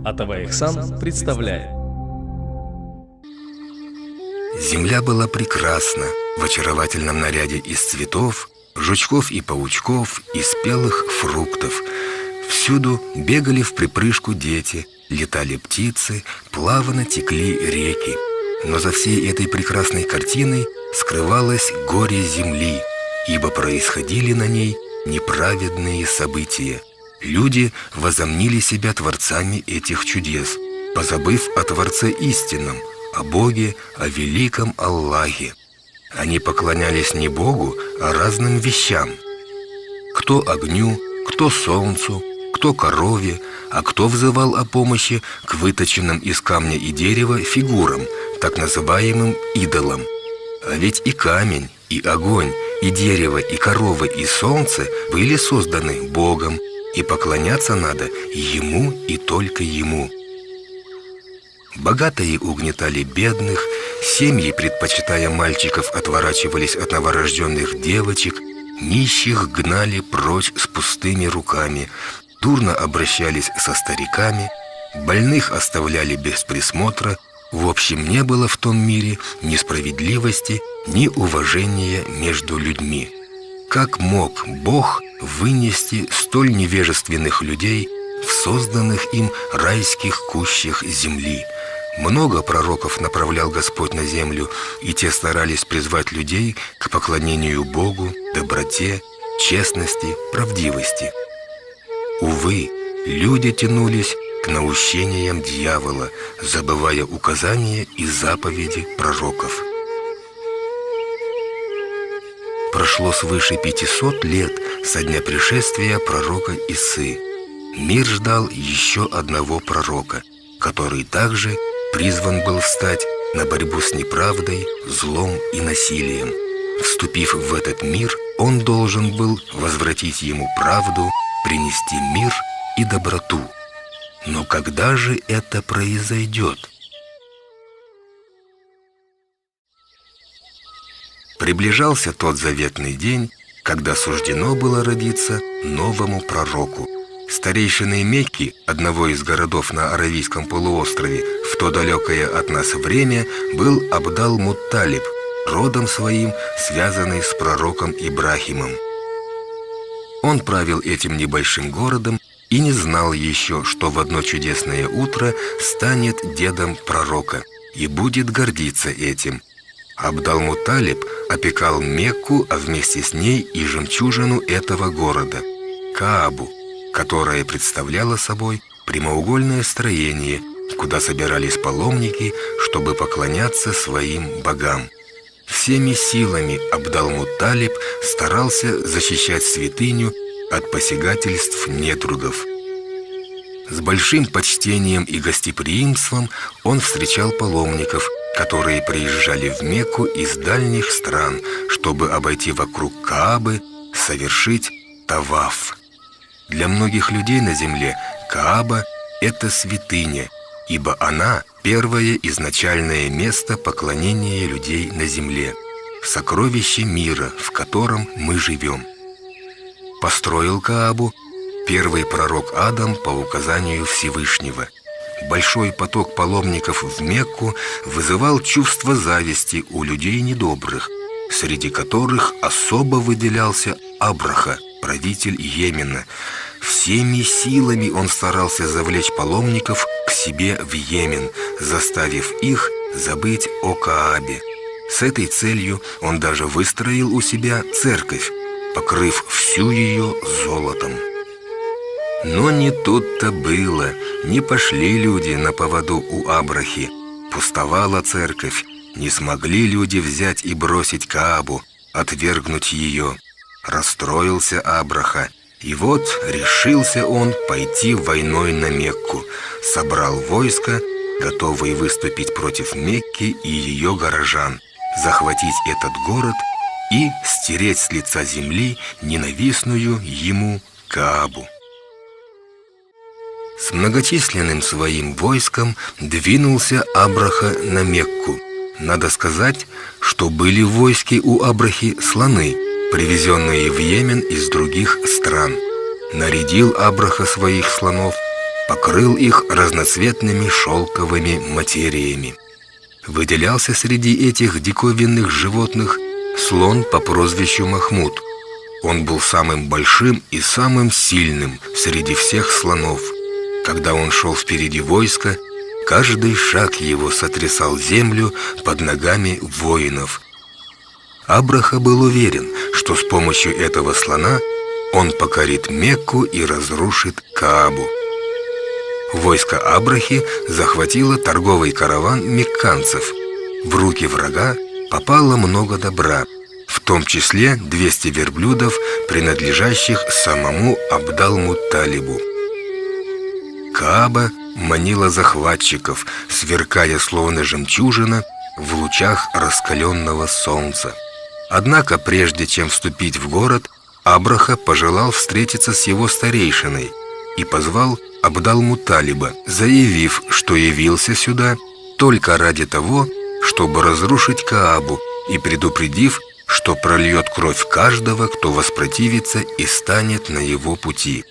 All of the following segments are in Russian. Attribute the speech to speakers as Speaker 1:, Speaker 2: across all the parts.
Speaker 1: Атаваихсан представляет.
Speaker 2: Земля была прекрасна в очаровательном наряде из цветов, жучков и паучков, и спелых фруктов. Всюду бегали вприпрыжку дети, летали птицы, плавно текли реки. Но за всей этой прекрасной картиной скрывалось горе земли, ибо происходили на ней неправедные события. Люди возомнили себя творцами этих чудес, позабыв о Творце истинном, о Боге, о великом Аллахе. Они поклонялись не Богу, а разным вещам. Кто огню, кто солнцу, кто корове, а кто взывал о помощи к выточенным из камня и дерева фигурам, так называемым идолам. А ведь и камень, и огонь, и дерево, и корова, и солнце были созданы Богом, и поклоняться надо Ему и только Ему. Богатые угнетали бедных, семьи, предпочитая мальчиков, отворачивались от новорожденных девочек, нищих гнали прочь с пустыми руками, дурно обращались со стариками, больных оставляли без присмотра. В общем, не было в том мире ни справедливости, ни уважения между людьми. Как мог Бог вынести столь невежественных людей в созданных им райских кущах земли? Много пророков направлял Господь на землю, и те старались призвать людей к поклонению Богу, доброте, честности, правдивости. Увы, люди тянулись к наущениям дьявола, забывая указания и заповеди пророков. Прошло свыше 500 лет со дня пришествия пророка Исы. Мир ждал еще одного пророка, который также призван был встать на борьбу с неправдой, злом и насилием. Вступив в этот мир, он должен был возвратить ему правду, принести мир и доброту. Но когда же это произойдет? Приближался тот заветный день, когда суждено было родиться новому пророку. Старейшиной Мекки, одного из городов на Аравийском полуострове, в то далекое от нас время, был Абдал-Мутталиб, родом своим связанный с пророком Ибрахимом. Он правил этим небольшим городом и не знал еще, что в одно чудесное утро станет дедом пророка и будет гордиться этим. Абдал-Мутталиб опекал Мекку, а вместе с ней и жемчужину этого города – Каабу, которая представляла собой прямоугольное строение, куда собирались паломники, чтобы поклоняться своим богам. Всеми силами Абдал-Мутталиб старался защищать святыню от посягательств недругов. С большим почтением и гостеприимством он встречал паломников, которые приезжали в Мекку из дальних стран, чтобы обойти вокруг Каабы, совершить таваф. Для многих людей на земле Кааба – это святыня, ибо она – первое изначальное место поклонения людей на земле, сокровище мира, в котором мы живем. Построил Каабу первый пророк Адам по указанию Всевышнего. Большой поток паломников в Мекку вызывал чувство зависти у людей недобрых, среди которых особо выделялся Абраха, правитель Йемена. Всеми силами он старался завлечь паломников к себе в Йемен, заставив их забыть о Каабе. С этой целью он даже выстроил у себя церковь, покрыв всю ее золотом. Но не тут-то было, не пошли люди на поводу у Абрахи. Пустовала церковь, не смогли люди взять и бросить Каабу, отвергнуть ее. Расстроился Абраха, и вот решился он пойти войной на Мекку. Собрал войско, готовые выступить против Мекки и ее горожан, захватить этот город и стереть с лица земли ненавистную ему Каабу. С многочисленным своим войском двинулся Абраха на Мекку. Надо сказать, что были в войске у Абрахи слоны, привезенные в Йемен из других стран. Нарядил Абраха своих слонов, покрыл их разноцветными шелковыми материями. Выделялся среди этих диковинных животных слон по прозвищу Махмуд. Он был самым большим и самым сильным среди всех слонов. Когда он шел впереди войска, каждый шаг его сотрясал землю под ногами воинов. Абраха был уверен, что с помощью этого слона он покорит Мекку и разрушит Каабу. Войско Абрахи захватило торговый караван мекканцев. В руки врага попало много добра, в том числе 200 верблюдов, принадлежащих самому Абдал-Мутталибу. Кааба манила захватчиков, сверкая словно жемчужина в лучах раскаленного солнца. Однако, прежде чем вступить в город, Абраха пожелал встретиться с его старейшиной и позвал Абдал-Мутталиба, заявив, что явился сюда только ради того, чтобы разрушить Каабу, и предупредив, что прольет кровь каждого, кто воспротивится и станет на его пути.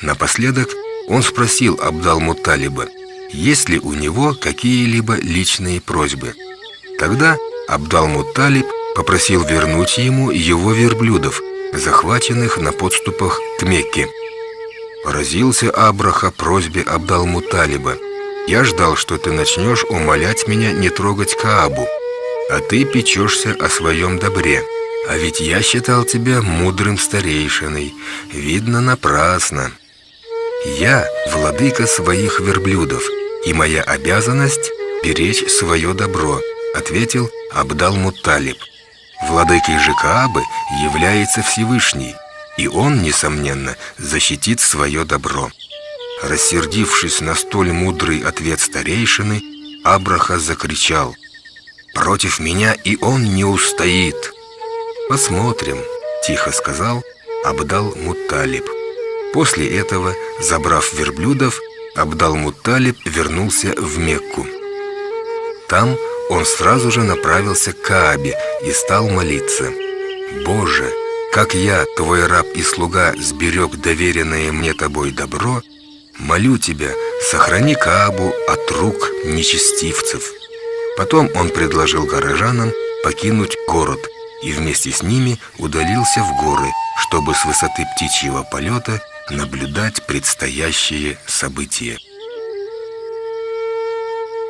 Speaker 2: Напоследок он спросил Абдал-Мутталиба, есть ли у него какие-либо личные просьбы. Тогда Абдал-Мутталиб попросил вернуть ему его верблюдов, захваченных на подступах к Мекке. Поразился Абраха просьбе Абдал-Мутталиба. «Я ждал, что ты начнешь умолять меня не трогать Каабу, а ты печешься о своем добре. А ведь я считал тебя мудрым старейшиной. Видно, напрасно. Я владыка своих верблюдов, и моя обязанность — беречь свое добро», — ответил Абдал-Мутталиб. Владыкой же Каабы является Всевышний, и он, несомненно, защитит свое добро. Рассердившись на столь мудрый ответ старейшины, Абраха закричал: «Против меня и он не устоит!» «Посмотрим», — тихо сказал Абдал-Мутталиб. После этого, забрав верблюдов, Абдал-Мутталиб вернулся в Мекку. Там он сразу же направился к Каабе и стал молиться: «Боже, как я, твой раб и слуга, сберег доверенное мне тобой добро, молю тебя, сохрани Каабу от рук нечестивцев». Потом он предложил горожанам покинуть город и вместе с ними удалился в горы, чтобы с высоты птичьего полета наблюдать предстоящие события.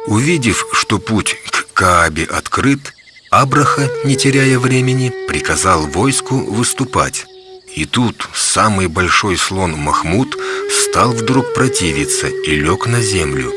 Speaker 2: Увидев, что путь к Каабе открыт, Абраха, не теряя времени, приказал войску выступать. И тут самый большой слон Махмуд стал вдруг противиться и лег на землю.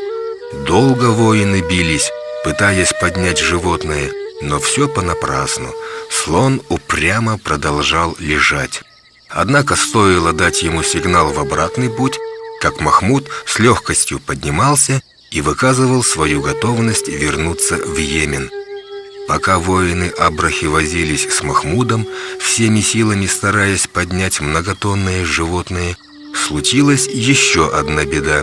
Speaker 2: Долго воины бились, пытаясь поднять животное, но все понапрасну. Слон упрямо продолжал лежать. Однако стоило дать ему сигнал в обратный путь, как Махмуд с легкостью поднимался и выказывал свою готовность вернуться в Йемен. Пока воины Абрахи возились с Махмудом, всеми силами стараясь поднять многотонное животное, случилась еще одна беда.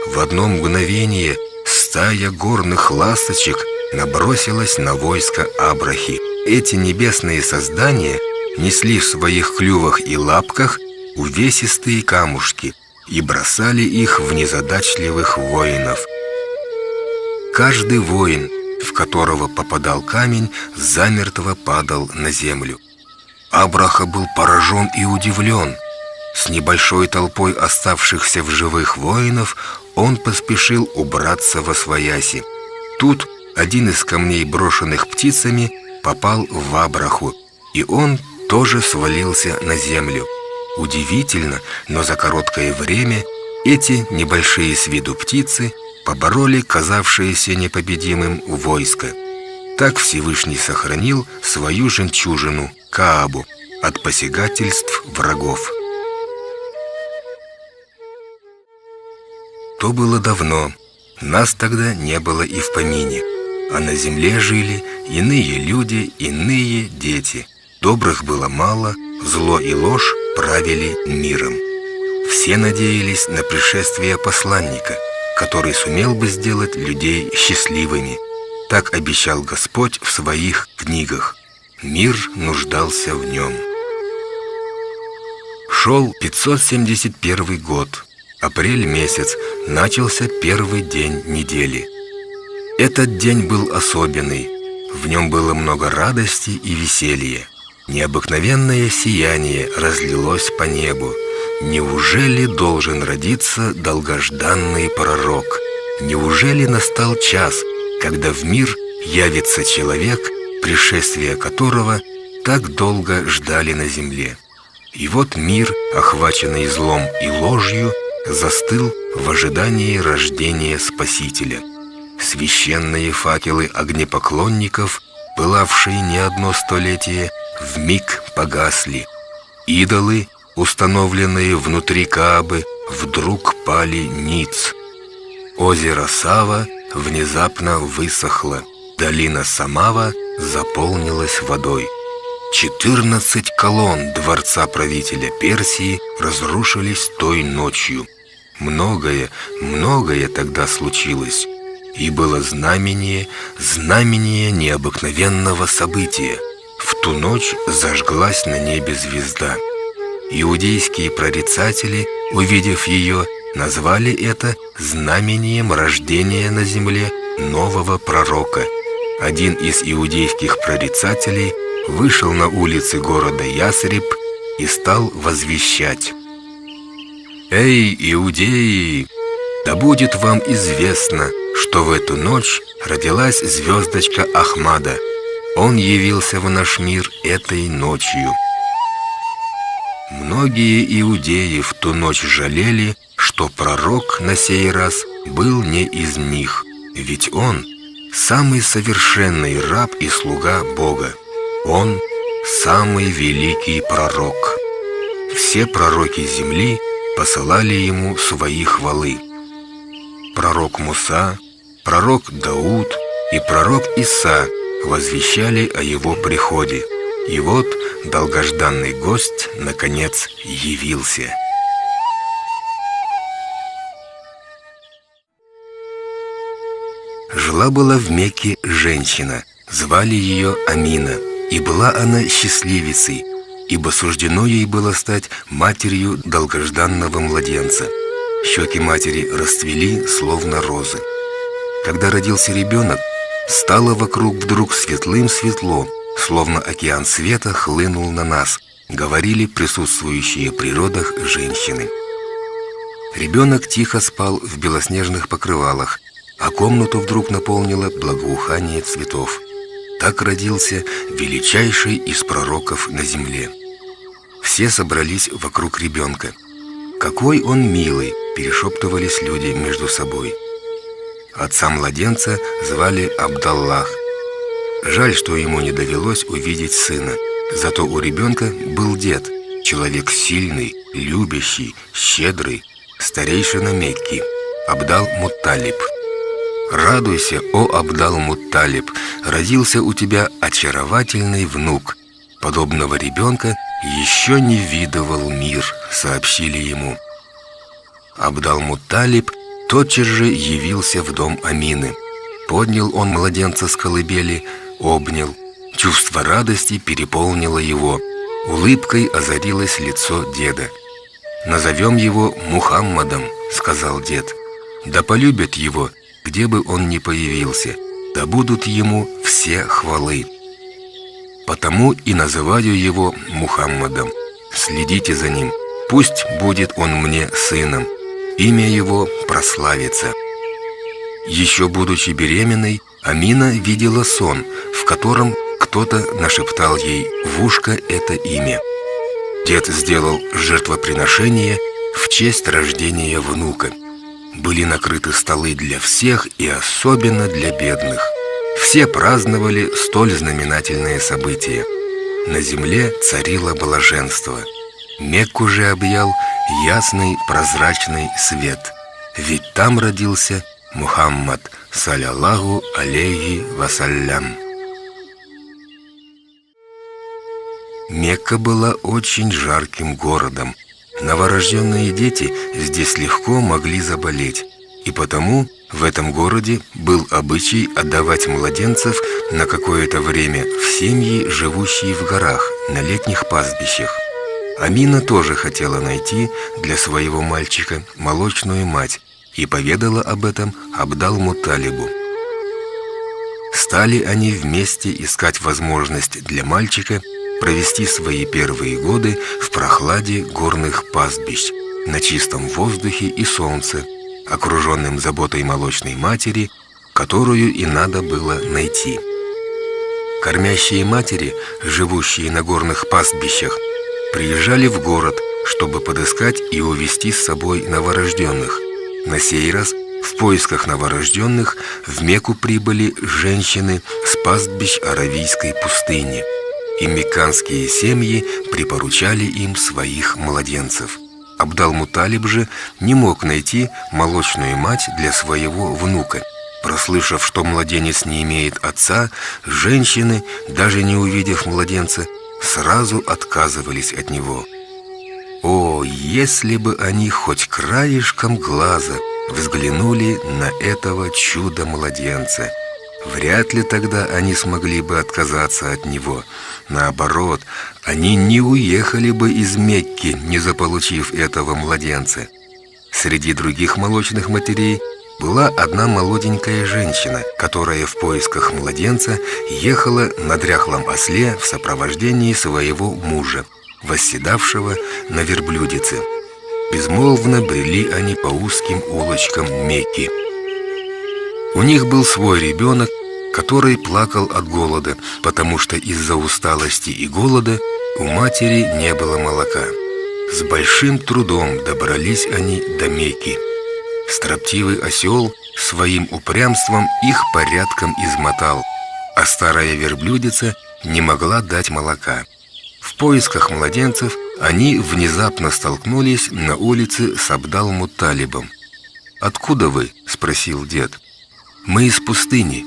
Speaker 2: В одно мгновение стая горных ласточек набросилась на войско Абрахи. Эти небесные создания несли в своих клювах и лапках увесистые камушки и бросали их в незадачливых воинов. Каждый воин, в которого попадал камень, замертво падал на землю. Абраха был поражен и удивлен. С небольшой толпой оставшихся в живых воинов он поспешил убраться восвояси. Тут один из камней, брошенных птицами, попал в Абраху, и он тоже свалился на землю. Удивительно, но за короткое время эти небольшие с виду птицы побороли казавшееся непобедимым войско. Так Всевышний сохранил свою жемчужину Каабу от посягательств врагов. То было давно, нас тогда не было и в помине, а на земле жили иные люди, иные дети. Добрых было мало, зло и ложь правили миром. Все надеялись на пришествие посланника, который сумел бы сделать людей счастливыми. Так обещал Господь в своих книгах. Мир нуждался в нем. Шел 571 год. апрель месяц, начался первый день недели. Этот день был особенный. В нем было много радости и веселья. Необыкновенное сияние разлилось по небу. Неужели должен родиться долгожданный пророк? Неужели настал час, когда в мир явится человек, пришествие которого так долго ждали на земле? И вот мир, охваченный злом и ложью, застыл в ожидании рождения Спасителя. Священные факелы огнепоклонников, пылавшие не одно столетие, вмиг погасли. Идолы, установленные внутри Каабы, вдруг пали ниц. Озеро Сава внезапно высохло. Долина Самава заполнилась водой. 14 колонн дворца правителя Персии разрушились той ночью. Многое тогда случилось. И было знамение необыкновенного события. В ту ночь зажглась на небе звезда. Иудейские прорицатели, увидев ее, назвали это знамением рождения на земле нового пророка. Один из иудейских прорицателей вышел на улицы города Ясриб и стал возвещать: «Эй, иудеи, да будет вам известно, что в эту ночь родилась звездочка Ахмада. Он явился в наш мир этой ночью». Многие иудеи в ту ночь жалели, что пророк на сей раз был не из них, ведь он самый совершенный раб и слуга Бога. Он самый великий пророк. Все пророки земли посылали ему свои хвалы. Пророк Муса, пророк Дауд и пророк Иса возвещали о его приходе. И вот долгожданный гость наконец явился. Жила-была в Мекке женщина, звали ее Амина, и была она счастливицей, ибо суждено ей было стать матерью долгожданного младенца. Щеки матери расцвели, словно розы. Когда родился ребенок, стало вокруг вдруг светлым-светло, словно океан света хлынул на нас, говорили присутствующие при родах женщины. Ребенок тихо спал в белоснежных покрывалах, а комнату вдруг наполнило благоухание цветов. Так родился величайший из пророков на земле. Все собрались вокруг ребенка. «Какой он милый!» – перешептывались люди между собой. Отца младенца звали Абдаллах. Жаль, что ему не довелось увидеть сына. Зато у ребенка был дед, человек сильный, любящий, щедрый, старейшина Мекки, Абдал-Мутталиб. «Радуйся, о Абдал-Мутталиб, родился у тебя очаровательный внук. Подобного ребенка еще не видывал мир», — сообщили ему. Абдал-Мутталиб тотчас же явился в дом Амины. Поднял он младенца с колыбели, обнял. Чувство радости переполнило его. Улыбкой озарилось лицо деда. «Назовем его Мухаммадом», — сказал дед. «Да полюбят его, где бы он ни появился, да будут ему все хвалы. Потому и называю его Мухаммадом. Следите за ним, пусть будет он мне сыном, имя его прославится». Еще будучи беременной, Амина видела сон, в котором кто-то нашептал ей в ушко это имя. Дед сделал жертвоприношение в честь рождения внука. Были накрыты столы для всех и особенно для бедных. Все праздновали столь знаменательное событие. На земле царило блаженство. Мекку же объял ясный прозрачный свет. Ведь там родился Мухаммад, саллаллаху алейхи вассалям. Мекка была очень жарким городом. Новорожденные дети здесь легко могли заболеть, и потому в этом городе был обычай отдавать младенцев на какое-то время в семьи, живущие в горах, на летних пастбищах. Амина тоже хотела найти для своего мальчика молочную мать и поведала об этом Абдал-Мутталибу. Стали они вместе искать возможность для мальчика провести свои первые годы в прохладе горных пастбищ, на чистом воздухе и солнце, окруженным заботой молочной матери, которую и надо было найти. Кормящие матери, живущие на горных пастбищах, приезжали в город, чтобы подыскать и увезти с собой новорожденных. На сей раз в поисках новорожденных в Мекку прибыли женщины с пастбищ Аравийской пустыни, и мекканские семьи припоручали им своих младенцев. Абдал-Мутталиб же не мог найти молочную мать для своего внука. Прослышав, что младенец не имеет отца, женщины, даже не увидев младенца, сразу отказывались от него. О, если бы они хоть краешком глаза взглянули на этого чудо-младенца! Вряд ли тогда они смогли бы отказаться от него. Наоборот, они не уехали бы из Мекки, не заполучив этого младенца. Среди других молочных матерей была одна молоденькая женщина, которая в поисках младенца ехала на дряхлом осле в сопровождении своего мужа, восседавшего на верблюдице. Безмолвно брели они по узким улочкам Мекки. У них был свой ребенок, который плакал от голода, потому что из-за усталости и голода у матери не было молока. С большим трудом добрались они до Мекки. Строптивый осел своим упрямством их порядком измотал, а старая верблюдица не могла дать молока. В поисках младенцев они внезапно столкнулись на улице с Абдал-Мутталибом. «Откуда вы?» – спросил дед. «Мы из пустыни»,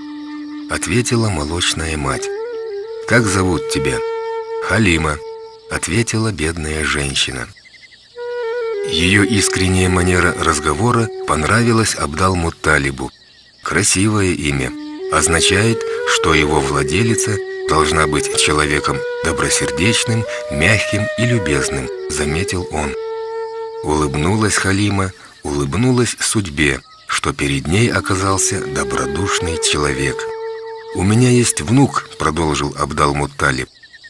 Speaker 2: – ответила молочная мать. «Как зовут тебя?» «Халима», – ответила бедная женщина. Ее искренняя манера разговора понравилась Абдал-Мутталибу. Красивое имя. Означает, что его владелица должна быть человеком добросердечным, мягким и любезным, заметил он. Улыбнулась Халима, улыбнулась судьбе, что перед ней оказался добродушный человек. «У меня есть внук», — продолжил Абдал-Мутталиб.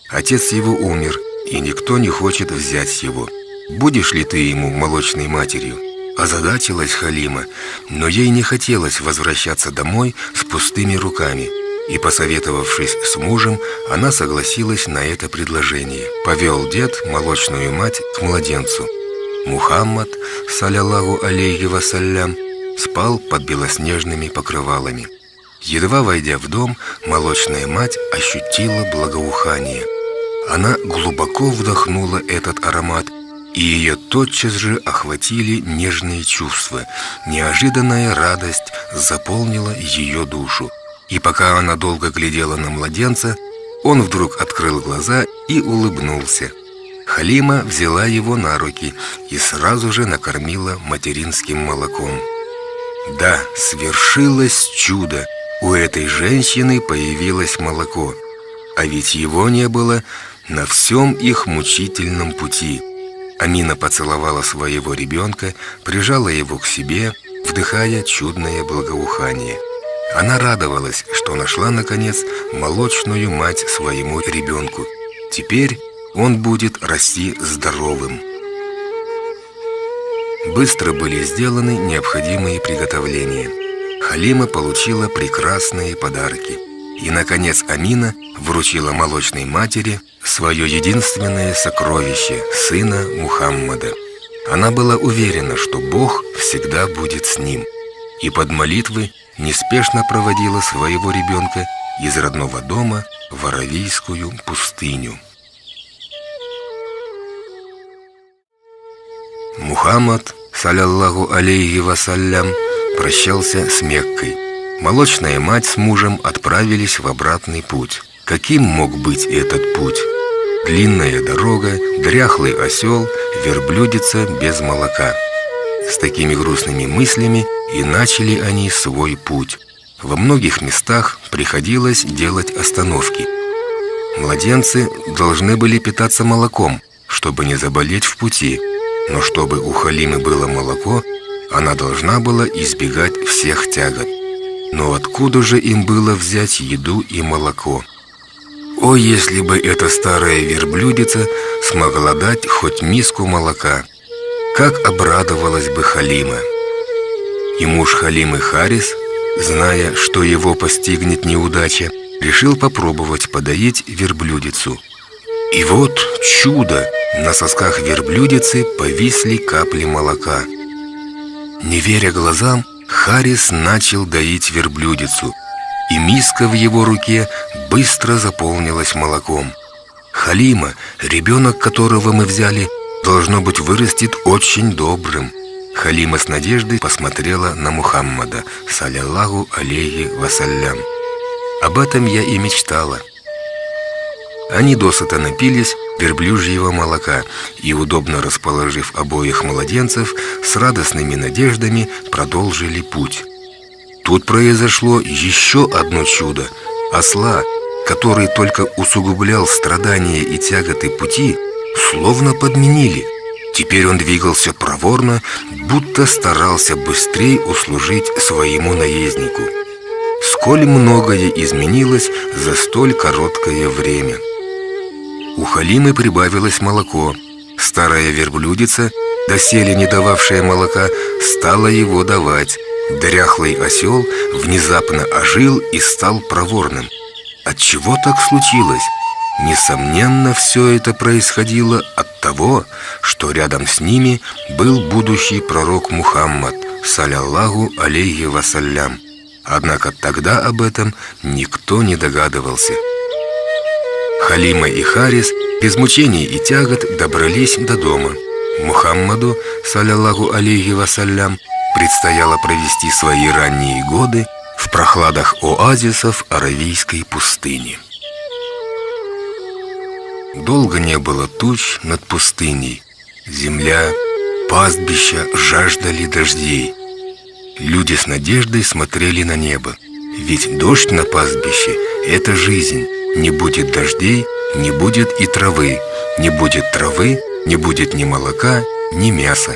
Speaker 2: «Отец его умер, и никто не хочет взять его. Будешь ли ты ему молочной матерью?» Озадачилась Халима, но ей не хотелось возвращаться домой с пустыми руками. И, посоветовавшись с мужем, она согласилась на это предложение. Повел дед молочную мать к младенцу. Мухаммад, салляллаху алейхи вассалям, спал под белоснежными покрывалами. Едва войдя в дом, молочная мать ощутила благоухание. Она глубоко вдохнула этот аромат, и ее тотчас же охватили нежные чувства. Неожиданная радость заполнила ее душу. И пока она долго глядела на младенца, он вдруг открыл глаза и улыбнулся. Халима взяла его на руки и сразу же накормила материнским молоком. Да, свершилось чудо. У этой женщины появилось молоко. А ведь его не было на всем их мучительном пути. Амина поцеловала своего ребенка, прижала его к себе, вдыхая чудное благоухание. Она радовалась, что нашла, наконец, молочную мать своему ребенку. Теперь он будет расти здоровым. Быстро были сделаны необходимые приготовления. Халима получила прекрасные подарки. И, наконец, Амина вручила молочной матери свое единственное сокровище – сына Мухаммада. Она была уверена, что Бог всегда будет с ним. И под молитвы неспешно проводила своего ребенка из родного дома в Аравийскую пустыню. Мухаммад, салляллаху алейхи вассалям, прощался с Меккой. Молочная мать с мужем отправились в обратный путь. Каким мог быть этот путь? Длинная дорога, дряхлый осел, верблюдица без молока. С такими грустными мыслями и начали они свой путь. Во многих местах приходилось делать остановки. Младенцы должны были питаться молоком, чтобы не заболеть в пути. Но чтобы у Халимы было молоко, она должна была избегать всех тягот. Но откуда же им было взять еду и молоко? О, если бы эта старая верблюдица смогла дать хоть миску молока! Как обрадовалась бы Халима! И муж Халимы Харис, зная, что его постигнет неудача, решил попробовать подоить верблюдицу. И вот чудо! На сосках верблюдицы повисли капли молока. Не веря глазам, Харис начал доить верблюдицу, и миска в его руке быстро заполнилась молоком. Халима, ребенок которого мы взяли, должно быть, вырастет очень добрым. Халима с надеждой посмотрела на Мухаммада, саллаллаху алейхи вассалям. Об этом я и мечтала. Они досыта напились верблюжьего молока и, удобно расположив обоих младенцев, с радостными надеждами продолжили путь. Тут произошло еще одно чудо. Осла, который только усугублял страдания и тяготы пути, словно подменили. Теперь он двигался проворно, будто старался быстрее услужить своему наезднику. Сколь многое изменилось за столь короткое время. У Халимы прибавилось молоко. Старая верблюдица, доселе не дававшая молока, стала его давать. Дряхлый осел внезапно ожил и стал проворным. Отчего так случилось? Несомненно, все это происходило от того, что рядом с ними был будущий пророк Мухаммад, саллаллаху алейхи вассалям. Однако тогда об этом никто не догадывался. Халима и Харис без мучений и тягот добрались до дома. Мухаммаду, саллаллаху алейхи вассалям, предстояло провести свои ранние годы в прохладах оазисов Аравийской пустыни. Долго не было туч над пустыней. Земля, пастбища жаждали дождей. Люди с надеждой смотрели на небо. Ведь дождь на пастбище – это жизнь. Не будет дождей, не будет и травы. Не будет травы, не будет ни молока, ни мяса.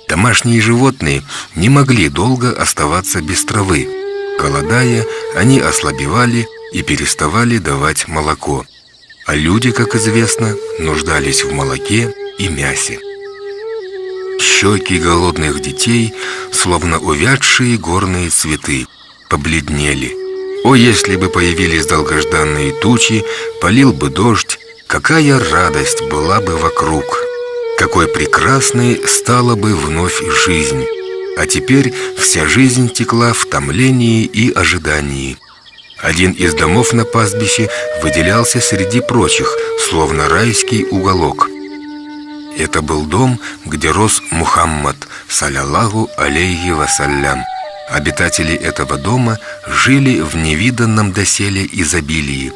Speaker 2: Домашние животные не могли долго оставаться без травы. Голодая, они ослабевали и переставали давать молоко. А люди, как известно, нуждались в молоке и мясе. Щеки голодных детей, словно увядшие горные цветы, побледнели. О, если бы появились долгожданные тучи, полил бы дождь, какая радость была бы вокруг! Какой прекрасной стала бы вновь жизнь! А теперь вся жизнь текла в томлении и ожидании. Один из домов на пастбище выделялся среди прочих, словно райский уголок. Это был дом, где рос Мухаммад, саллаллаху алейхи вассалям. Обитатели этого дома жили в невиданном доселе изобилии.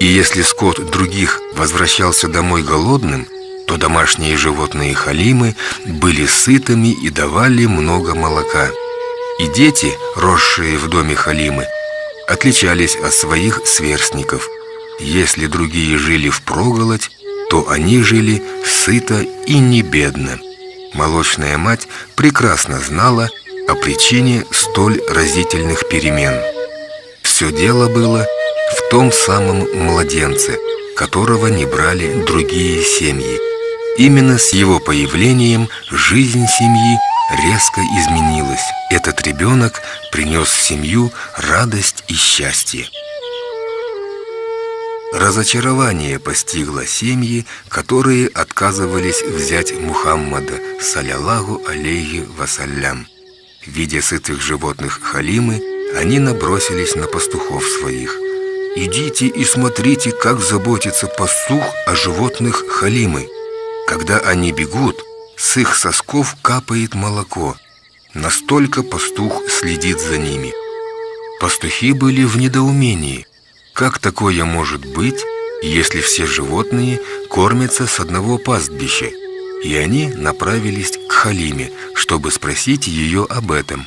Speaker 2: И если скот других возвращался домой голодным, то домашние животные Халимы были сытыми и давали много молока. И дети, росшие в доме Халимы, отличались от своих сверстников. Если другие жили впроголодь, то они жили сыто и не бедно. Молочная мать прекрасно знала о причине столь разительных перемен. Все дело было в том самом младенце, которого не брали другие семьи. Именно с его появлением жизнь семьи резко изменилась. Этот ребенок принес в семью радость и счастье. Разочарование постигло семьи, которые отказывались взять Мухаммада, саллаллаху алейхи вассалям. Видя сытых животных Халимы, они набросились на пастухов своих. «Идите и смотрите, как заботится пастух о животных Халимы. Когда они бегут, с их сосков капает молоко. Настолько пастух следит за ними». Пастухи были в недоумении. Как такое может быть, если все животные кормятся с одного пастбища? И они направились к Халиме, чтобы спросить ее об этом.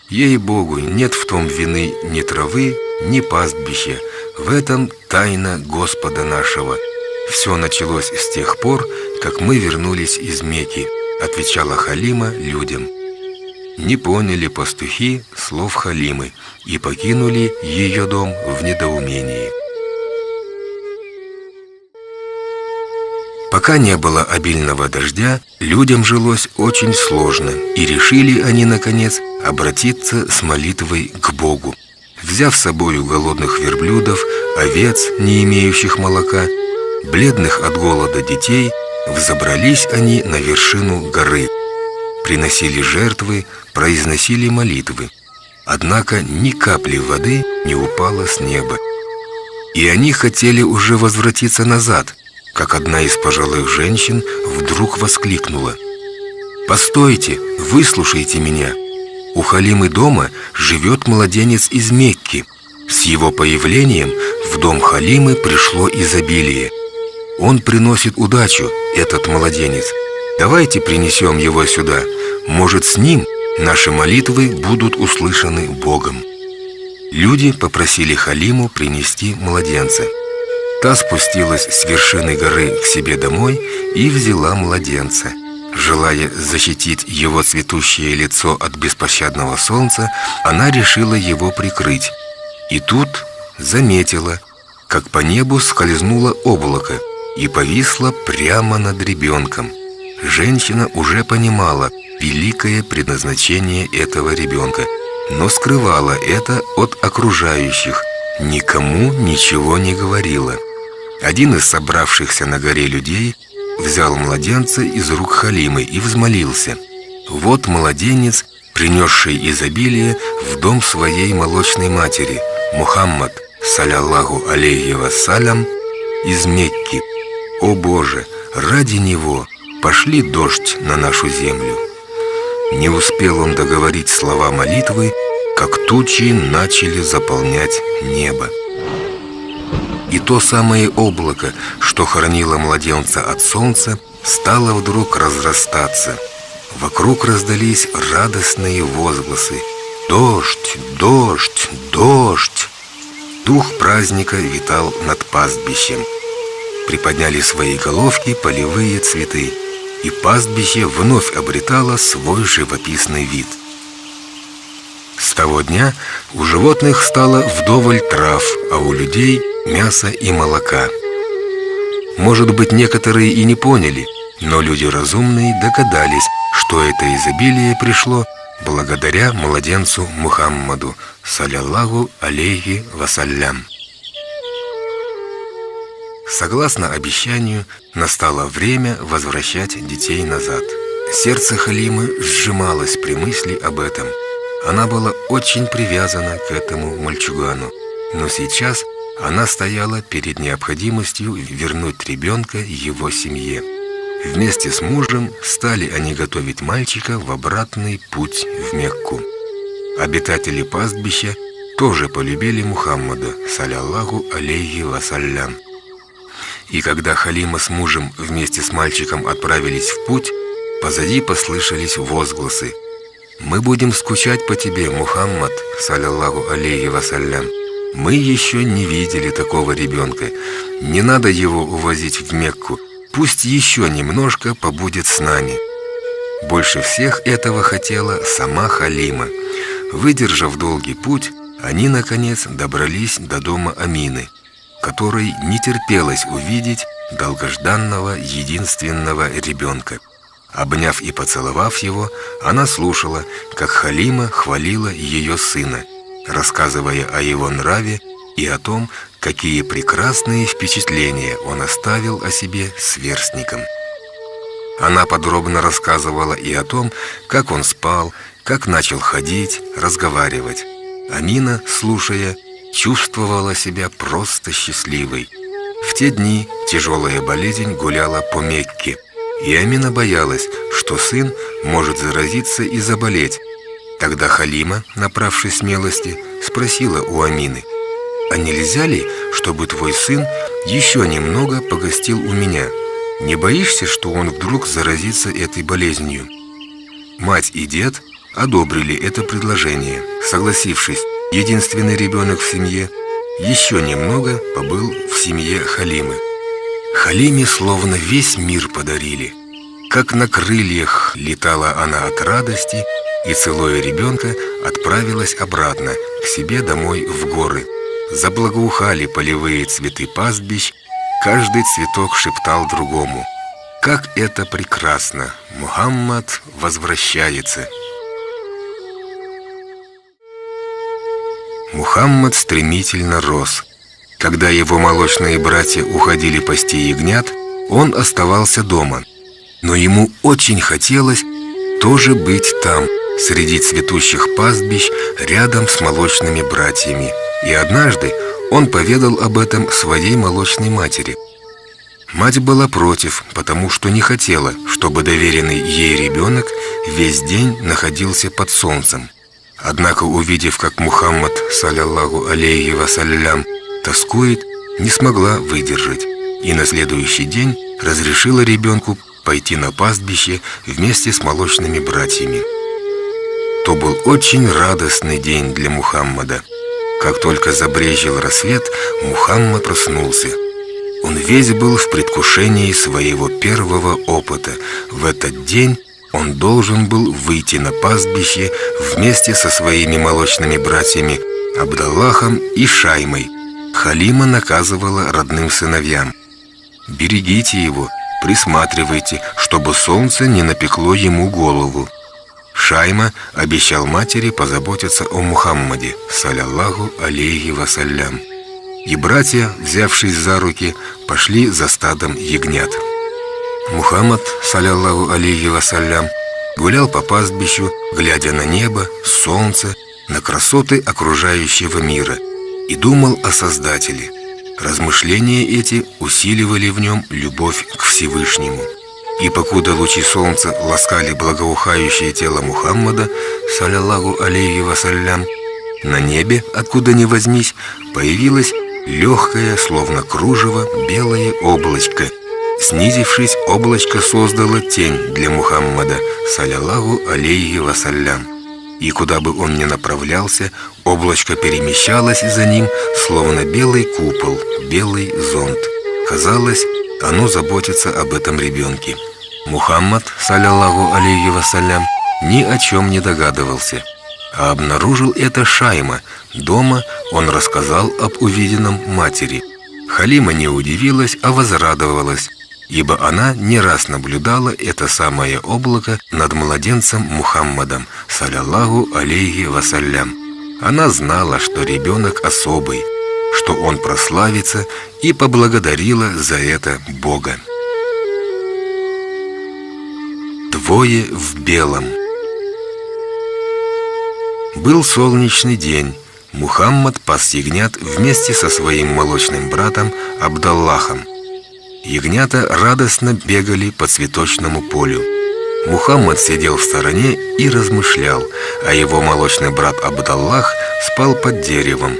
Speaker 2: Ей-богу, нет в том вины ни травы, ни пастбища. В этом тайна Господа нашего. Все началось с тех пор, как мы вернулись из Мекки, отвечала Халима людям. Не поняли пастухи слов Халимы и покинули ее дом в недоумении. Пока не было обильного дождя, людям жилось очень сложно, и решили они, наконец, обратиться с молитвой к Богу. Взяв с собою голодных верблюдов, овец, не имеющих молока, бледных от голода детей, взобрались они на вершину горы. Приносили жертвы, произносили молитвы. Однако ни капли воды не упало с неба. И они хотели уже возвратиться назад, как одна из пожилых женщин вдруг воскликнула: «Постойте, выслушайте меня! У Халимы дома живет младенец из Мекки. С его появлением в дом Халимы пришло изобилие. Он приносит удачу, этот младенец. Давайте принесем его сюда. Может, с ним наши молитвы будут услышаны Богом». Люди попросили Халиму принести младенца. Та спустилась с вершины горы к себе домой и взяла младенца. Желая защитить его цветущее лицо от беспощадного солнца, она решила его прикрыть. И тут заметила, как по небу скользнуло облако и повисло прямо над ребенком. Женщина уже понимала великое предназначение этого ребенка, но скрывала это от окружающих, никому ничего не говорила. Один из собравшихся на горе людей взял младенца из рук Халимы и взмолился: «Вот младенец, принесший изобилие в дом своей молочной матери, Мухаммад, саляллаху алейхи вассалям, из Мекки. О Боже, ради него пошли дождь на нашу землю». Не успел он договорить слова молитвы, как тучи начали заполнять небо. И то самое облако, что хранило младенца от солнца, стало вдруг разрастаться. Вокруг раздались радостные возгласы: «Дождь! Дождь! Дождь!» Дух праздника витал над пастбищем. Приподняли свои головки полевые цветы, и пастбище вновь обретало свой живописный вид. С того дня у животных стало вдоволь трав, а у людей – мяса и молока. Может быть, некоторые и не поняли, но люди разумные догадались, что это изобилие пришло благодаря младенцу Мухаммаду, саляллаху алейхи вассалям. Согласно обещанию, настало время возвращать детей назад. Сердце Халимы сжималось при мысли об этом. Она была очень привязана к этому мальчугану, но сейчас она стояла перед необходимостью вернуть ребенка его семье. Вместе с мужем стали они готовить мальчика в обратный путь в Мекку. Обитатели пастбища тоже полюбили Мухаммада, саляллаху алейхи вассалям. И когда Халима с мужем вместе с мальчиком отправились в путь, позади послышались возгласы: «Мы будем скучать по тебе, Мухаммад, саляллаху алейхи вассалям. Мы еще не видели такого ребенка. Не надо его увозить в Мекку. Пусть еще немножко побудет с нами». Больше всех этого хотела сама Халима. Выдержав долгий путь, они, наконец, добрались до дома Амины, которой не терпелось увидеть долгожданного единственного ребенка. Обняв и поцеловав его, она слушала, как Халима хвалила ее сына, рассказывая о его нраве и о том, какие прекрасные впечатления он оставил о себе сверстникам. Она подробно рассказывала и о том, как он спал, как начал ходить, разговаривать. Амина, слушая, чувствовала себя просто счастливой. В те дни тяжелая болезнь гуляла по Мекке, и Амина боялась, что сын может заразиться и заболеть. Тогда Халима, набравшись смелости, спросила у Амины: «А нельзя ли, чтобы твой сын еще немного погостил у меня? Не боишься, что он вдруг заразится этой болезнью?» Мать и дед одобрили это предложение, согласившись, единственный ребенок в семье еще немного побыл в семье Халимы. Халиме словно весь мир подарили. Как на крыльях летала она от радости и, целуя ребенка, отправилась обратно к себе домой в горы. Заблагоухали полевые цветы пастбищ, каждый цветок шептал другому: «Как это прекрасно! Мухаммад возвращается!» Мухаммад стремительно рос. Когда его молочные братья уходили пасти ягнят, он оставался дома. Но ему очень хотелось тоже быть там, среди цветущих пастбищ, рядом с молочными братьями. И однажды он поведал об этом своей молочной матери. Мать была против, потому что не хотела, чтобы доверенный ей ребенок весь день находился под солнцем. Однако, увидев, как Мухаммад, саллаллаху алейхи вассалям, тоскует, не смогла выдержать и на следующий день разрешила ребенку пойти на пастбище вместе с молочными братьями. То был очень радостный день для Мухаммада. Как только забрезжил рассвет, Мухаммад проснулся. Он весь был в предвкушении своего первого опыта. В этот день он должен был выйти на пастбище вместе со своими молочными братьями Абдаллахом и Шаймой. Халима наказывала родным сыновьям: «Берегите его, присматривайте, чтобы солнце не напекло ему голову». Шайма обещал матери позаботиться о Мухаммаде, саллаллаху алейхи вассалям. И братья, взявшись за руки, пошли за стадом ягнят. Мухаммад, саллаллаху алейхи вассалям, гулял по пастбищу, глядя на небо, солнце, на красоты окружающего мира, и думал о Создателе. Размышления эти усиливали в нем любовь к Всевышнему. И покуда лучи солнца ласкали благоухающее тело Мухаммада, саллаллаху алейхи вассалям, на небе, откуда ни возьмись, появилось легкое, словно кружево, белое облачко. Снизившись, облачко создало тень для Мухаммада, саллаллаху алейхи вассалям. И куда бы он ни направлялся, облачко перемещалось за ним, словно белый купол, белый зонт. Казалось, оно заботится об этом ребенке. Мухаммад, саллаллаху алейхи вассалям, ни о чем не догадывался. А обнаружил это Шайма. Дома он рассказал об увиденном матери. Халима не удивилась, а возрадовалась, ибо она не раз наблюдала это самое облако над младенцем Мухаммадом, саллаллаху алейхи вассалям. Она знала, что ребенок особый, что он прославится, и поблагодарила за это Бога. Двое в белом. Был солнечный день. Мухаммад пас ягнят вместе со своим молочным братом Абдаллахом. Ягнята радостно бегали по цветочному полю. Мухаммад сидел в стороне и размышлял, а его молочный брат Абдаллах спал под деревом.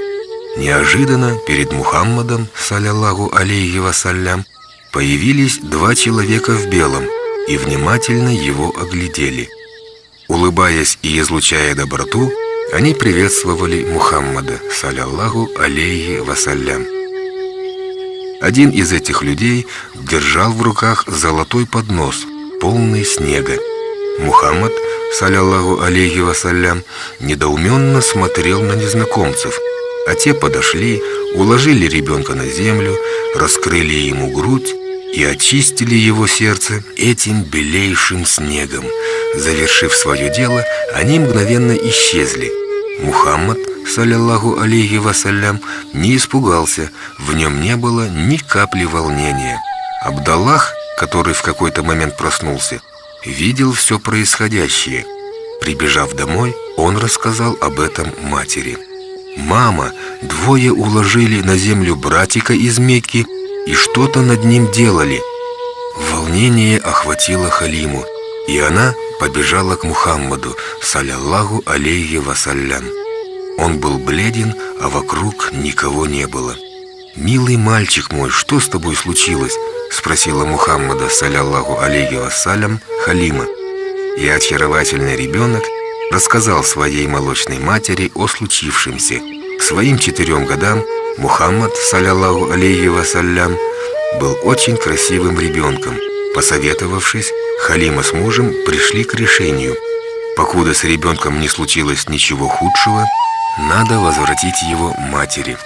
Speaker 2: Неожиданно перед Мухаммадом, саллаллаху алейхи вассалям, появились два человека в белом и внимательно его оглядели. Улыбаясь и излучая доброту, они приветствовали Мухаммада, саллаллаху алейхи вассалям. Один из этих людей держал в руках золотой поднос, полный снега. Мухаммад, саллаллаху алейхи вассалям, недоуменно смотрел на незнакомцев, а те подошли, уложили ребенка на землю, раскрыли ему грудь и очистили его сердце этим белейшим снегом. Завершив свое дело, они мгновенно исчезли. Мухаммад, саллаллаху алейхи вассалям, не испугался, в нем не было ни капли волнения. Абдаллах, который в какой-то момент проснулся, видел все происходящее. Прибежав домой, он рассказал об этом матери. «Мама, двое уложили на землю братика из Мекки и что-то над ним делали». Волнение охватило Халиму, и она побежала к Мухаммаду, саллаллаху алейхи вассалям. Он был бледен, а вокруг никого не было. «Милый мальчик мой, что с тобой случилось?» — спросила Мухаммада, саллаллаху алейхи вассалям, Халима. И очаровательный ребенок рассказал своей молочной матери о случившемся. К своим 4 годам Мухаммад, саллаллаху алейхи вассалям, был очень красивым ребенком. Посоветовавшись, Халима с мужем пришли к решению: покуда с ребенком не случилось ничего худшего, надо возвратить его матери.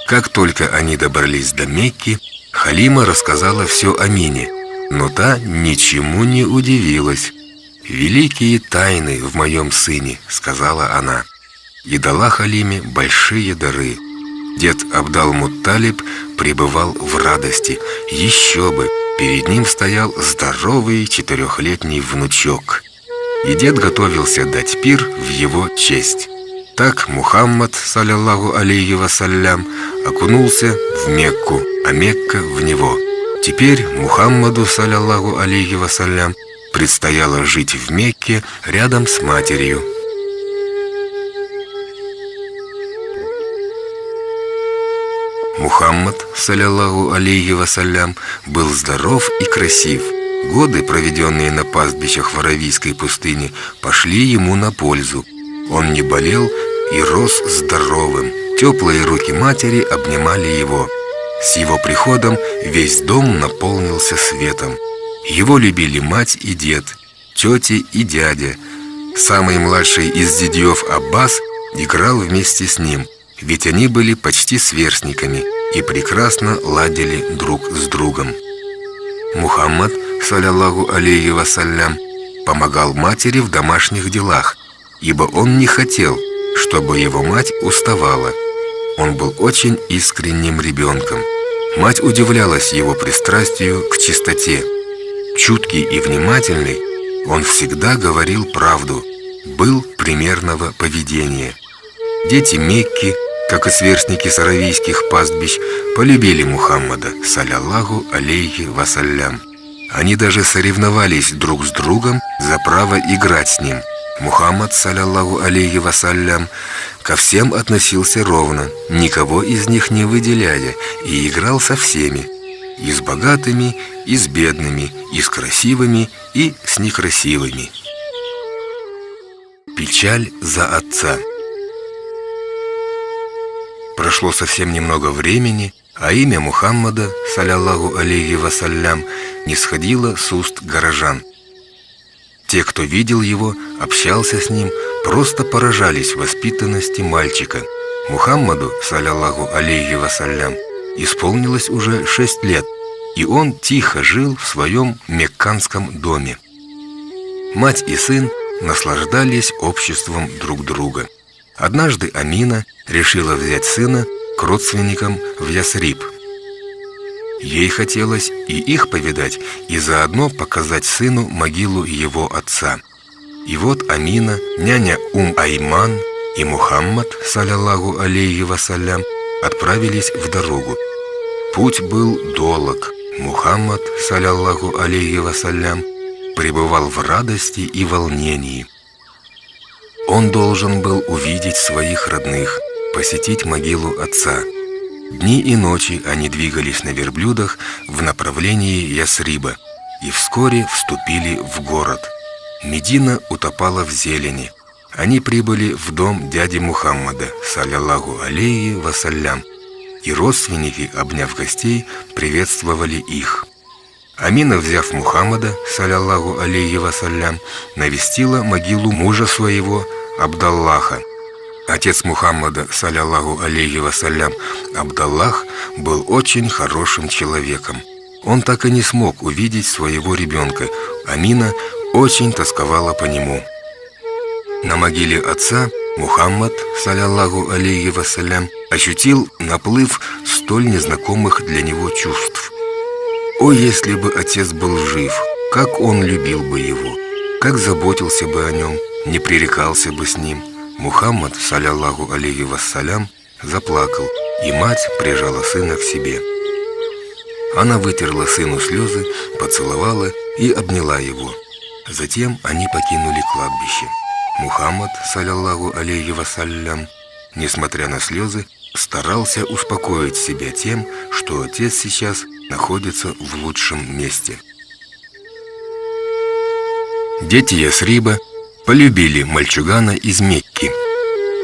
Speaker 2: Как только они добрались до Мекки, Халима рассказала все Амине, но та ничему не удивилась. «Великие тайны в моем сыне», — сказала она, и дала Халиме большие дары. Дед Абдал-Мутталиб пребывал в радости. Еще бы, перед ним стоял здоровый 4-летний внучок. И дед готовился дать пир в его честь. Так Мухаммад, салляллаху алейхи вассалям, окунулся в Мекку, а Мекка в него. Теперь Мухаммаду, салляллаху алейхи вассалям, предстояло жить в Мекке рядом с матерью. Мухаммад, салляллаху алейхи вассалям, был здоров и красив. Годы, проведенные на пастбищах в Аравийской пустыне, пошли ему на пользу. Он не болел и рос здоровым. Теплые руки матери обнимали его. С его приходом весь дом наполнился светом. Его любили мать и дед, тети и дядя. Самый младший из дядьев Аббас играл вместе с ним, ведь они были почти сверстниками и прекрасно ладили друг с другом. Мухаммад, салляллаху алейхи вассалям, помогал матери в домашних делах, ибо он не хотел, чтобы его мать уставала. Он был очень искренним ребенком. Мать удивлялась его пристрастию к чистоте. Чуткий и внимательный, он всегда говорил правду, был примерного поведения. Дети Мекки, как и сверстники с аравийских пастбищ, полюбили Мухаммада, салляллаху алейхи вассалям. Они даже соревновались друг с другом за право играть с ним. Мухаммад, салляллаху алейхи вассалям, ко всем относился ровно, никого из них не выделяя, и играл со всеми, и с богатыми, и с бедными, и с красивыми, и с некрасивыми. Печаль за отца. Прошло совсем немного времени, а имя Мухаммада, салляллаху алейхи вассалям, не сходило с уст горожан. Те, кто видел его, общался с ним, просто поражались воспитанности мальчика. Мухаммаду, салляллаху алейхи вассалям, исполнилось уже 6 лет, и он тихо жил в своем мекканском доме. Мать и сын наслаждались обществом друг друга. Однажды Амина решила взять сына к родственникам в Ясриб. Ей хотелось и их повидать, и заодно показать сыну могилу его отца. И вот Амина, няня Айман и Мухаммад, салляллаху алейхи вассалям, отправились в дорогу. Путь был долог. Мухаммад, салляллаху алейхи вассалям, пребывал в радости и волнении. Он должен был увидеть своих родных, посетить могилу отца. Дни и ночи они двигались на верблюдах в направлении Ясриба и вскоре вступили в город. Медина утопала в зелени. Они прибыли в дом дяди Мухаммада, салляллаху алейхи вассалям, и родственники, обняв гостей, приветствовали их. Амина, взяв Мухаммада, салляллаху алейхи вассалям, навестила могилу мужа своего, Абдаллаха. Отец Мухаммада, салляллаху алейхи вассалям, Абдаллах, был очень хорошим человеком. Он так и не смог увидеть своего ребенка. Амина очень тосковала по нему. На могиле отца Мухаммад, салляллаху алейхи вассалям, ощутил наплыв столь незнакомых для него чувств. О, если бы отец был жив, как он любил бы его, как заботился бы о нем, не пререкался бы с ним. Мухаммад, салляллаху алейхи вассалям, заплакал, и мать прижала сына к себе. Она вытерла сыну слезы, поцеловала и обняла его. Затем они покинули кладбище. Мухаммад, салляллаху алейхи вассалям, несмотря на слезы, старался успокоить себя тем, что отец сейчас находится в лучшем месте. Дети Ясриба полюбили мальчугана из Мекки.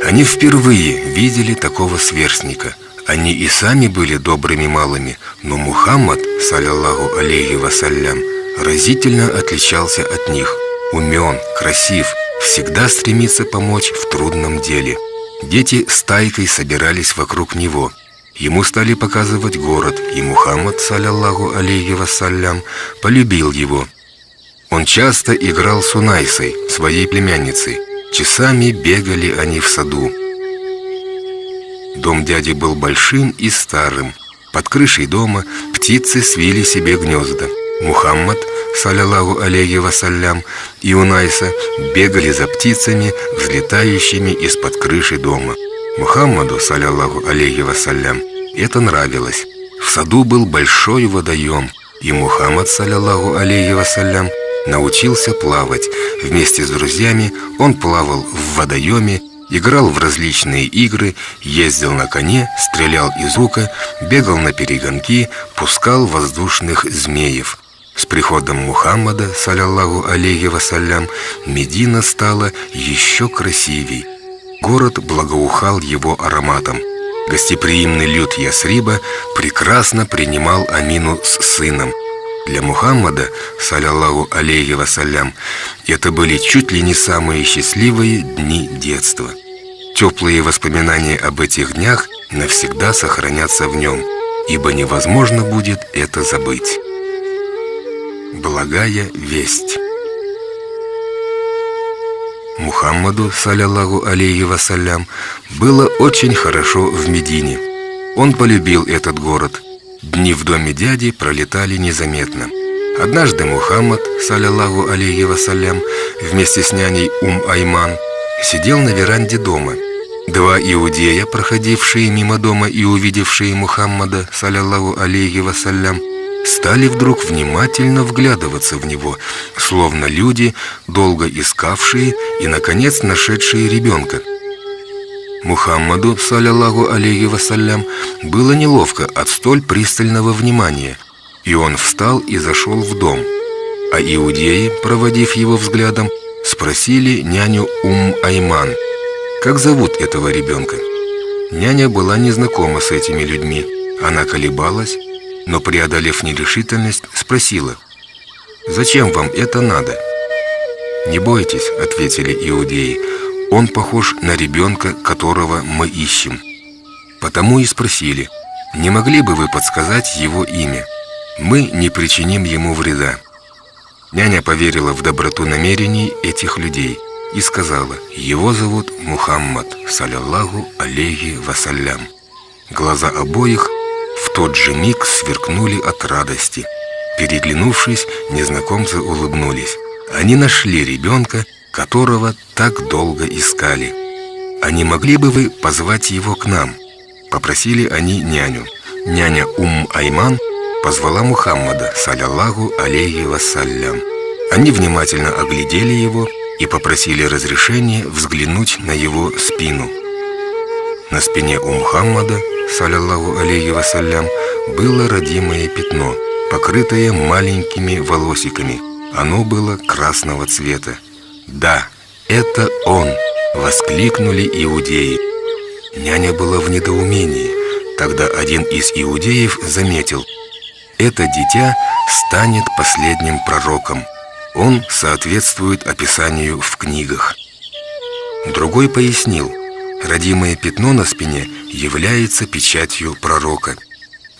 Speaker 2: Они впервые видели такого сверстника, Они и сами были добрыми малыми, но Мухаммад, саллаллаху алейхи вассалям, разительно отличался от них. Умен, красив, всегда стремится помочь в трудном деле. Дети стайкой собирались вокруг него. Ему стали показывать город, и Мухаммад, саллаллаху алейхи вассалям, полюбил его. Он часто играл с Унайсой, своей племянницей. Часами бегали они в саду. Дом дяди был большим и старым. Под крышей дома птицы свили себе гнезда. Мухаммад, саллаллаху алейхи вассалям, и Унайса бегали за птицами, взлетающими из-под крыши дома. Мухаммаду, саллаллаху алейхи вассалям, это нравилось. В саду был большой водоем, и Мухаммад, саллаллаху алейхи вассалям, научился плавать. Вместе с друзьями он плавал в водоеме, играл в различные игры, ездил на коне, стрелял из лука, бегал на перегонки, пускал воздушных змеев. С приходом Мухаммада, саллаллаху алейхи вассалям, Медина стала еще красивей. Город благоухал его ароматом. Гостеприимный люд Ясриба прекрасно принимал Амину с сыном. Для Мухаммада, саллаллаху алейхи вассалям, это были чуть ли не самые счастливые дни детства. Теплые воспоминания об этих днях навсегда сохранятся в нем, ибо невозможно будет это забыть. Благая весть. Мухаммаду, саллаллаху алейхи вассалям, было очень хорошо в Медине. Он полюбил этот город. Дни в доме дяди пролетали незаметно. Однажды Мухаммад, саллаллаху алейхи вассалям, вместе с няней Айман сидел на веранде дома. Два иудея, проходившие мимо дома и увидевшие Мухаммада, саллаллаху алейхи вассалям, стали вдруг внимательно вглядываться в него, словно люди, долго искавшие и, наконец, нашедшие ребенка. Мухаммаду, саллаллаху алейхи вассалям, было неловко от столь пристального внимания, и он встал и зашел в дом. А иудеи, проводив его взглядом, спросили няню Айман, как зовут этого ребенка. Няня была незнакома с этими людьми. Она колебалась, но, преодолев нерешительность, спросила: «Зачем вам это надо?» «Не бойтесь», — ответили иудеи, — «он похож на ребенка, которого мы ищем». Потому и спросили: «Не могли бы вы подсказать его имя? Мы не причиним ему вреда». Няня поверила в доброту намерений этих людей и сказала: «Его зовут Мухаммад, саллаллаху алейхи вассалям». Глаза обоих в тот же миг сверкнули от радости. Переглянувшись, незнакомцы улыбнулись. Они нашли ребенка, которого так долго искали. «А не могли бы вы позвать его к нам?» — попросили они няню. Няня Айман позвала Мухаммада, саллаллаху алейхи вассалям. Они внимательно оглядели его и попросили разрешения взглянуть на его спину. На спине у Мухаммада, саллаллаху алейхи вассалям, было родимое пятно, покрытое маленькими волосиками. Оно было красного цвета. «Да, это он!» — воскликнули иудеи. Няня была в недоумении. Тогда один из иудеев заметил: «Это дитя станет последним пророком. Он соответствует описанию в книгах». Другой пояснил: родимое пятно на спине является печатью пророка.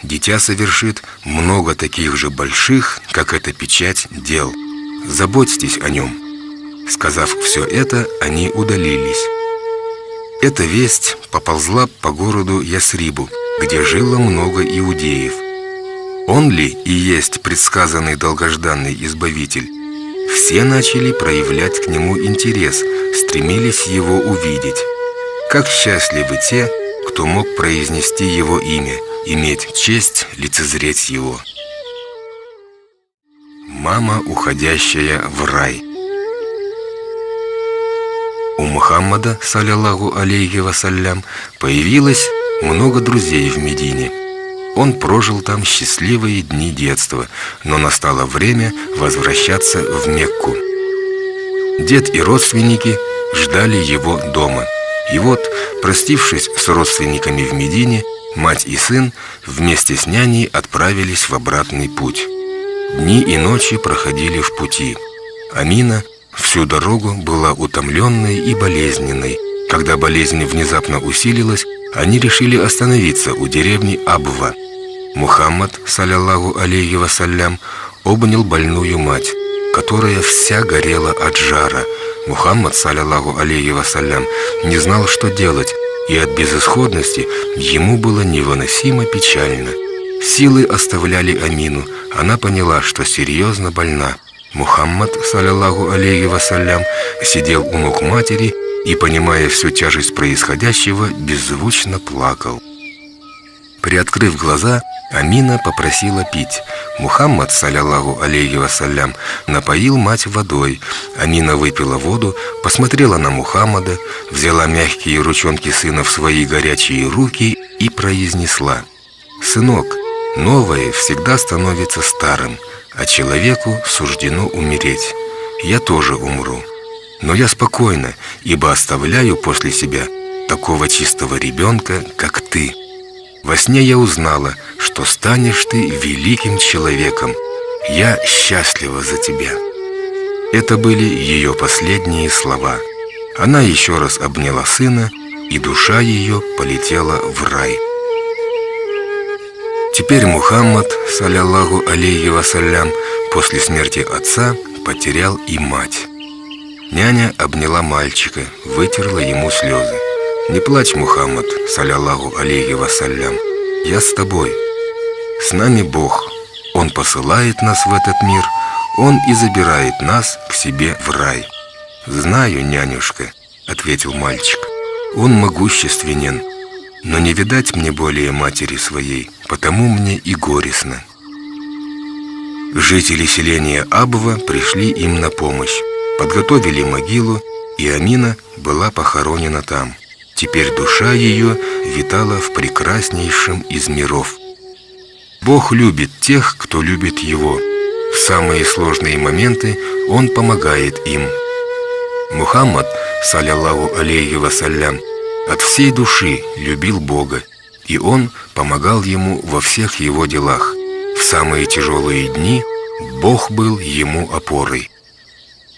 Speaker 2: Дитя совершит много таких же больших, как эта печать, дел. Заботьтесь о нем. Сказав все это, они удалились. Эта весть поползла по городу Ясрибу, где жило много иудеев. Он ли и есть предсказанный долгожданный Избавитель? Все начали проявлять к нему интерес, стремились его увидеть. Как счастливы те, кто мог произнести его имя, иметь честь лицезреть его. Мама, уходящая в рай. У Мухаммада, саллаллаху алейхи вассалям, появилось много друзей в Медине. Он прожил там счастливые дни детства, но настало время возвращаться в Мекку. Дед и родственники ждали его дома. И вот, простившись с родственниками в Медине, Мать и сын вместе с няней отправились в обратный путь. Дни и ночи проходили в пути. Амина всю дорогу была утомленной и болезненной. Когда болезнь внезапно усилилась, они решили остановиться у деревни Абва. Мухаммад, салляллаху алейхи вассалям, обнял больную мать, которая вся горела от жара. Мухаммад, салляллаху алейхи вассалям, не знал, что делать, и от безысходности ему было невыносимо печально. Силы оставляли Амину. Она поняла, что серьезно больна. Мухаммад, салляллаху алейхи вассалям, сидел у ног матери и, понимая всю тяжесть происходящего, беззвучно плакал. Приоткрыв глаза, Амина попросила пить. Мухаммад, салляллаху алейхи вассалям, напоил мать водой. Амина выпила воду, посмотрела на Мухаммада, взяла мягкие ручонки сына в свои горячие руки и произнесла: «Сынок, новое всегда становится старым, а человеку суждено умереть. Я тоже умру. Но я спокойна, ибо оставляю после себя такого чистого ребенка, как ты. Во сне я узнала, что станешь ты великим человеком. Я счастлива за тебя». Это были ее последние слова. Она еще раз обняла сына, и душа ее полетела в рай. Теперь Мухаммад, салляллаху алейхи вассалям, после смерти отца потерял и мать. Няня обняла мальчика, вытерла ему слезы. «Не плачь, Мухаммад, салляллаху алейхи вассалям, я с тобой. С нами Бог. Он посылает нас в этот мир, Он и забирает нас к себе в рай». «Знаю, нянюшка», — ответил мальчик. «Он могущественен, но не видать мне более матери своей, потому мне и горестно». Жители селения Абва пришли им на помощь, подготовили могилу, и Амина была похоронена там. Теперь душа ее витала в прекраснейшем из миров. Бог любит тех, кто любит Его. В самые сложные моменты Он помогает им. Мухаммад, салляллаху алейхи вассалям, от всей души любил Бога, и Он помогал ему во всех его делах. В самые тяжелые дни Бог был ему опорой.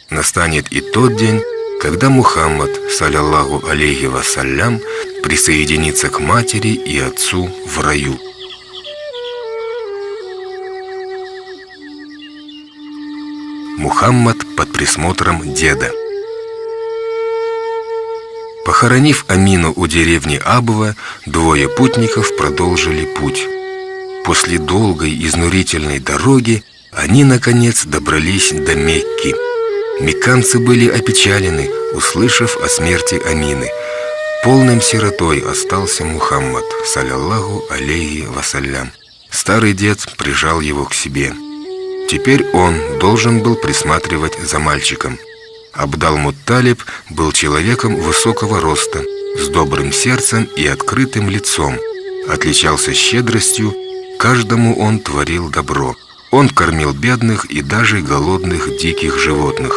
Speaker 2: Настанет и тот день, когда Мухаммад, салляллаху алейхи вассалям, присоединится к матери и отцу в раю. Мухаммад под присмотром деда. Похоронив Амину у деревни Абва, двое путников продолжили путь. После долгой изнурительной дороги они, наконец, добрались до Мекки. Мекканцы были опечалены, услышав о смерти Амины. Полным сиротой остался Мухаммад, салляллаху алейхи вассалям. Старый дед прижал его к себе. Теперь он должен был присматривать за мальчиком. Абдал-Мутталиб был человеком высокого роста, с добрым сердцем и открытым лицом. Отличался щедростью, каждому он творил добро. Он кормил бедных и даже голодных диких животных.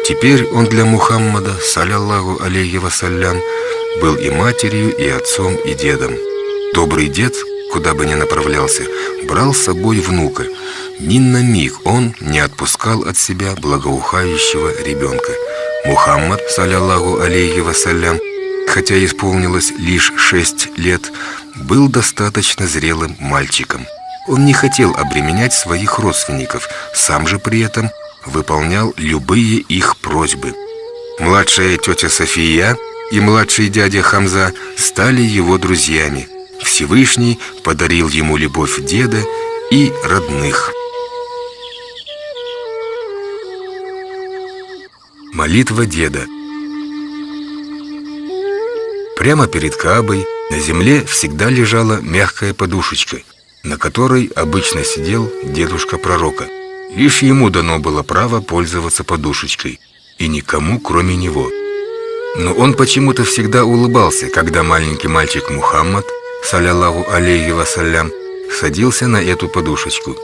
Speaker 2: Теперь он для Мухаммада, салляллаху алейхи вассалям, был и матерью, и отцом, и дедом. Добрый дед, куда бы ни направлялся, брал с собой внука. Ни на миг он не отпускал от себя благоухающего ребенка. Мухаммад, салляллаху алейхи вассалям, хотя исполнилось лишь 6 лет, был достаточно зрелым мальчиком. Он не хотел обременять своих родственников, сам же при этом выполнял любые их просьбы. Младшая тетя София и младший дядя Хамза стали его друзьями. Всевышний подарил ему любовь деда и родных. Молитва деда. Прямо перед Каабой на земле всегда лежала мягкая подушечка, на которой обычно сидел дедушка пророка. Лишь ему дано было право пользоваться подушечкой, и никому, кроме него. Но он почему-то всегда улыбался, когда маленький мальчик Мухаммад, салляллаху алейхи вассалям, садился на эту подушечку.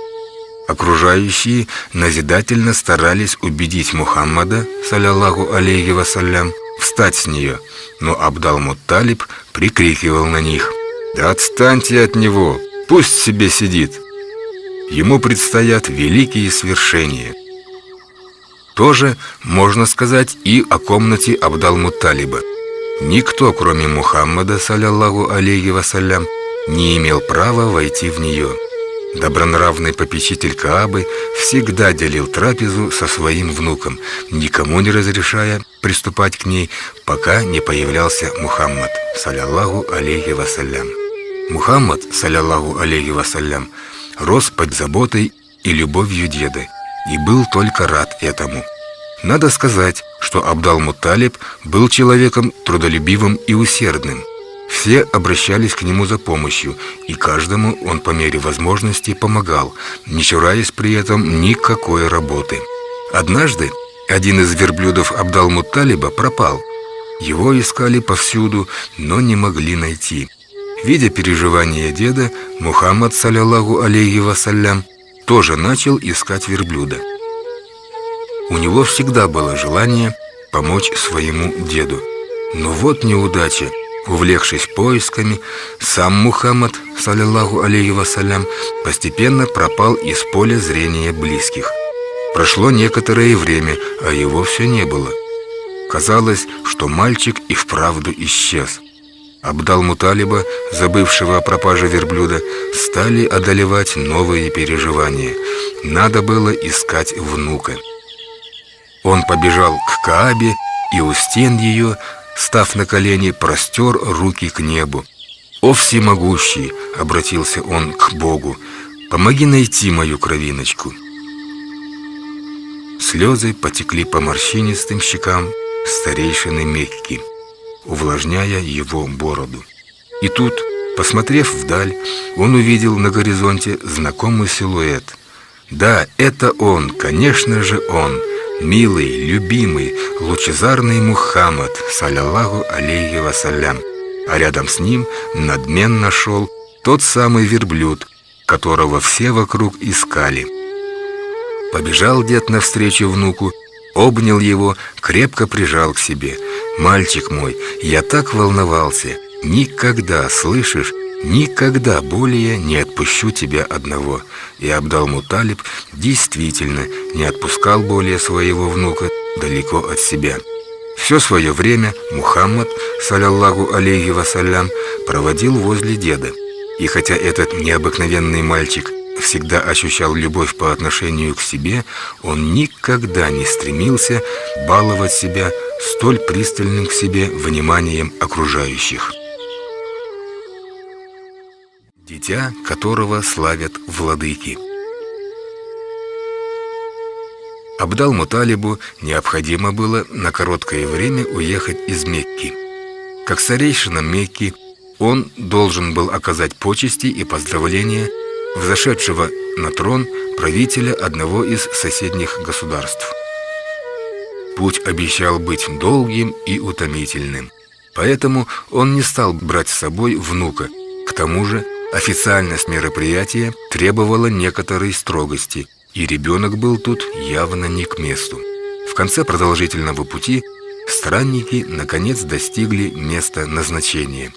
Speaker 2: Окружающие назидательно старались убедить Мухаммада, салляллаху алейхи вассалям, встать с нее, но Абдал-Мутталиб прикрикивал на них: Да отстаньте от него, пусть себе сидит. Ему предстоят великие свершения. Тоже можно сказать и о комнате Абдал-Мутталиба. Никто, кроме Мухаммада, салляллаху алейхи вассалям, не имел права войти в нее. Добронравный попечитель Каабы всегда делил трапезу со своим внуком, никому не разрешая приступать к ней, пока не появлялся Мухаммад, салляллаху алейхи вассалям. Мухаммад, салляллаху алейхи вассалям, рос под заботой и любовью деда и был только рад этому. Надо сказать, что Абдал-Мутталиб был человеком трудолюбивым и усердным. Все обращались к нему за помощью, и каждому он по мере возможности помогал, не чураясь при этом никакой работы. Однажды один из верблюдов Абдал-Мутталиба пропал. Его искали повсюду, но не могли найти. Видя переживания деда, Мухаммад, салляллаху алейхи вассалям, тоже начал искать верблюда. У него всегда было желание помочь своему деду. Но вот неудача. Увлекшись поисками, сам Мухаммад, салляллаху алейхи вассалям, постепенно пропал из поля зрения близких. Прошло некоторое время, а его все не было. Казалось, что мальчик и вправду исчез. Абдал-Мутталиба, забывшего о пропаже верблюда, стали одолевать новые переживания. Надо было искать внука. Он побежал к Каабе и у стен ее, став на колени, простер руки к небу. «О всемогущий!» — обратился он к Богу. «Помоги найти мою кровиночку». Слезы потекли по морщинистым щекам старейшины Мекки, увлажняя его бороду. И тут, посмотрев вдаль, он увидел на горизонте знакомый силуэт. Да, это он, конечно же он, милый, любимый, лучезарный Мухаммад, салляллаху алейхи вассалям. А рядом с ним надменно шел тот самый верблюд, которого все вокруг искали. Побежал дед навстречу внуку, обнял его, крепко прижал к себе. «Мальчик мой, я так волновался. Никогда, слышишь, никогда более не отпущу тебя одного». И Абдал-Мутталиб действительно не отпускал более своего внука далеко от себя. Все свое время Мухаммад, салляллаху алейхи вассалям, проводил возле деда. И хотя этот необыкновенный мальчик всегда ощущал любовь по отношению к себе, он никогда не стремился баловать себя столь пристальным к себе вниманием окружающих. Дитя, которого славят владыки. Абдал-Мутталибу необходимо было на короткое время уехать из Мекки. Как старейшина Мекки, он должен был оказать почести и поздравления взошедшего на трон правителя одного из соседних государств. Путь обещал быть долгим и утомительным, поэтому он не стал брать с собой внука. К тому же официальность мероприятия требовала некоторой строгости, и ребенок был тут явно не к месту. В конце продолжительного пути странники наконец достигли места назначения.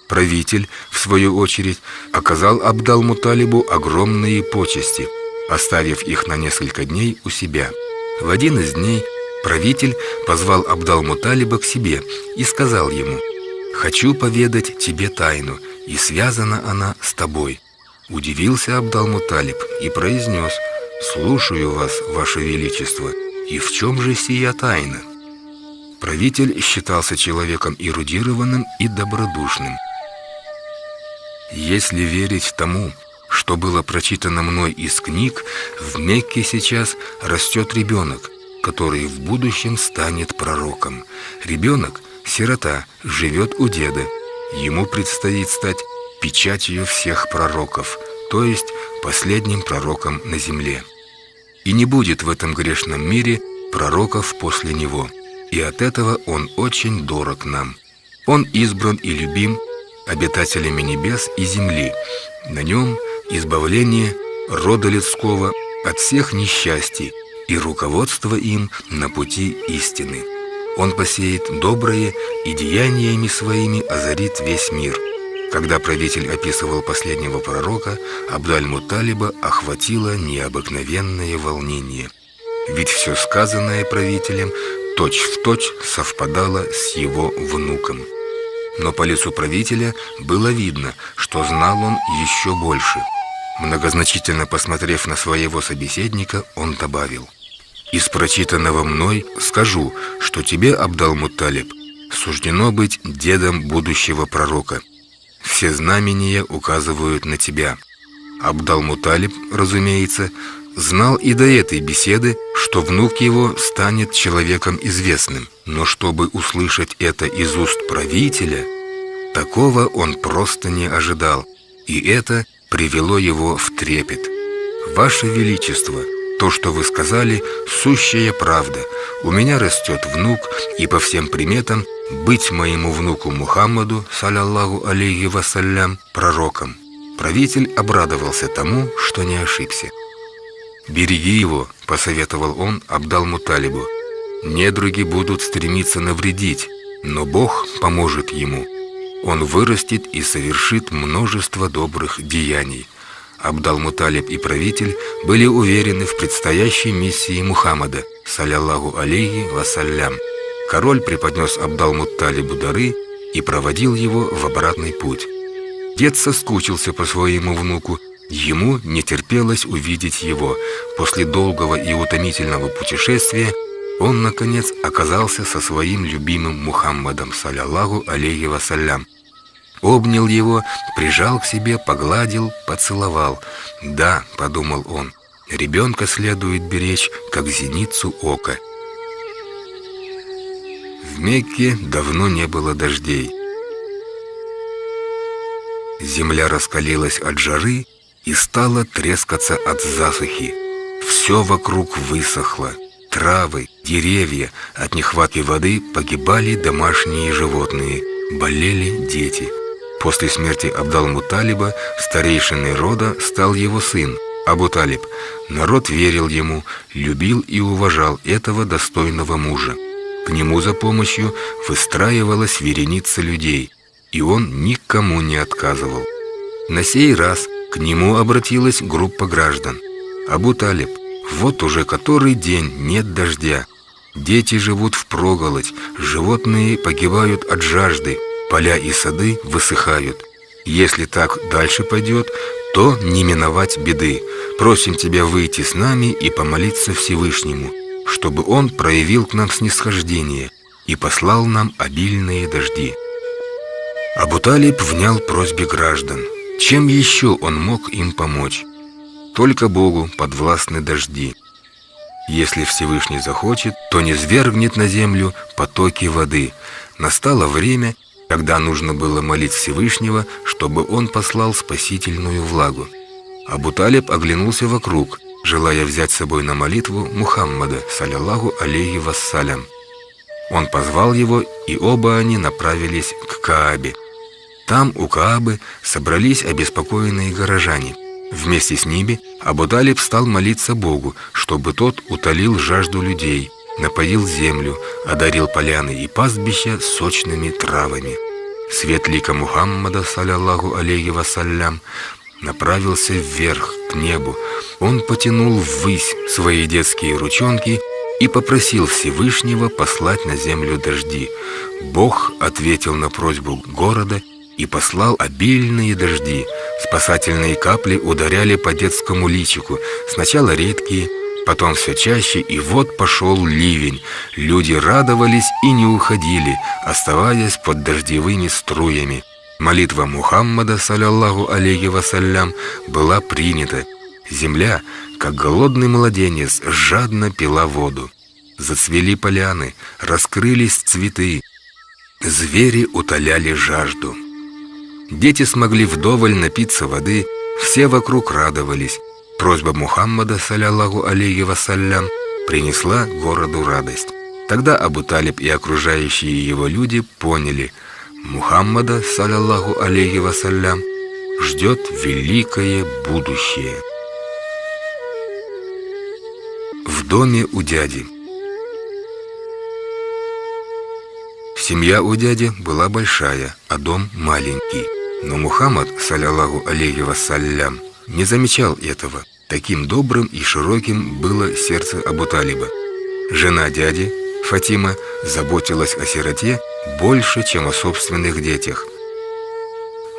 Speaker 2: Правитель, в свою очередь, оказал Абдал-Мутталибу огромные почести, оставив их на несколько дней у себя. В один из дней правитель позвал Абдал-Мутталиба к себе и сказал ему: «Хочу поведать тебе тайну, и связана она с тобой». Удивился Абдал-Мутталиб и произнес: «Слушаю вас, ваше величество, и в чем же сия тайна?» Правитель считался человеком эрудированным и добродушным. «Если верить тому, что было прочитано мной из книг, в Мекке сейчас растет ребенок, который в будущем станет пророком. Ребенок, сирота, живет у деда. Ему предстоит стать печатью всех пророков, то есть последним пророком на земле. И не будет в этом грешном мире пророков после него, и от этого он очень дорог нам. Он избран и любим обитателями небес и земли. На нем избавление рода людского от всех несчастий и руководство им на пути истины. Он посеет доброе и деяниями своими озарит весь мир. Когда правитель описывал последнего пророка, Абдаль-Мутталиба охватило необыкновенное волнение. Ведь все сказанное правителем точь-в-точь совпадало с его внуком. Но по лицу правителя было видно, что знал он еще больше. Многозначительно посмотрев на своего собеседника, он добавил: «Из прочитанного мной скажу, что тебе, Абдал-Мутталиб, суждено быть дедом будущего пророка. Все знамения указывают на тебя». Абдал-Мутталиб, разумеется, знал и до этой беседы, что внук его станет человеком известным. Но чтобы услышать это из уст правителя, такого он просто не ожидал, и это привело его в трепет. «Ваше Величество, то, что вы сказали, сущая правда. У меня растет внук, и по всем приметам быть моему внуку Мухаммаду, саллаллаху алейхи вассалям, пророком». Правитель обрадовался тому, что не ошибся. «Береги его», — посоветовал он Абдал-Мутталибу. «Недруги будут стремиться навредить, но Бог поможет ему. Он вырастет и совершит множество добрых деяний». Абдал-Мутталиб и правитель были уверены в предстоящей миссии Мухаммада, саллаллаху алейхи вассалям. Король преподнес Абдал-Мутталибу дары и проводил его в обратный путь. Дед соскучился по своему внуку. Ему не терпелось увидеть его. После долгого и утомительного путешествия он, наконец, оказался со своим любимым Мухаммадом, саллаллаху алейхи вассалям. Обнял его, прижал к себе, погладил, поцеловал. «Да», — подумал он, — «ребенка следует беречь, как зеницу ока». В Мекке давно не было дождей. Земля раскалилась от жары и стала трескаться от засухи. Все вокруг высохло. Травы, деревья, от нехватки воды погибали домашние животные, болели дети. После смерти Абдал-Мутталиба старейшиной рода стал его сын Абу-Талиб. Народ верил ему, любил и уважал этого достойного мужа. К нему за помощью выстраивалась вереница людей, и он никому не отказывал. На сей раз к нему обратилась группа граждан. «Абу-Талиб, вот уже который день нет дождя. Дети живут впроголодь, животные погибают от жажды, поля и сады высыхают. Если так дальше пойдет, то не миновать беды. Просим тебя выйти с нами и помолиться Всевышнему, чтобы Он проявил к нам снисхождение и послал нам обильные дожди». Абу-Талиб внял просьбе граждан. Чем еще он мог им помочь? Только Богу подвластны дожди. Если Всевышний захочет, то низвергнет на землю потоки воды. Настало время, когда нужно было молить Всевышнего, чтобы он послал спасительную влагу. Абу-Талиб оглянулся вокруг, желая взять с собой на молитву Мухаммада, саллаллаху алейхи вассалям. Он позвал его, и оба они направились к Каабе. Там у Каабы собрались обеспокоенные горожане. Вместе с ними Абу-Талиб стал молиться Богу, чтобы тот утолил жажду людей, напоил землю, одарил поляны и пастбища сочными травами. Свет лика Мухаммада, саллаллаху алейхи вассалям, направился вверх, к небу. Он потянул ввысь свои детские ручонки и попросил Всевышнего послать на землю дожди. Бог ответил на просьбу города и послал обильные дожди. Спасательные капли ударяли по детскому личику, сначала редкие, потом все чаще, и вот пошел ливень. Люди радовались и не уходили, оставаясь под дождевыми струями. Молитва Мухаммада, саллаллаху алейхи вассалям, была принята. Земля, как голодный младенец, жадно пила воду. Зацвели поляны, раскрылись цветы. Звери утоляли жажду. Дети смогли вдоволь напиться воды, все вокруг радовались. Просьба Мухаммада, саллаллаху алейхи вассалям, принесла городу радость. Тогда Абу-Талиб и окружающие его люди поняли: Мухаммада, саллаллаху алейхи вассалям, ждет великое будущее. В доме у дяди. Семья у дяди была большая, а дом маленький. Но Мухаммад, саллаллаху алейхи вассалям, не замечал этого. Таким добрым и широким было сердце Абу Талиба. Жена дяди, Фатима, заботилась о сироте больше, чем о собственных детях.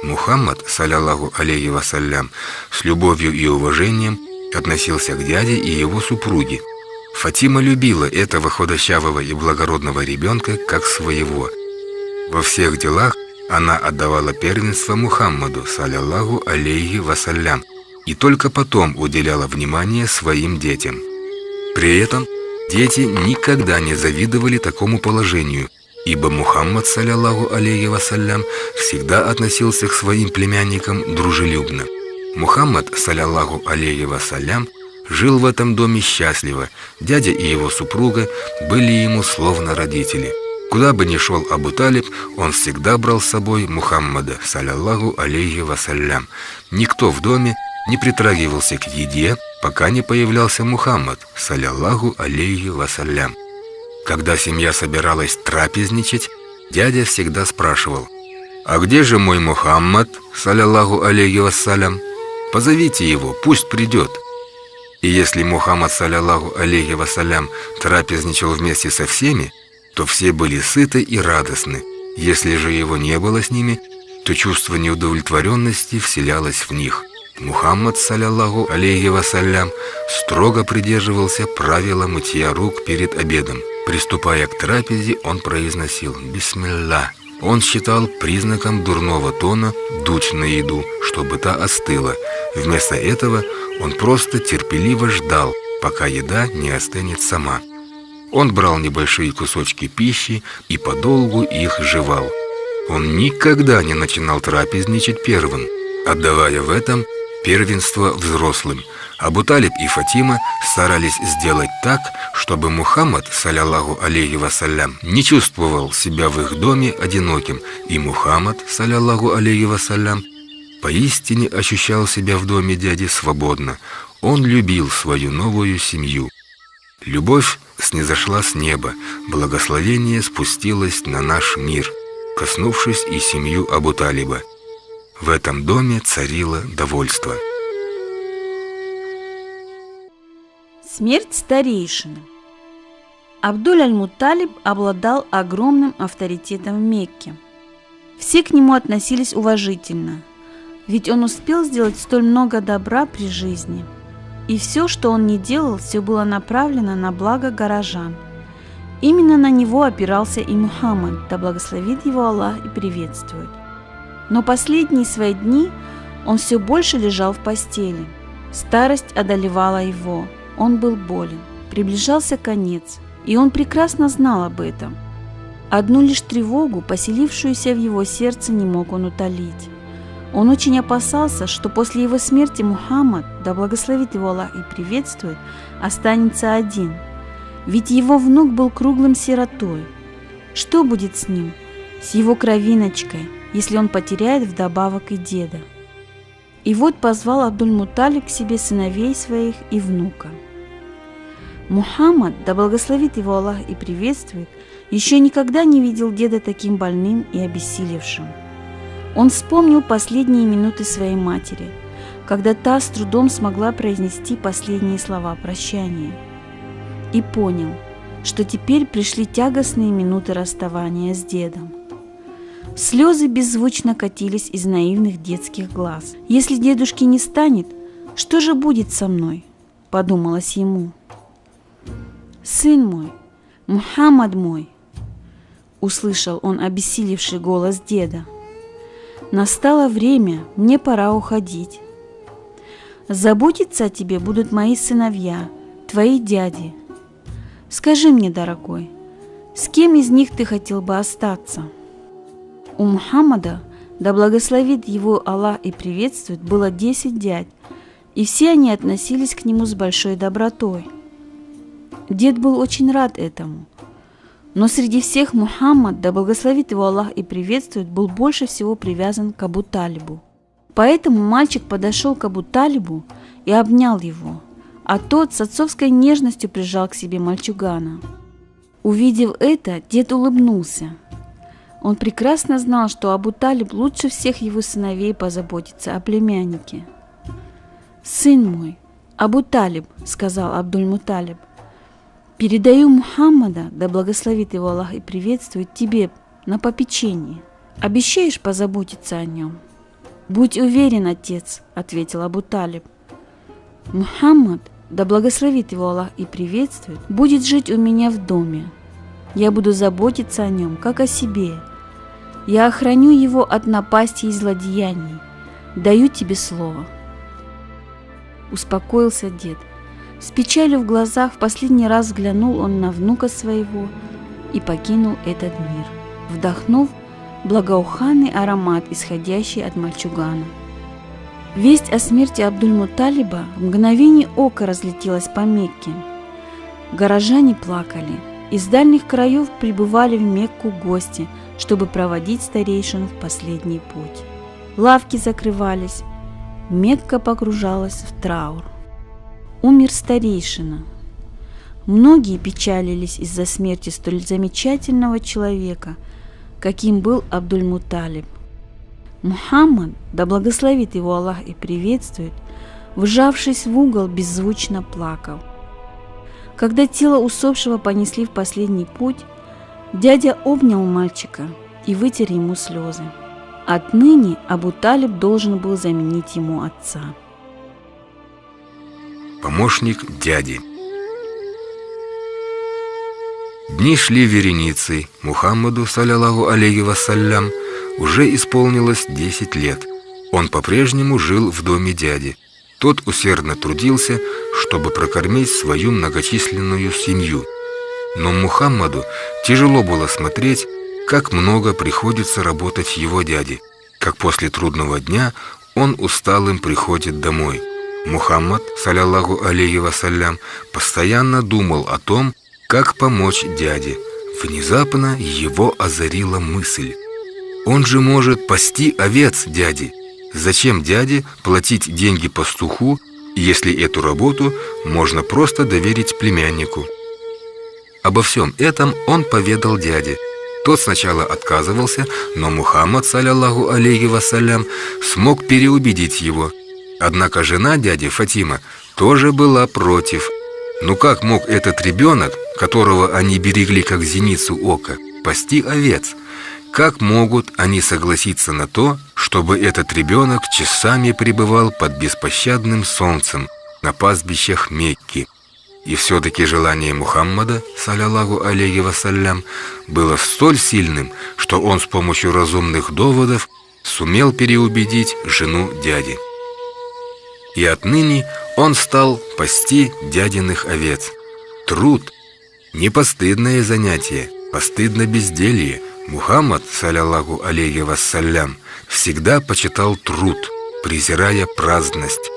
Speaker 2: Мухаммад, саллаллаху алейхи вассалям, с любовью и уважением относился к дяде и его супруге. Фатима любила этого худощавого и благородного ребенка как своего. Во всех делах она отдавала первенство Мухаммаду, саллаллаху алейхи вассалям, и только потом уделяла внимание своим детям. При этом дети никогда не завидовали такому положению, ибо Мухаммад, саллаллаху алейхи вассалям, всегда относился к своим племянникам дружелюбно. Мухаммад, саллаллаху алейхи вассалям, жил в этом доме счастливо. Дядя и его супруга были ему словно родители. Куда бы ни шел Абу Талиб, он всегда брал с собой Мухаммада, саллаллаху алейхи вассалям. Никто в доме не притрагивался к еде, пока не появлялся Мухаммад, саллаллаху алейхи вассалям. Когда семья собиралась трапезничать, дядя всегда спрашивал: «А где же мой Мухаммад, саллаллаху алейхи вассалям? Позовите его, пусть придет». И если Мухаммад, саллаллаху алейхи вассалям, трапезничал вместе со всеми, то все были сыты и радостны. Если же его не было с ними, то чувство неудовлетворенности вселялось в них. Мухаммад, саллаллаху алейхи вассалям, строго придерживался правила мытья рук перед обедом. Приступая к трапезе, он произносил «Бисмилля». Он считал признаком дурного тона дуть на еду, чтобы та остыла. Вместо этого он просто терпеливо ждал, пока еда не остынет сама. Он брал небольшие кусочки пищи и подолгу их жевал. Он никогда не начинал трапезничать первым, отдавая в этом первенство взрослым. Абу Талиб и Фатима старались сделать так, чтобы Мухаммад, саллаллаху алейхи вассалям, не чувствовал себя в их доме одиноким, и Мухаммад, саллаллаху алейхи вассалям, поистине ощущал себя в доме дяди свободно. Он любил свою новую семью. Любовь снизошла с неба, благословение спустилось на наш мир, коснувшись и семью Абу Талиба. В этом доме царило довольство.
Speaker 3: Смерть старейшины. Абдуль-аль-Мутталиб обладал огромным авторитетом в Мекке. Все к нему относились уважительно, ведь он успел сделать столь много добра при жизни. И все, что он не делал, все было направлено на благо горожан. Именно на него опирался и Мухаммад, да благословит его Аллах и приветствует. Но последние свои дни он все больше лежал в постели. Старость одолевала его, он был болен, приближался конец, и он прекрасно знал об этом. Одну лишь тревогу, поселившуюся в его сердце, не мог он утолить. Он очень опасался, что после его смерти Мухаммад, да благословит его Аллах и приветствует, останется один, ведь его внук был круглым сиротой. Что будет с ним, с его кровиночкой, если он потеряет вдобавок и деда? И вот позвал Абдуль-Мутталиб к себе сыновей своих и внука. Мухаммад, да благословит его Аллах и приветствует, еще никогда не видел деда таким больным и обессилевшим. Он вспомнил последние минуты своей матери, когда та с трудом смогла произнести последние слова прощания, и понял, что теперь пришли тягостные минуты расставания с дедом. Слезы беззвучно катились из наивных детских глаз. «Если дедушки не станет, что же будет со мной?» – подумалось ему. «Сын мой, Мухаммад мой!» – услышал он обессилевший голос деда. «Настало время, мне пора уходить. Заботиться о тебе будут мои сыновья, твои дяди. Скажи мне, дорогой, с кем из них ты хотел бы остаться?» У Мухаммада, да благословит его Аллах и приветствует, было 10 дядь, и все они относились к нему с большой добротой. Дед был очень рад этому. Но среди всех Мухаммад, да благословит его Аллах и приветствует, был больше всего привязан к Абу Талибу. Поэтому мальчик подошел к Абу Талибу и обнял его, а тот с отцовской нежностью прижал к себе мальчугана. Увидев это, дед улыбнулся. Он прекрасно знал, что Абу-Талиб лучше всех его сыновей позаботится о племяннике. «Сын мой, Абу-Талиб, — сказал Абдуль-Муталиб, — передаю Мухаммада, да благословит его Аллах и приветствует, тебе на попечение. Обещаешь позаботиться о нем?» «Будь уверен, отец, — ответил Абу-Талиб, — Мухаммад, да благословит его Аллах и приветствует, будет жить у меня в доме. Я буду заботиться о нем, как о себе. Я охраню его от напасти и злодеяний. Даю тебе слово». Успокоился дед. С печалью в глазах в последний раз взглянул он на внука своего и покинул этот мир, вдохнув благоуханный аромат, исходящий от мальчугана. Весть о смерти Абдуль-Муталиба в мгновение ока разлетелась по Мекке. Горожане плакали. Из дальних краев прибывали в Мекку гости, чтобы проводить старейшину в последний путь. Лавки закрывались. Мекка погружалась в траур. Умер старейшина. Многие печалились из-за смерти столь замечательного человека, каким был Абдуль-Муталиб. Мухаммад, да благословит его Аллах и приветствует, вжавшись в угол, беззвучно плакал. Когда тело усопшего понесли в последний путь, дядя обнял мальчика и вытер ему слезы. Отныне Абу-Талиб должен был заменить ему отца.
Speaker 2: Помощник дяди. Дни шли вереницей. Мухаммаду, саллаллаху алейхи вассалям, уже исполнилось 10 лет. Он по-прежнему жил в доме дяди. Тот усердно трудился, чтобы прокормить свою многочисленную семью. Но Мухаммаду тяжело было смотреть, как много приходится работать его дяде, как после трудного дня он усталым приходит домой. Мухаммад, саллаллаху алейхи вассалям, постоянно думал о том, как помочь дяде. Внезапно его озарила мысль: он же может пасти овец дяди. Зачем дяде платить деньги пастуху, если эту работу можно просто доверить племяннику? Обо всем этом он поведал дяде. Тот сначала отказывался, но Мухаммад, саллаллаху алейхи вассалям, смог переубедить его. Однако жена дяди Фатима тоже была против. Ну как мог этот ребенок, которого они берегли как зеницу ока, пасти овец? Как могут они согласиться на то, чтобы этот ребенок часами пребывал под беспощадным солнцем на пастбищах Мекки? И все-таки желание Мухаммада, саллаллаху алейхи вассалям, было столь сильным, что он с помощью разумных доводов сумел переубедить жену дяди. И отныне он стал пасти дядиных овец. Труд – не постыдное занятие, постыдно безделье. Мухаммад, саллаллаху алейхи вассалям, всегда почитал труд, презирая праздность.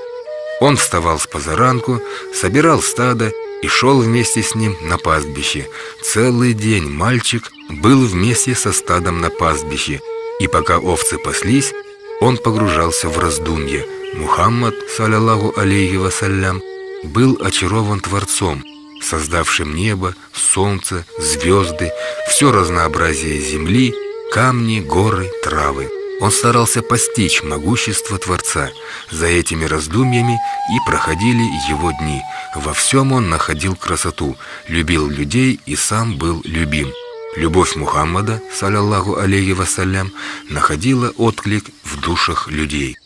Speaker 2: Он вставал с позаранку, собирал стадо и шел вместе с ним на пастбище. Целый день мальчик был вместе со стадом на пастбище, и пока овцы паслись, он погружался в раздумье. Мухаммад, саллаллаху алейхи вассалям, был очарован Творцом, создавшим небо, солнце, звезды, все разнообразие земли, камни, горы, травы. Он старался постичь могущество Творца. За этими раздумьями и проходили его дни. Во всем он находил красоту, любил людей и сам был любим. Любовь Мухаммада, саллаллаху алейхи вассалям, находила отклик в душах людей.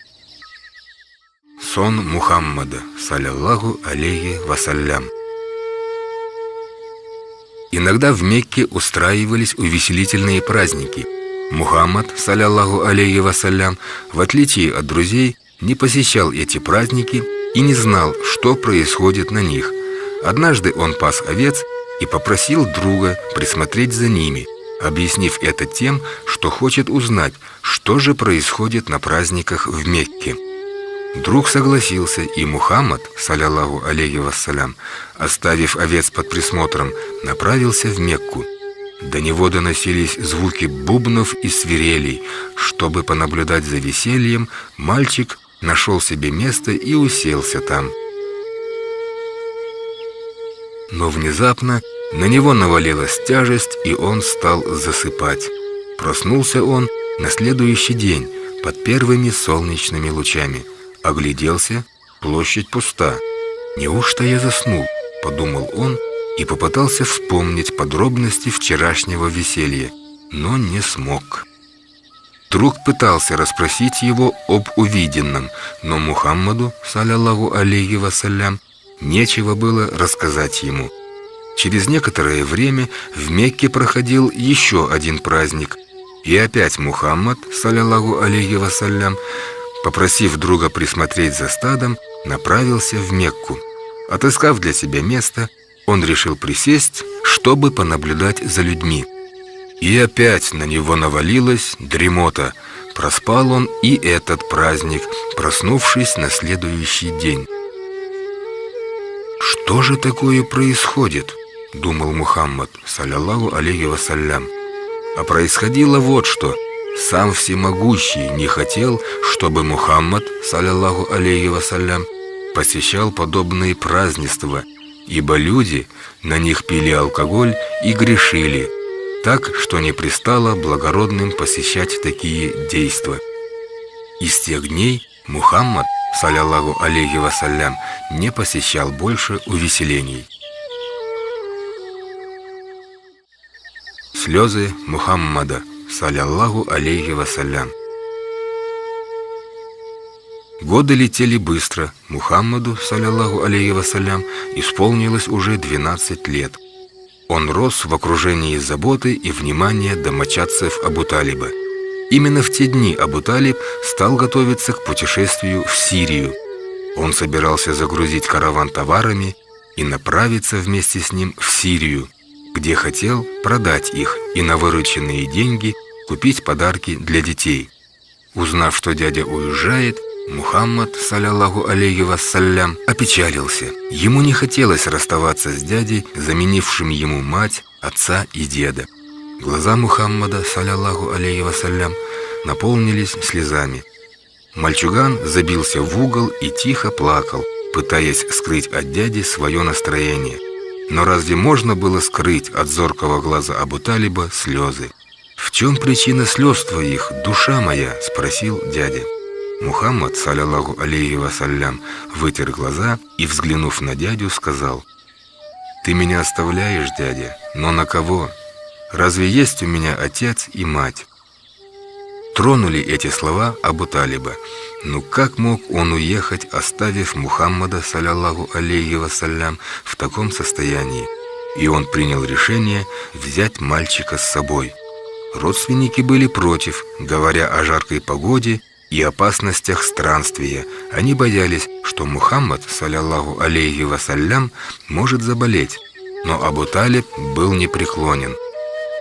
Speaker 2: Сон Мухаммада, саллаллаху алейхи вассалям. Иногда в Мекке устраивались увеселительные праздники. Мухаммад, саллаллаху алейхи вассалям, в отличие от друзей, не посещал эти праздники и не знал, что происходит на них. Однажды он пас овец и попросил друга присмотреть за ними, объяснив это тем, что хочет узнать, что же происходит на праздниках в Мекке. Друг согласился, и Мухаммад, саллаллаху алейхи вассалям, оставив овец под присмотром, направился в Мекку. До него доносились звуки бубнов и свирелей. Чтобы понаблюдать за весельем, мальчик нашел себе место и уселся там. Но внезапно на него навалилась тяжесть, и он стал засыпать. Проснулся он на следующий день под первыми солнечными лучами. Огляделся, площадь пуста. «Неужто я заснул?» – подумал он и попытался вспомнить подробности вчерашнего веселья, но не смог. Друг пытался расспросить его об увиденном, но Мухаммаду, саллаллаху алейхи вассалям, нечего было рассказать ему. Через некоторое время в Мекке проходил еще один праздник, и опять Мухаммад, саллаллаху алейхи вассалям, попросив друга присмотреть за стадом, направился в Мекку. Отыскав для себя место, он решил присесть, чтобы понаблюдать за людьми. И опять на него навалилась дремота. Проспал он и этот праздник, проснувшись на следующий день. «Что же такое происходит?» – думал Мухаммад, саллаллаху алейхи вассалям. А происходило вот что. Сам Всемогущий не хотел, чтобы Мухаммад, саллаллаху алейхи вассалям, посещал подобные празднества, ибо люди на них пили алкоголь и грешили, так, что не пристало благородным посещать такие действа. И с тех дней Мухаммад, саллаллаху алейхи вассалям, не посещал больше увеселений. Слезы Мухаммада, саллаллаху алейхи вассалям. Годы летели быстро. Мухаммаду, саллаллаху алейхи вассалям, исполнилось уже 12 лет. Он рос в окружении заботы и внимания домочадцев Абу Талиба. Именно в те дни Абу Талиб стал готовиться к путешествию в Сирию. Он собирался загрузить караван товарами и направиться вместе с ним в Сирию, где хотел продать их и на вырученные деньги купить подарки для детей. Узнав, что дядя уезжает, Мухаммад, саллаллаху алейхи вассалям, опечалился. Ему не хотелось расставаться с дядей, заменившим ему мать, отца и деда. Глаза Мухаммада, саллаллаху алейхи вассалям, наполнились слезами. Мальчуган забился в угол и тихо плакал, пытаясь скрыть от дяди свое настроение. Но разве можно было скрыть от зоркого глаза Абу Талиба слезы? «В чем причина слез твоих, душа моя?» – спросил дядя. Мухаммад, саллаллаху алейхи вассалям, вытер глаза и, взглянув на дядю, сказал: «Ты меня оставляешь, дядя, но на кого? Разве есть у меня отец и мать?» Тронули эти слова Абу Талиба. Ну как мог он уехать, оставив Мухаммада, саллаллаху алейхи вассалям, в таком состоянии? И он принял решение взять мальчика с собой. Родственники были против, говоря о жаркой погоде и опасностях странствия. Они боялись, что Мухаммад, саллаллаху алейхи вассалям, может заболеть. Но Абу Талиб был непреклонен.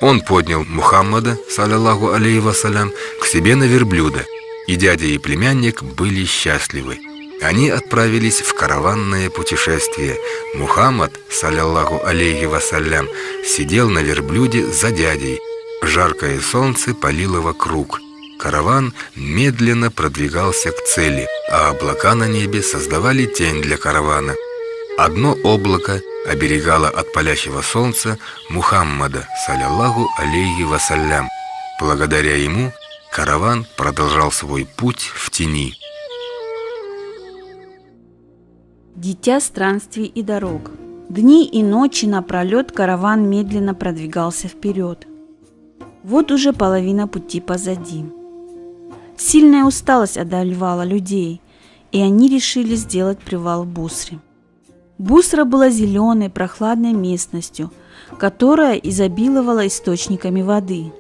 Speaker 2: Он поднял Мухаммада, саллаллаху алейхи вассалям, к себе на верблюда, и дядя и племянник были счастливы. Они отправились в караванное путешествие. Мухаммад, саллаллаху алейхи вассалям, сидел на верблюде за дядей. Жаркое солнце палило вокруг. Караван медленно продвигался к цели, а облака на небе создавали тень для каравана. Одно облако оберегало от палящего солнца Мухаммада, саллаллаху алейхи вассалям. Благодаря ему караван продолжал свой путь в тени.
Speaker 3: Дитя странствий и дорог. Дни и ночи напролет караван медленно продвигался вперед. Вот уже половина пути позади. Сильная усталость одолевала людей, и они решили сделать привал в Бусре. Бусра была зеленой, прохладной местностью, которая изобиловала источниками воды.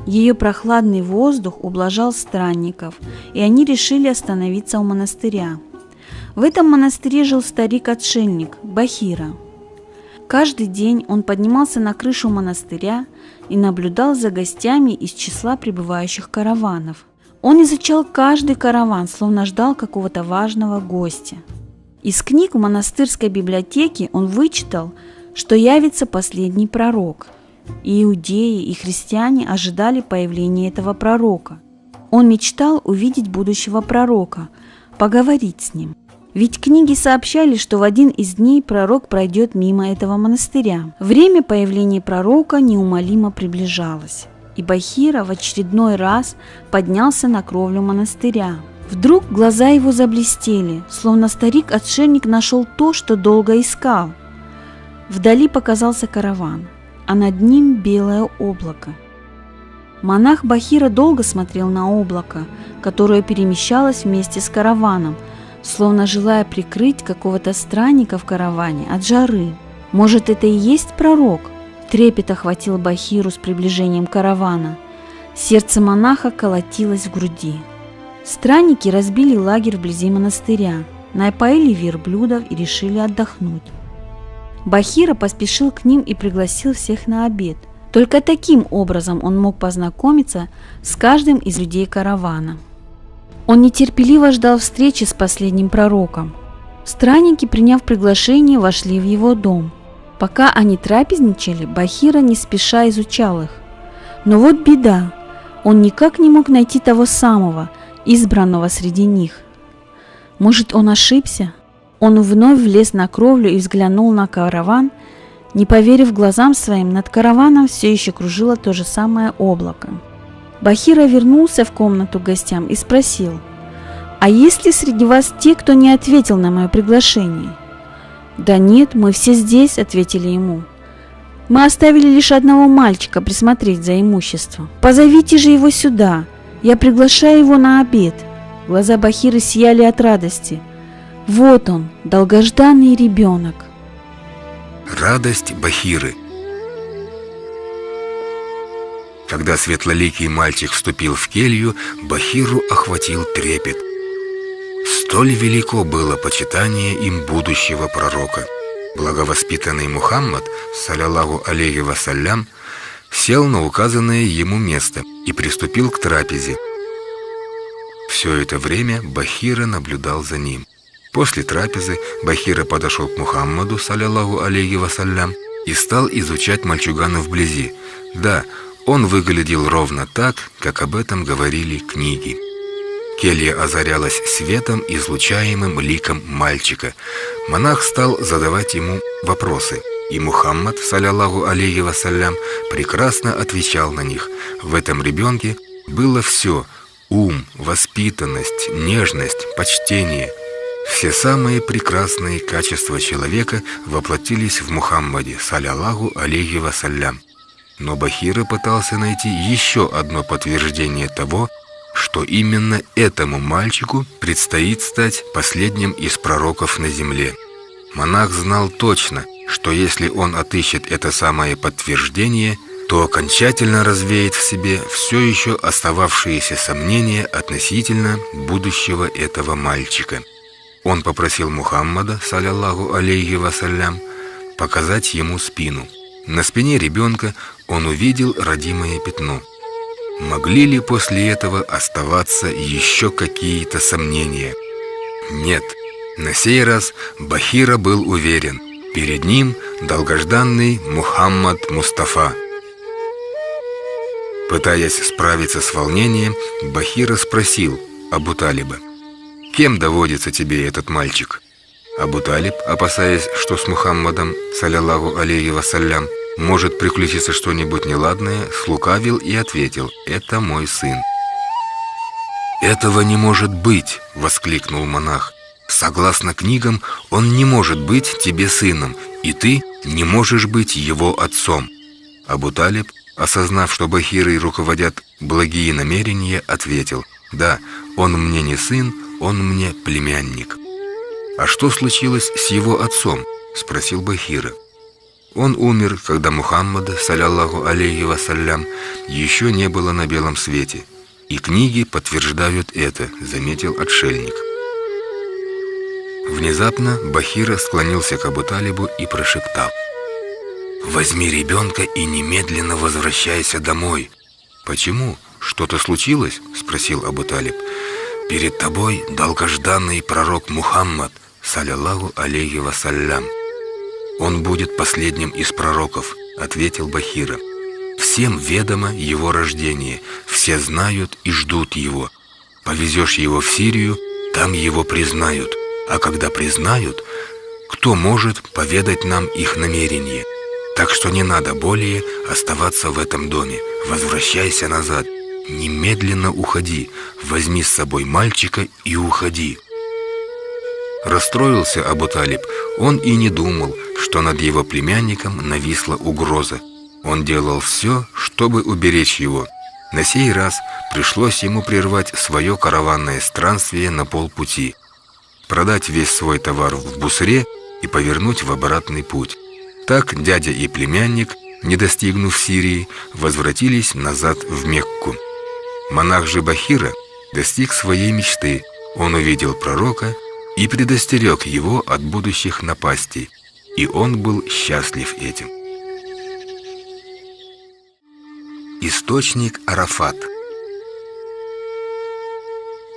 Speaker 3: Ее прохладный воздух ублажал странников, и они решили остановиться у монастыря. В этом монастыре жил старик-отшельник Бахира. Каждый день он поднимался на крышу монастыря и наблюдал за гостями из числа прибывающих караванов. Он изучал каждый караван, словно ждал какого-то важного гостя. Из книг в монастырской библиотеке он вычитал, что явится последний пророк. И иудеи, и христиане ожидали появления этого пророка. Он мечтал увидеть будущего пророка, поговорить с ним. Ведь книги сообщали, что в один из дней пророк пройдет мимо этого монастыря. Время появления пророка неумолимо приближалось. И и Бахира в очередной раз поднялся на кровлю монастыря. Вдруг глаза его заблестели, словно старик-отшельник нашел то, что долго искал. Вдали показался караван, а над ним белое облако. Монах Бахира долго смотрел на облако, которое перемещалось вместе с караваном, словно желая прикрыть какого-то странника в караване от жары. Может, это и есть пророк? Трепет охватил Бахиру с приближением каравана. Сердце монаха колотилось в груди. Странники разбили лагерь вблизи монастыря, напоили верблюдов и решили отдохнуть. Бахира поспешил к ним и пригласил всех на обед. Только таким образом он мог познакомиться с каждым из людей каравана. Он нетерпеливо ждал встречи с последним пророком. Странники, приняв приглашение, вошли в его дом. Пока они трапезничали, Бахира не спеша изучал их. Но вот беда, он никак не мог найти того самого, избранного среди них. Может, он ошибся? Он вновь влез на кровлю и взглянул на караван. Не поверив глазам своим, над караваном все еще кружило то же самое облако. Бахира вернулся в комнату к гостям и спросил: «А есть ли среди вас те, кто не ответил на мое приглашение?» «Да нет, мы все здесь», — ответили ему. «Мы оставили лишь одного мальчика присмотреть за имуществом. Позовите же его сюда, я приглашаю его на обед». Глаза Бахиры сияли от радости. Вот он, долгожданный ребенок.
Speaker 2: Радость Бахиры. Когда светлоликий мальчик вступил в келью, Бахиру охватил трепет. Столь велико было почитание им будущего пророка. Благовоспитанный Мухаммад, саллаллаху алейхи вассалям, сел на указанное ему место и приступил к трапезе. Все это время Бахира наблюдал за ним. После трапезы Бахира подошел к Мухаммаду, саллаллаху алейхи вассалям, и стал изучать мальчугана вблизи. Да, он выглядел ровно так, как об этом говорили книги. Келья озарялась светом, излучаемым ликом мальчика. Монах стал задавать ему вопросы, и Мухаммад, саллаллаху алейхи вассалям, прекрасно отвечал на них. В этом ребенке было все: ум, воспитанность, нежность, почтение. Все самые прекрасные качества человека воплотились в Мухаммаде, саллаллаху алейхи вассалям. Но Бахира пытался найти еще одно подтверждение того, что именно этому мальчику предстоит стать последним из пророков на земле. Монах знал точно, что если он отыщет это самое подтверждение, то окончательно развеет в себе все еще остававшиеся сомнения относительно будущего этого мальчика. Он попросил Мухаммада, саллаллаху алейхи вассалям, показать ему спину. На спине ребенка он увидел родимое пятно. Могли ли после этого оставаться еще какие-то сомнения? Нет. На сей раз Бахира был уверен: перед ним долгожданный Мухаммад Мустафа. Пытаясь справиться с волнением, Бахира спросил Абу Талиба: «Кем доводится тебе этот мальчик?» Абу Талиб, опасаясь, что с Мухаммадом, саллаллаху алейхи вассалям, может приключиться что-нибудь неладное, слукавил и ответил: «Это мой сын». «Этого не может быть!» — воскликнул монах. «Согласно книгам, он не может быть тебе сыном, и ты не можешь быть его отцом». Абу Талиб, осознав, что Бахирой руководят благие намерения, ответил: «Да, он мне не сын, он мне племянник». «А что случилось с его отцом?» — спросил Бахира. «Он умер, когда Мухаммада, саллаллаху алейхи вассалям, еще не было на белом свете. И книги подтверждают это», — заметил отшельник. Внезапно Бахира склонился к Абу Талибу и прошептал: «Возьми ребенка и немедленно возвращайся домой». «Почему? Что-то случилось?» — спросил Абу Талиб. «Перед тобой долгожданный пророк Мухаммад, саллаллаху алейхи вассалям. Он будет последним из пророков», — ответил Бахира. «Всем ведомо его рождение, все знают и ждут его. Повезешь его в Сирию, там его признают. А когда признают, кто может поведать нам их намерение?» Так что не надо более оставаться в этом доме. Возвращайся назад. Немедленно уходи. Возьми с собой мальчика и уходи». Расстроился Абу-Талиб. Он и не думал, что над его племянником нависла угроза. Он делал все, чтобы уберечь его. На сей раз пришлось ему прервать свое караванное странствие на полпути, продать весь свой товар в Бусре и повернуть в обратный путь. Так дядя и племянник, не достигнув Сирии, возвратились назад в Мекку. Монах же Бахира достиг своей мечты. Он увидел пророка и предостерег его от будущих напастей, и он был счастлив этим. Источник Арафат.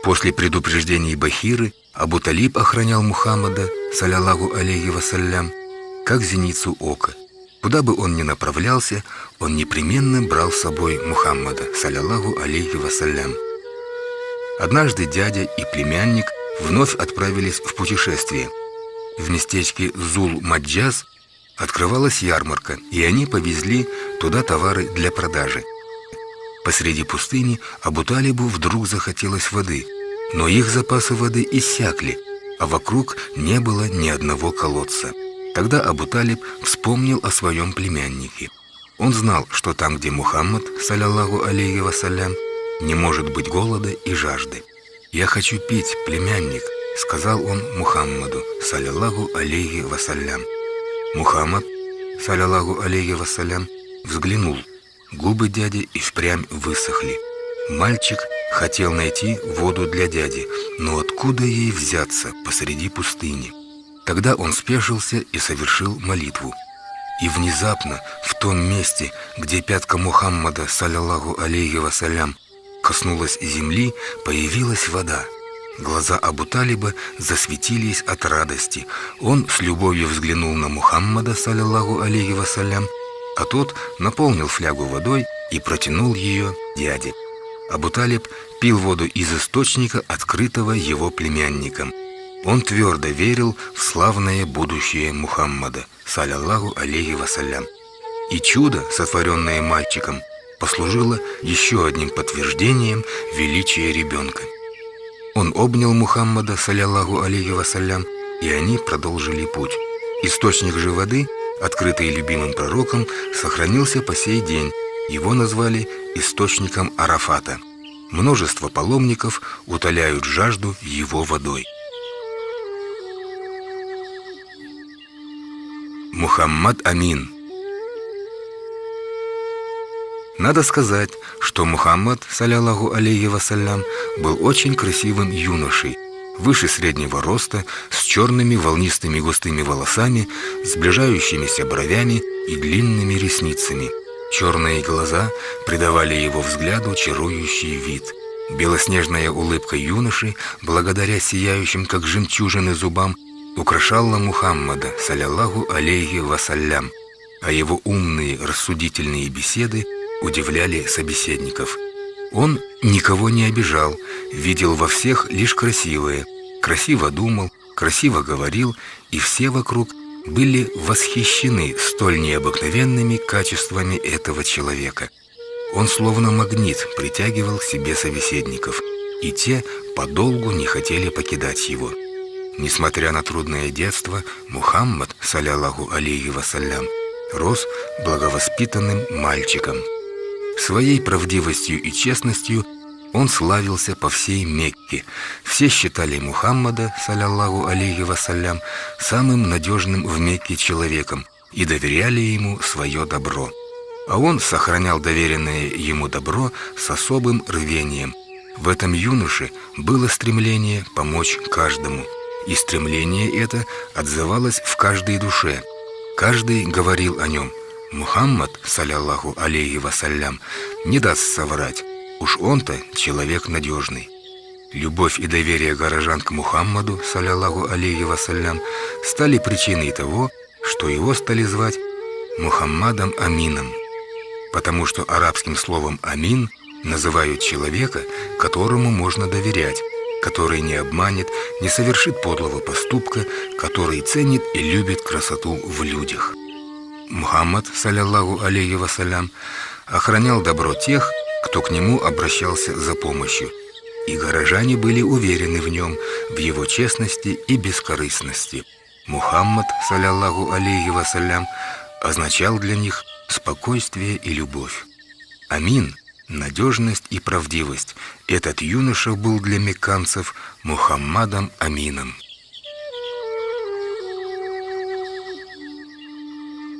Speaker 2: После предупреждений Бахиры Абу-Талиб охранял Мухаммада, саллаллаху алейхи вассалям, как зеницу ока. Куда бы он ни направлялся, он непременно брал с собой Мухаммада, саллаллаху алейхи вассалям. Однажды дядя и племянник вновь отправились в путешествие. В местечке Зул-Маджаз открывалась ярмарка, и они повезли туда товары для продажи. Посреди пустыни Абу-Талибу вдруг захотелось воды, но их запасы воды иссякли, а вокруг не было ни одного колодца. Тогда Абу-Талиб вспомнил о своем племяннике. Он знал, что там, где Мухаммад, саллаллаху алейхи вассалям, не может быть голода и жажды. «Я хочу пить, племянник», — сказал он Мухаммаду, саллаллаху алейхи вассалям. Мухаммад, саллаллаху алейхи вассалям, взглянул. Губы дяди и впрямь высохли. Мальчик хотел найти воду для дяди, но откуда ей взяться посреди пустыни? Тогда он спешился и совершил молитву. И внезапно в том месте, где пятка Мухаммада, саллаллаху алейхи вассалям, коснулась земли, появилась вода. Глаза Абу-Талиба засветились от радости. Он с любовью взглянул на Мухаммада, саллаллаху алейхи вассалям, а тот наполнил флягу водой и протянул ее дяде. Абу-Талиб пил воду из источника, открытого его племянником. Он твердо верил в славное будущее Мухаммада, саллаллаху алейхи вассалям. И чудо, сотворенное мальчиком, послужило еще одним подтверждением величия ребенка. Он обнял Мухаммада, саллаллаху алейхи вассалям, и они продолжили путь. Источник же воды, открытый любимым пророком, сохранился по сей день. Его назвали источником Арафата. Множество паломников утоляют жажду его водой. Мухаммад Амин. Надо сказать, что Мухаммад, саллаллаху алейхи вассалям, был очень красивым юношей, выше среднего роста, с черными волнистыми густыми волосами, сближающимися бровями и длинными ресницами. Черные глаза придавали его взгляду чарующий вид. Белоснежная улыбка юноши, благодаря сияющим, как жемчужины, зубам, украшала Мухаммада, саллаллаху алейхи вассалям, а его умные, рассудительные беседы удивляли собеседников. Он никого не обижал, видел во всех лишь красивое, красиво думал, красиво говорил, и все вокруг были восхищены столь необыкновенными качествами этого человека. Он словно магнит притягивал к себе собеседников, и те подолгу не хотели покидать его. Несмотря на трудное детство, Мухаммад, саллаллаху алейхи вассалям, рос благовоспитанным мальчиком. Своей правдивостью и честностью он славился по всей Мекке. Все считали Мухаммада, саллаллаху алейхи вассалям, самым надежным в Мекке человеком и доверяли ему свое добро. А он сохранял доверенное ему добро с особым рвением. В этом юноше было стремление помочь каждому. И стремление это отзывалось в каждой душе. Каждый говорил о нем: Мухаммад, саллаллаху алейхи вассалям, не даст соврать, уж он-то человек надежный. Любовь и доверие горожан к Мухаммаду, саллаллаху алейхи вассалям, стали причиной того, что его стали звать Мухаммадом Амином, потому что арабским словом «амин» называют человека, которому можно доверять, который не обманет, не совершит подлого поступка, который ценит и любит красоту в людях. Мухаммад, салляллаху алейхи вассалям, охранял добро тех, кто к нему обращался за помощью, и горожане были уверены в нем, в его честности и бескорыстности. Мухаммад, салляллаху алейхи вассалям, означал для них спокойствие и любовь. Амин – надежность и правдивость. Этот юноша был для мекканцев Мухаммадом Амином.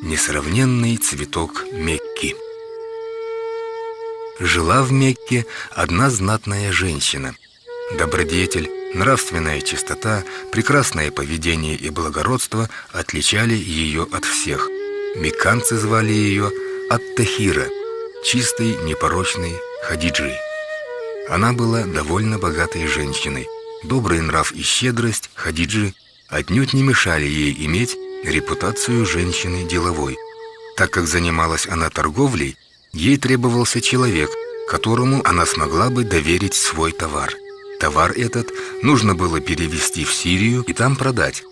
Speaker 2: Несравненный цветок Мекки. Жила в Мекке одна знатная женщина. Добродетель, нравственная чистота, прекрасное поведение и благородство отличали ее от всех. Мекканцы звали ее Ат-Тахира, чистой, непорочной Хадиджей. Она была довольно богатой женщиной. Добрый нрав и щедрость Хадиджи отнюдь не мешали ей иметь репутацию женщины деловой. Так как занималась она торговлей, ей требовался человек, которому она смогла бы доверить свой товар. Товар этот нужно было перевезти в Сирию и там продать.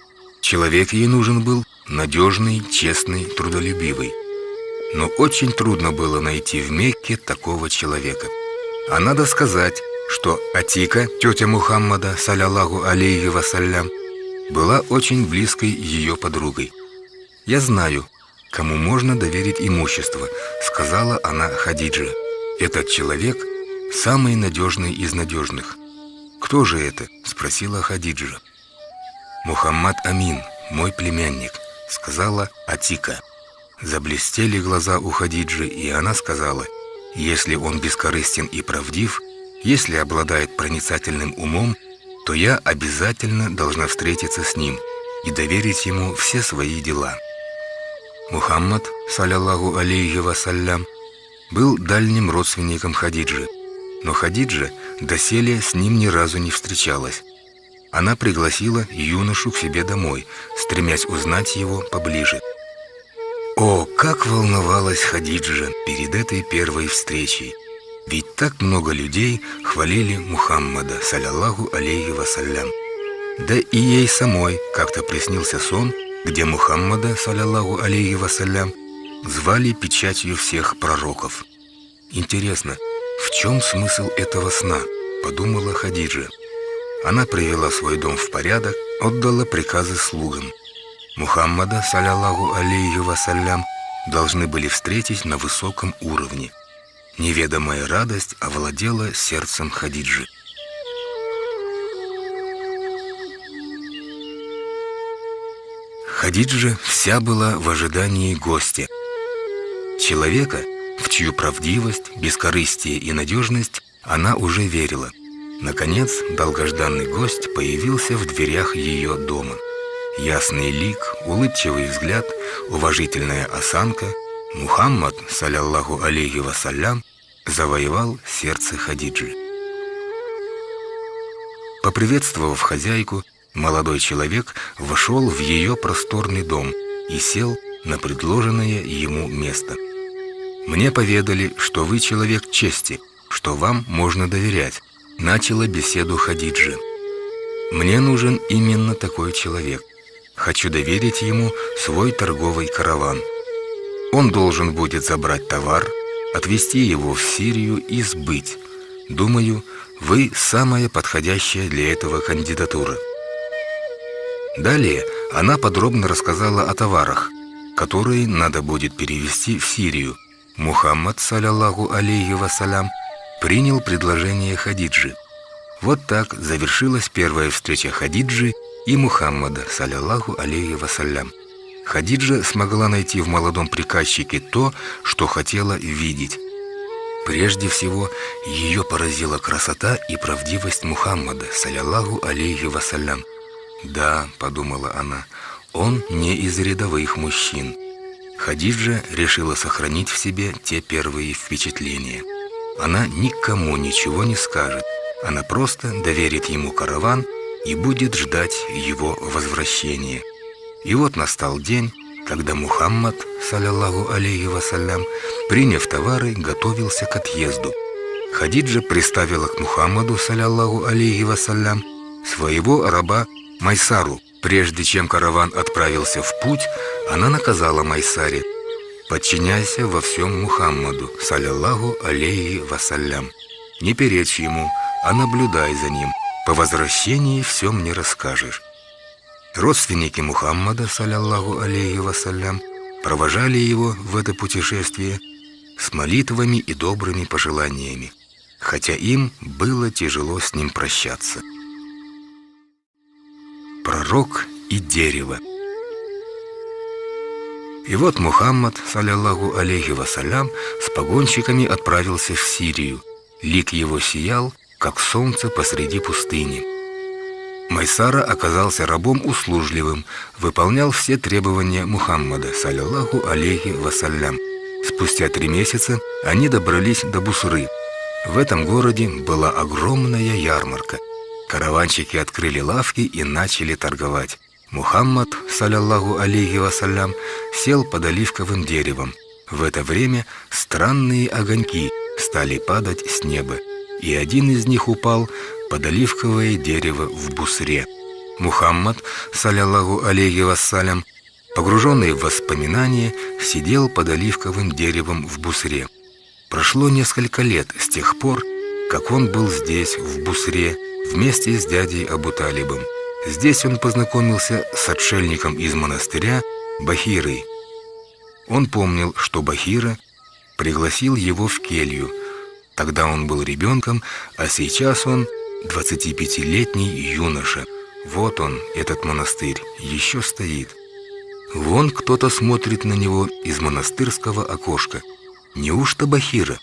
Speaker 2: Человек ей нужен был надежный, честный, трудолюбивый. Но очень трудно было найти в Мекке такого человека. А надо сказать, что Атика, тетя Мухаммада, салляллаху алейхи вассалям, была очень близкой ее подругой. «Я знаю, кому можно доверить имущество», — сказала она Хадидже. «Этот человек самый надежный из надежных». «Кто же это?» — спросила Хадиджа. «Мухаммад Амин, мой племянник», — сказала Атика. Заблестели глаза у Хадиджи, и она сказала: «Если он бескорыстен и правдив, если обладает проницательным умом, то я обязательно должна встретиться с ним и доверить ему все свои дела». Мухаммад, салляллаху алейхи вассалям, был дальним родственником Хадиджи, но Хадиджа доселе с ним ни разу не встречалась. Она пригласила юношу к себе домой, стремясь узнать его поближе. О, как волновалась Хадиджа перед этой первой встречей! Ведь так много людей хвалили Мухаммада, салляллаху алейхи вассалям. Да и ей самой как-то приснился сон, где Мухаммада, салляллаху алейхи вассалям, звали печатью всех пророков. Интересно, в чем смысл этого сна, подумала Хадиджа. Она привела свой дом в порядок, отдала приказы слугам. Мухаммада, салляллаху алейхи вассалям, должны были встретить на высоком уровне. Неведомая радость овладела сердцем Хадиджи. Хадиджа вся была в ожидании гостя. Человека, в чью правдивость, бескорыстие и надежность она уже верила. Наконец, долгожданный гость появился в дверях ее дома. Ясный лик, улыбчивый взгляд, уважительная осанка. Мухаммад, салляллаху алейхи вассалям, завоевал сердце Хадиджи. Поприветствовав хозяйку, молодой человек вошел в ее просторный дом и сел на предложенное ему место. «Мне поведали, что вы человек чести, что вам можно доверять», — начала беседу Хадиджи. «Мне нужен именно такой человек. Хочу доверить ему свой торговый караван. Он должен будет забрать товар, отвезти его в Сирию и сбыть. Думаю, вы самая подходящая для этого кандидатура». Далее она подробно рассказала о товарах, которые надо будет перевезти в Сирию. Мухаммад, салляллаху алейхи вассалям, принял предложение Хадиджи. Вот так завершилась первая встреча Хадиджи и Мухаммада, салляллаху алейхи вассалям. Хадиджа смогла найти в молодом приказчике то, что хотела видеть. Прежде всего, ее поразила красота и правдивость Мухаммада, салляллаху алейхи вассалям. «Да», — подумала она, — «он не из рядовых мужчин». Хадиджа решила сохранить в себе те первые впечатления. Она никому ничего не скажет, она просто доверит ему караван и будет ждать его возвращения. И вот настал день, когда Мухаммад, салляллаху алейхи вассалям, приняв товары, готовился к отъезду. Хадиджа приставила к Мухаммаду, салляллаху алейхи вассалям, своего раба Майсару. Прежде чем караван отправился в путь, она наказала Майсаре подчиняйся во всем Мухаммаду, саллаллаху алейхи вассалям. Не перечь ему, а наблюдай за ним. По возвращении все мне расскажешь». Родственники Мухаммада, саллаллаху алейхи вассалям, провожали его в это путешествие с молитвами и добрыми пожеланиями, хотя им было тяжело с ним прощаться. Пророк и дерево. И вот Мухаммад, саллаллаху алейхи вассалям, с погонщиками отправился в Сирию. Лик его сиял, как солнце посреди пустыни. Майсара оказался рабом услужливым, выполнял все требования Мухаммада, саллаллаху алейхи вассалям. Спустя 3 месяца они добрались до Бусры. В этом городе была огромная ярмарка. Караванщики открыли лавки и начали торговать. Мухаммад, саллаллаху алейхи вассалям, сел под оливковым деревом. В это время странные огоньки стали падать с неба, и один из них упал под оливковое дерево в Бусре. Мухаммад, саллаллаху алейхи вассалям, погруженный в воспоминания, сидел под оливковым деревом в Бусре. Прошло несколько лет с тех пор, как он был здесь, в Бусре, вместе с дядей Абу Талибом. Здесь он познакомился с отшельником из монастыря Бахирой. Он помнил, что Бахира пригласил его в келью. Тогда он был ребенком, а сейчас он 25-летний юноша. Вот он, этот монастырь, еще стоит. Вон кто-то смотрит на него из монастырского окошка. Неужто Бахира?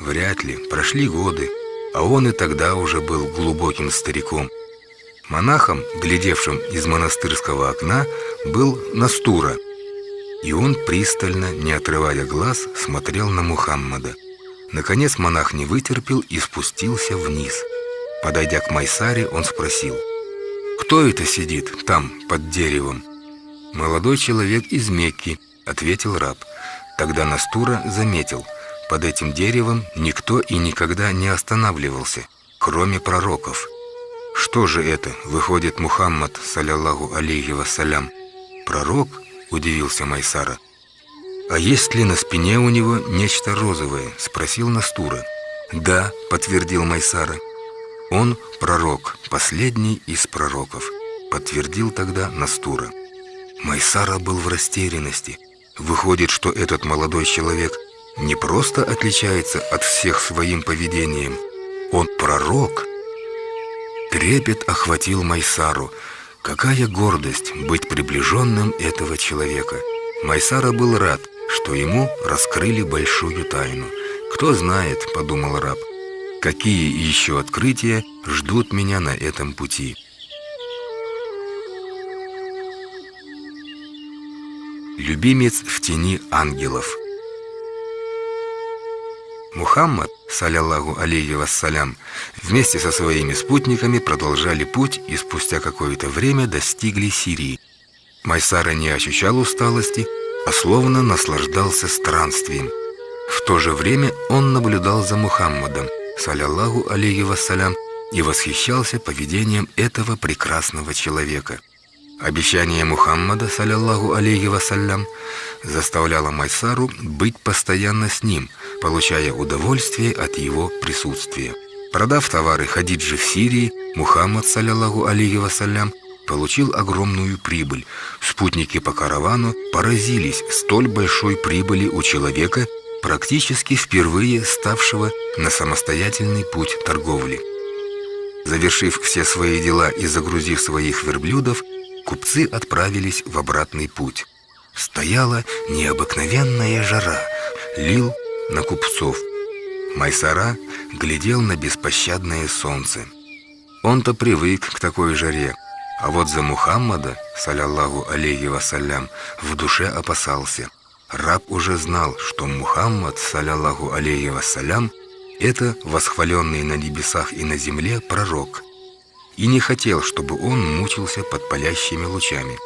Speaker 2: Вряд ли, прошли годы, а он и тогда уже был глубоким стариком. Монахом, глядевшим из монастырского окна, был Настура, и он пристально, не отрывая глаз, смотрел на Мухаммада. Наконец монах не вытерпел и спустился вниз. Подойдя к Майсаре, он спросил: «Кто это сидит там, под деревом?» «Молодой человек из Мекки», — ответил раб. Тогда Настура заметил: под этим деревом никто и никогда не останавливался, кроме пророков. «Что же это, выходит, Мухаммад, саллаллаху алейхи вассалям, пророк?» — удивился Майсара. «А есть ли на спине у него нечто розовое?» — спросил Настура. «Да», — подтвердил Майсара. «Он пророк, последний из пророков», — подтвердил тогда Настура. Майсара был в растерянности. Выходит, что этот молодой человек не просто отличается от всех своим поведением, он пророк. Трепет охватил Майсару. Какая гордость быть приближенным этого человека! Майсара был рад, что ему раскрыли большую тайну. «Кто знает, — подумал раб, — какие еще открытия ждут меня на этом пути». Любимец в тени ангелов. Мухаммад, саллаллаху алейхи вассалям, вместе со своими спутниками продолжали путь и спустя какое-то время достигли Сирии. Майсара не ощущал усталости, а словно наслаждался странствием. В то же время он наблюдал за Мухаммадом, саллаллаху алейхи вассалям, и восхищался поведением этого прекрасного человека. Обещание Мухаммада, саллаллаху алейхи вассалям, заставляло Майсару быть постоянно с ним, получая удовольствие от его присутствия. Продав товары Хадиджи в Сирии, Мухаммад, саллаллаху алейхи вассалям, получил огромную прибыль. Спутники по каравану поразились столь большой прибыли у человека, практически впервые ставшего на самостоятельный путь торговли. Завершив все свои дела и загрузив своих верблюдов, купцы отправились в обратный путь. Стояла необыкновенная жара, лил на купцов. Майсара глядел на беспощадное солнце. Он-то привык к такой жаре, а вот за Мухаммада, саллаллаху алейхи вассалям, в душе опасался. Раб уже знал, что Мухаммад, саллаллаху алейхи вассалям, это восхваленный на небесах и на земле пророк, и не хотел, чтобы он мучился под палящими лучами.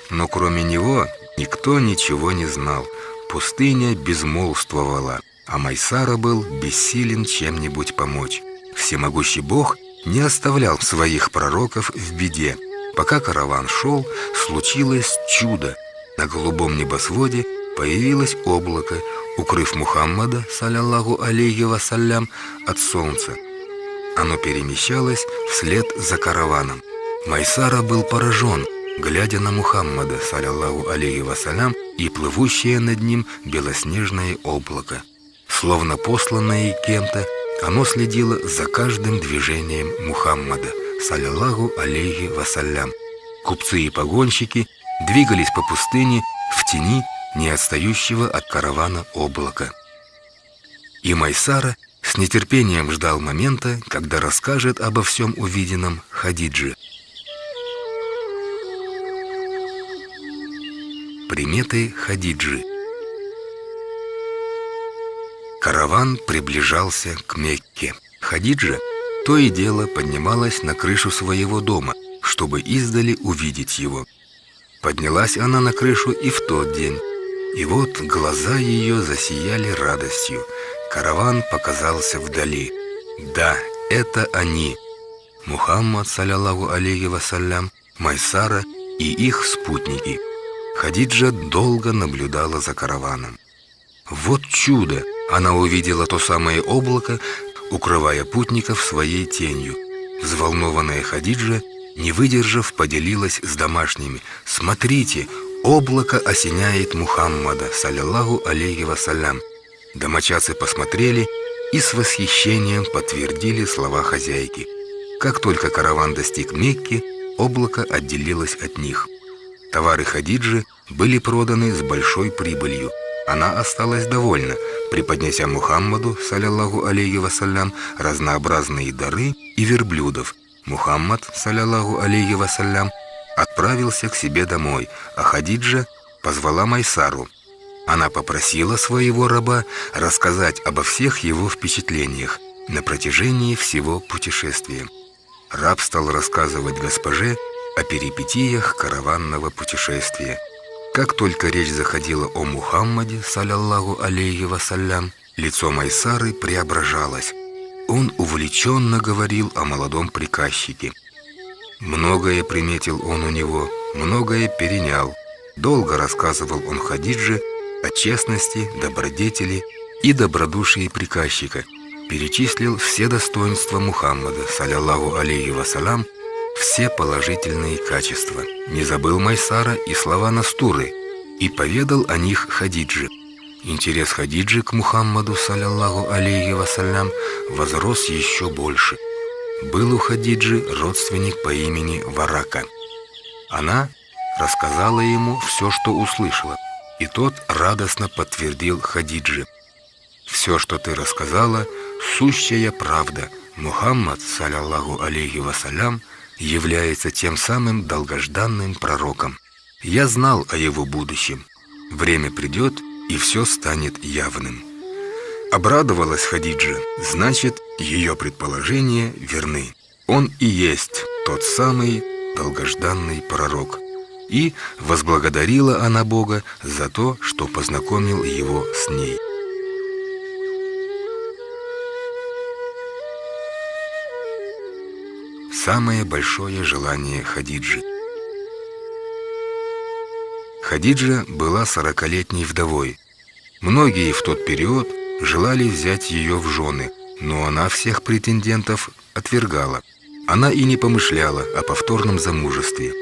Speaker 2: Но кроме него никто ничего не знал. Пустыня безмолвствовала, а Майсара был бессилен чем-нибудь помочь. Всемогущий Бог не оставлял своих пророков в беде. Пока караван шел, случилось чудо. На голубом небосводе появилось облако, укрыв Мухаммада, саллаллаху алейхи вассалям, от солнца. Оно перемещалось вслед за караваном. Майсара был поражен, глядя на Мухаммада, саллаллаху алейхи вассалям, и плывущее над ним белоснежное облако. Словно посланное кем-то, оно следило за каждым движением Мухаммада, саллаллаху алейхи вассалям. Купцы и погонщики двигались по пустыне в тени не отстающего от каравана облака. И Майсара с нетерпением ждал момента, когда расскажет обо всем увиденном Хадидже. Приметы Хадиджи. Караван приближался к Мекке. Хадиджа то и дело поднималась на крышу своего дома, чтобы издали увидеть его. Поднялась она на крышу и в тот день. И вот глаза ее засияли радостью. Караван показался вдали. Да, это они. Мухаммад, саллаллаху алейхи вассалям, Майсара и их спутники. Хадиджа долго наблюдала за караваном. Вот чудо! Она увидела то самое облако, укрывая путников своей тенью. Взволнованная Хадиджа, не выдержав, поделилась с домашними. «Смотрите, облако осеняет Мухаммада, саллаллаху алейхи вассалям». Домочадцы посмотрели и с восхищением подтвердили слова хозяйки. Как только караван достиг Мекки, облако отделилось от них. Товары Хадиджи были проданы с большой прибылью. Она осталась довольна, преподнеся Мухаммаду, саллаллаху алейхи вассалям, разнообразные дары и верблюдов. Мухаммад, саллаллаху алейхи вассалям, отправился к себе домой, а Хадиджа позвала Майсару. Она попросила своего раба рассказать обо всех его впечатлениях на протяжении всего путешествия. Раб стал рассказывать госпоже о перипетиях караванного путешествия. Как только речь заходила о Мухаммаде, саллаллаху алейхи вассалям, лицо Майсары преображалось. Он увлеченно говорил о молодом приказчике. Многое приметил он у него, многое перенял. Долго рассказывал он Хадидже о честности, добродетели и добродушии приказчика. Перечислил все достоинства Мухаммада, саллаллаху алейхи вассалям, все положительные качества. Не забыл Майсара и слова Настуры и поведал о них Хадидже. Интерес Хадиджи к Мухаммаду, саллаллаху алейхи вассалям, возрос еще больше. Был у Хадиджи родственник по имени Варака. Она рассказала ему все, что услышала, и тот радостно подтвердил Хадидже. «Все, что ты рассказала, сущая правда. Мухаммад, саллаллаху алейхи вассалям, является тем самым долгожданным пророком. Я знал о его будущем. Время придет, и все станет явным». Обрадовалась Хадиджа, значит, ее предположения верны. Он и есть тот самый долгожданный пророк. И возблагодарила она Бога за то, что познакомил его с ней. Самое большое желание Хадиджи. Хадиджа была 40-летней вдовой. Многие в тот период желали взять ее в жены, но она всех претендентов отвергала. Она и не помышляла о повторном замужестве.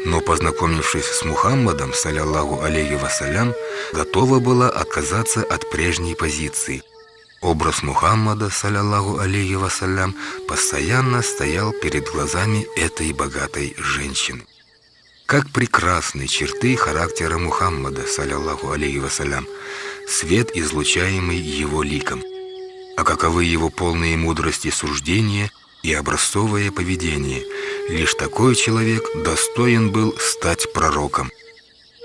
Speaker 2: Но, познакомившись с Мухаммадом, саллаллаху алейхи вассалям, готова была отказаться от прежней позиции. Образ Мухаммада, саллаллаху алейхи вассалям, постоянно стоял перед глазами этой богатой женщины. Как прекрасны черты характера Мухаммада, саллаллаху алейхи вассалям, свет, излучаемый его ликом. А каковы его полные мудрости суждения и образцовое поведение. Лишь такой человек достоин был стать пророком.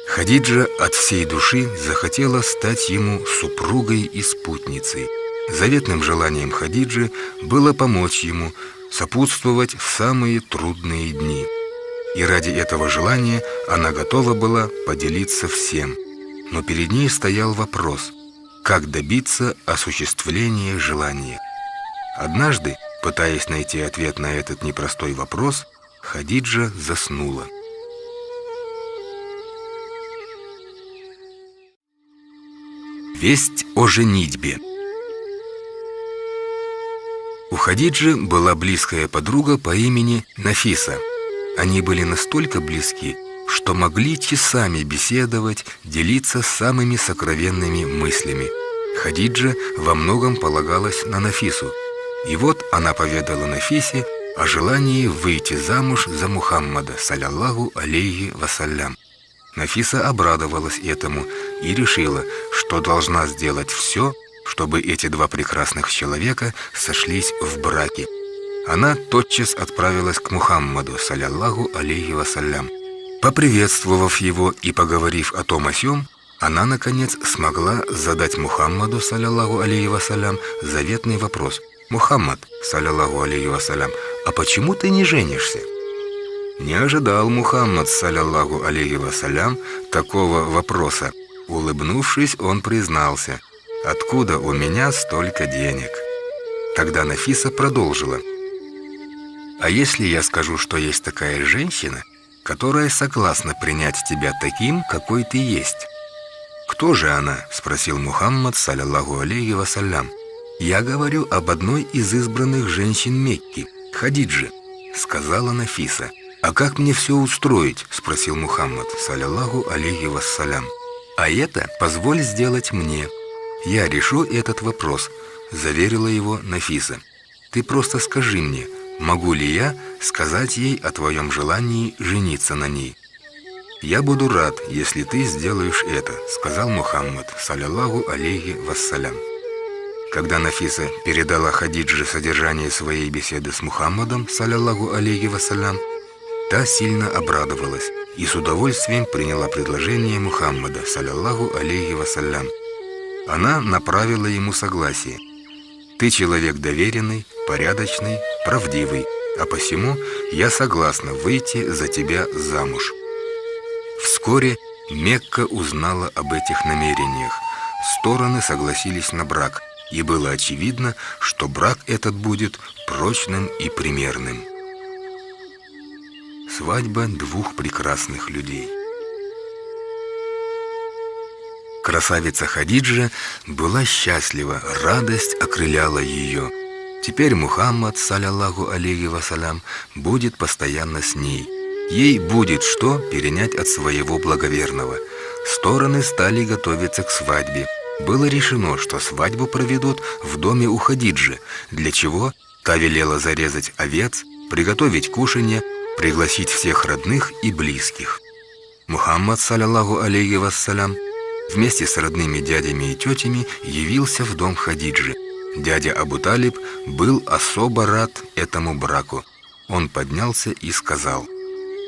Speaker 2: Хадиджа от всей души захотела стать ему супругой и спутницей. Заветным желанием Хадиджи было помочь ему, сопутствовать в самые трудные дни. И ради этого желания она готова была поделиться всем. Но перед ней стоял вопрос, как добиться осуществления желания. Однажды, пытаясь найти ответ на этот непростой вопрос, Хадиджа заснула. Весть о женитьбе. У Хадиджи была близкая подруга по имени Нафиса. Они были настолько близки, что могли часами беседовать, делиться самыми сокровенными мыслями. Хадиджа во многом полагалась на Нафису. И вот она поведала Нафисе о желании выйти замуж за Мухаммада, саллаллаху алейхи вассалям. Нафиса обрадовалась этому и решила, что должна сделать все, чтобы эти два прекрасных человека сошлись в браке. Она тотчас отправилась к Мухаммаду, саллаллаху алейхи вассалям. Поприветствовав его и поговорив о том о сём, она, наконец, смогла задать Мухаммаду, саллаллаху алейхи вассалям, заветный вопрос. «Мухаммад, саллаллаху алейхи вассалям, а почему ты не женишься?» Не ожидал Мухаммад, саллаллаху алейхи вассалям, такого вопроса. Улыбнувшись, он признался: «Откуда у меня столько денег?» Тогда Нафиса продолжила: «А если я скажу, что есть такая женщина, которая согласна принять тебя таким, какой ты есть?» «Кто же она?» – спросил Мухаммад, саллаллаху алейхи вассалям. «Я говорю об одной из избранных женщин Мекки, Хадиджи», – сказала Нафиса. «А как мне все устроить?» – спросил Мухаммад, саллаллаху алейхи вассалям. «А это позволь сделать мне. Я решу этот вопрос», – заверила его Нафиса. «Ты просто скажи мне, могу ли я сказать ей о твоем желании жениться на ней?» «Я буду рад, если ты сделаешь это», – сказал Мухаммад, саллаллаху алейхи вассалям. Когда Нафиса передала Хадидже содержание своей беседы с Мухаммадом, саллаллаху алейхи вассалям, та сильно обрадовалась и с удовольствием приняла предложение Мухаммада, саллаллаху алейхи вассалям. Она направила ему согласие. «Ты человек доверенный, порядочный, правдивый, а посему я согласна выйти за тебя замуж». Вскоре Мекка узнала об этих намерениях. Стороны согласились на брак, и было очевидно, что брак этот будет прочным и примерным. Свадьба двух прекрасных людей. Красавица Хадиджа была счастлива, радость окрыляла ее. Теперь Мухаммад, саллаллаху алейхи вассалям, будет постоянно с ней. Ей будет что перенять от своего благоверного. Стороны стали готовиться к свадьбе. Было решено, что свадьбу проведут в доме у Хадиджи, для чего та велела зарезать овец, приготовить кушанье, пригласить всех родных и близких. Мухаммад, саллаллаху алейхи вассалям, вместе с родными дядями и тетями явился в дом Хадиджи. Дядя Абу Талиб был особо рад этому браку. Он поднялся и сказал: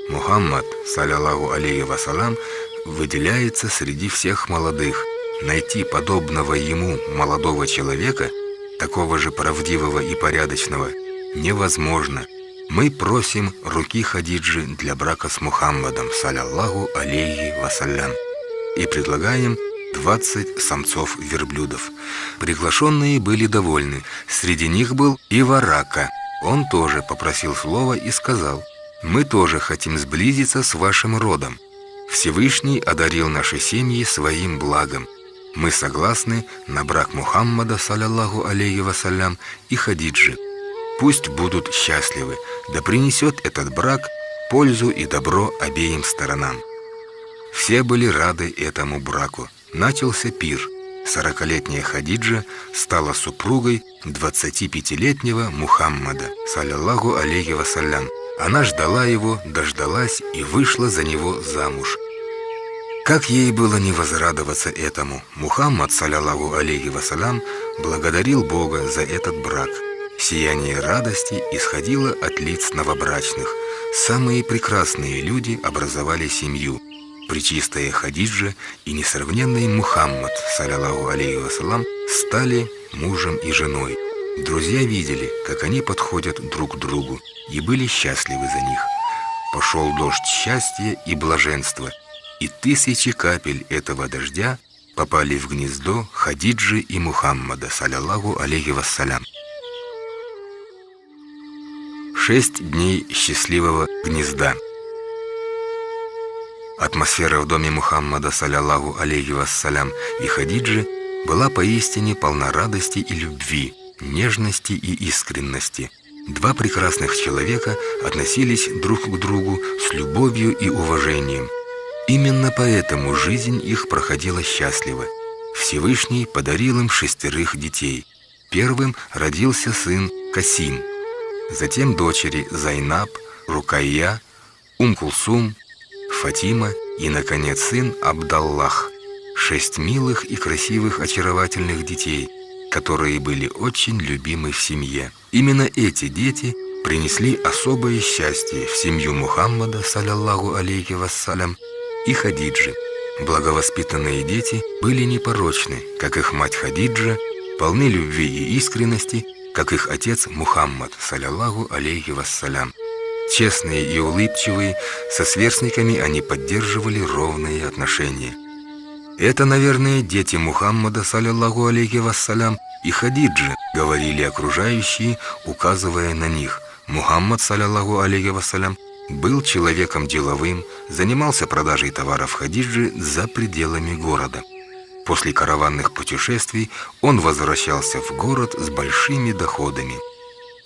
Speaker 2: «Мухаммад, саллаллаху алейхи вассалям, выделяется среди всех молодых. Найти подобного ему молодого человека, такого же правдивого и порядочного, невозможно. Мы просим руки Хадиджи для брака с Мухаммадом, саллаллаху алейхи вассалям, и предлагаем 20 самцов-верблюдов». Приглашенные были довольны. Среди них был и Варака. Он тоже попросил слова и сказал: «Мы тоже хотим сблизиться с вашим родом. Всевышний одарил наши семьи своим благом. Мы согласны на брак Мухаммада, саллаллаху алейхи вассалям, и Хадиджи. Пусть будут счастливы, да принесет этот брак пользу и добро обеим сторонам». Все были рады этому браку. Начался пир. 40-летняя Хадиджа стала супругой 25-летнего Мухаммада, саллаллаху алейхи вассалям. Она ждала его, дождалась и вышла за него замуж. Как ей было не возрадоваться этому? Мухаммад, саллаллаху алейхи вассалям, благодарил Бога за этот брак. Сияние радости исходило от лиц новобрачных. Самые прекрасные люди образовали семью. Пречистая Хадиджа и несравненный Мухаммад, саллаллаху алейхи вассалям, стали мужем и женой. Друзья видели, как они подходят друг к другу, и были счастливы за них. Пошел дождь счастья и блаженства, и тысячи капель этого дождя попали в гнездо Хадиджи и Мухаммада, саллаллаху алейхи вассалям. 6 дней счастливого гнезда. Атмосфера в доме Мухаммада, саллаллаху алейхи вассалям, и Хадиджи была поистине полна радости и любви, нежности и искренности. Два прекрасных человека относились друг к другу с любовью и уважением. Именно поэтому жизнь их проходила счастливо. Всевышний подарил им 6 детей. Первым родился сын Касим, затем дочери Зайнаб, Рукайя, Кулсум, Фатима и, наконец, сын Абдаллах. 6 милых и красивых очаровательных детей, которые были очень любимы в семье. Именно эти дети принесли особое счастье в семью Мухаммада, саллаллаху алейхи вассалям, и Хадиджи. Благовоспитанные дети были непорочны, как их мать Хадиджа, полны любви и искренности, как их отец Мухаммад, саллаллаху алейхи вассалям. Честные и улыбчивые, со сверстниками они поддерживали ровные отношения. «Это, наверное, дети Мухаммада, саллаллаху алейхи вассалям, и Хадиджи», говорили окружающие, указывая на них. Мухаммад, саллаллаху алейхи вассалям, был человеком деловым, занимался продажей товаров Хадиджи за пределами города. После караванных путешествий он возвращался в город с большими доходами.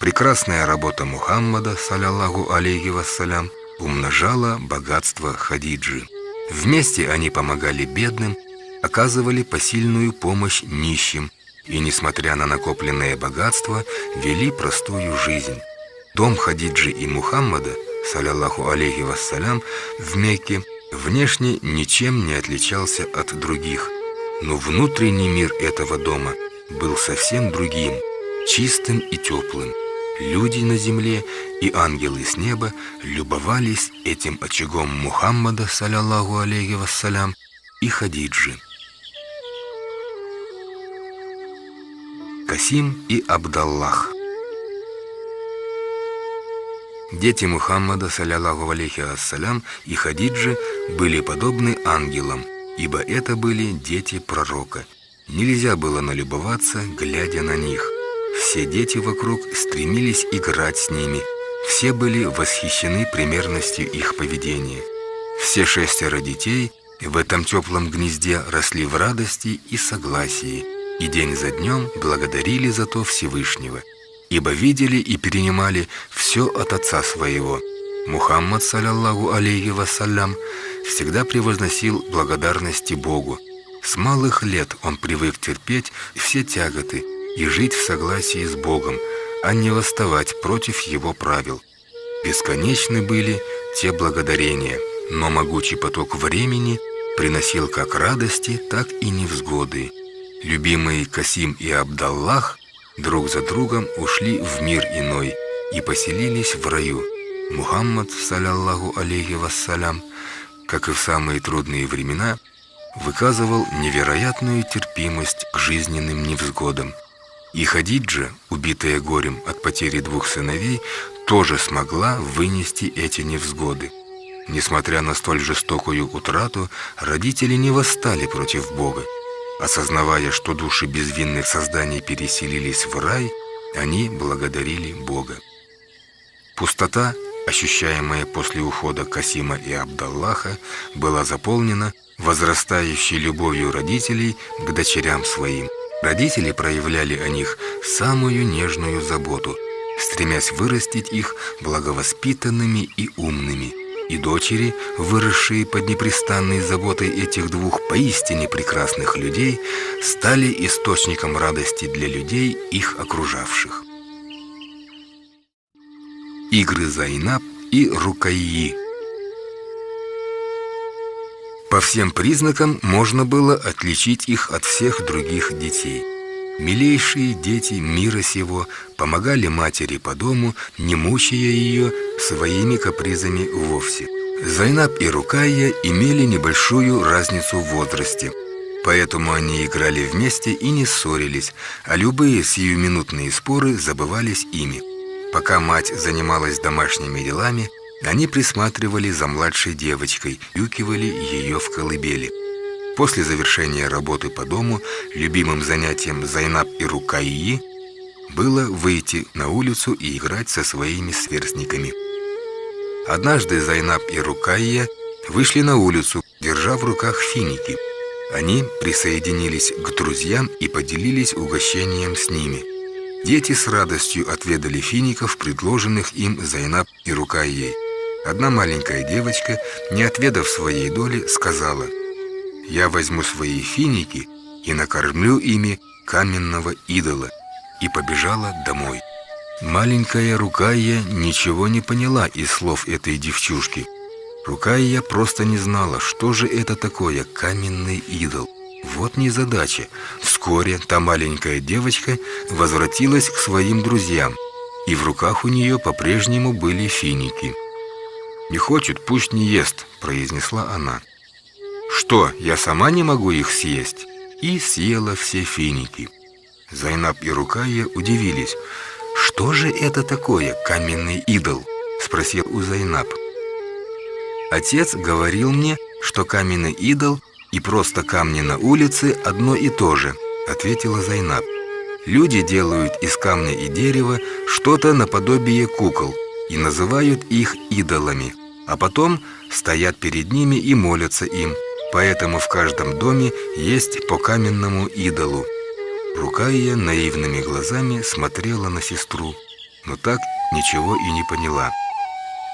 Speaker 2: Прекрасная работа Мухаммада, саллаллаху алейхи вассалям, умножала богатство Хадиджи. Вместе они помогали бедным, оказывали посильную помощь нищим и, несмотря на накопленное богатство, вели простую жизнь. Дом Хадиджи и Мухаммада, саллаллаху алейхи вассалям, в Мекке внешне ничем не отличался от других, но внутренний мир этого дома был совсем другим, чистым и теплым. Люди на земле и ангелы с неба любовались этим очагом Мухаммада, саллаллаху алейхи вассалям, и Хадиджи. Касим и Абдаллах. Дети Мухаммада, саллаллаху алейхи вассалям, и Хадиджи были подобны ангелам, ибо это были дети пророка. Нельзя было налюбоваться, глядя на них. Все дети вокруг стремились играть с ними. Все были восхищены примерностью их поведения. Все 6 детей в этом теплом гнезде росли в радости и согласии, и день за днем благодарили за то Всевышнего, ибо видели и перенимали все от отца своего. Мухаммад, саллаллаху алейхи вассалям, всегда превозносил благодарности Богу. С малых лет он привык терпеть все тяготы и жить в согласии с Богом, а не восставать против Его правил. Бесконечны были те благодарения, но могучий поток времени приносил как радости, так и невзгоды. Любимые Касим и Абдаллах друг за другом ушли в мир иной и поселились в раю. Мухаммад, саллаллаху алейхи вассалям, как и в самые трудные времена, выказывал невероятную терпимость к жизненным невзгодам. И Хадиджа, убитая горем от потери 2 сыновей, тоже смогла вынести эти невзгоды. Несмотря на столь жестокую утрату, родители не восстали против Бога. Осознавая, что души безвинных созданий переселились в рай, они благодарили Бога. Пустота, ощущаемая после ухода Касима и Абдаллаха, была заполнена возрастающей любовью родителей к дочерям своим. Родители проявляли о них самую нежную заботу, стремясь вырастить их благовоспитанными и умными. И дочери, выросшие под непрестанной заботой этих двух поистине прекрасных людей, стали источником радости для людей, их окружавших. Игры Зайнаб и Рукайи. По всем признакам можно было отличить их от всех других детей. Милейшие дети мира сего помогали матери по дому, не мучая ее своими капризами вовсе. Зайнаб и Рукайя имели небольшую разницу в возрасте, поэтому они играли вместе и не ссорились, а любые сиюминутные споры забывались ими. Пока мать занималась домашними делами, они присматривали за младшей девочкой, юкивали ее в колыбели. После завершения работы по дому любимым занятием Зайнаб и Рукайи было выйти на улицу и играть со своими сверстниками. Однажды Зайнаб и Рукайя вышли на улицу, держа в руках финики. Они присоединились к друзьям и поделились угощением с ними. Дети с радостью отведали фиников, предложенных им Зайнаб и Рукайей. Одна маленькая девочка, не отведав своей доли, сказала: «Я возьму свои финики и накормлю ими каменного идола», и побежала домой. Маленькая Рукайя ничего не поняла из слов этой девчушки. Рукайя просто не знала, что же это такое каменный идол. Вот незадача. Вскоре та маленькая девочка возвратилась к своим друзьям, и в руках у нее по-прежнему были финики. «Не хочет, пусть не ест», — произнесла она. «Что, я сама не могу их съесть?» И съела все финики. Зайнаб и Рукайя удивились. «Что же это такое, каменный идол?» — спросил у Зайнаб. «Отец говорил мне, что каменный идол и просто камни на улице одно и то же», — ответила Зайнаб. «Люди делают из камня и дерева что-то наподобие кукол и называют их идолами, а потом стоят перед ними и молятся им, поэтому в каждом доме есть по каменному идолу». Рукайя наивными глазами смотрела на сестру, но так ничего и не поняла.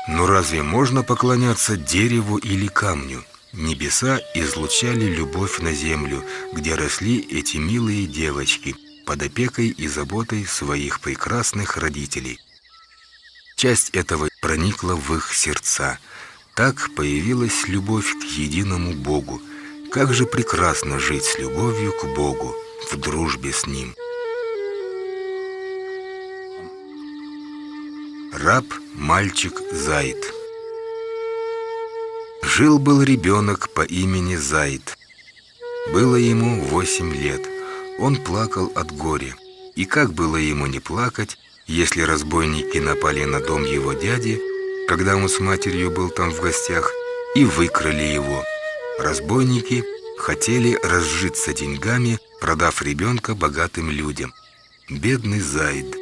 Speaker 2: Но разве можно поклоняться дереву или камню? Небеса излучали любовь на землю, где росли эти милые девочки под опекой и заботой своих прекрасных родителей. Часть этого проникла в их сердца. Так появилась любовь к единому Богу. Как же прекрасно жить с любовью к Богу, в дружбе с Ним. Раб-мальчик Заид. Жил-был ребенок по имени Заид. Было ему 8 лет. Он плакал от горя. И как было ему не плакать, если разбойники напали на дом его дяди, когда он с матерью был там в гостях, и выкрали его. Разбойники хотели разжиться деньгами, продав ребенка богатым людям. Бедный Заид!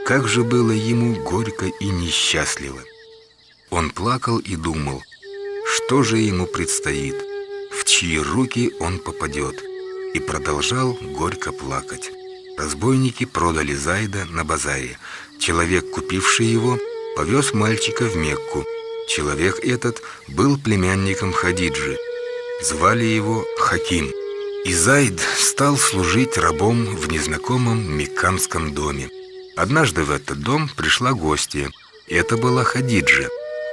Speaker 2: Как же было ему горько и несчастливо! Он плакал и думал, что же ему предстоит, в чьи руки он попадет, и продолжал горько плакать. Разбойники продали Заида на базаре. Человек, купивший его, повез мальчика в Мекку. Человек этот был племянником Хадиджи. Звали его Хаким. И Заид стал служить рабом в незнакомом мекканском доме. Однажды в этот дом пришла гостья. Это была Хадиджа.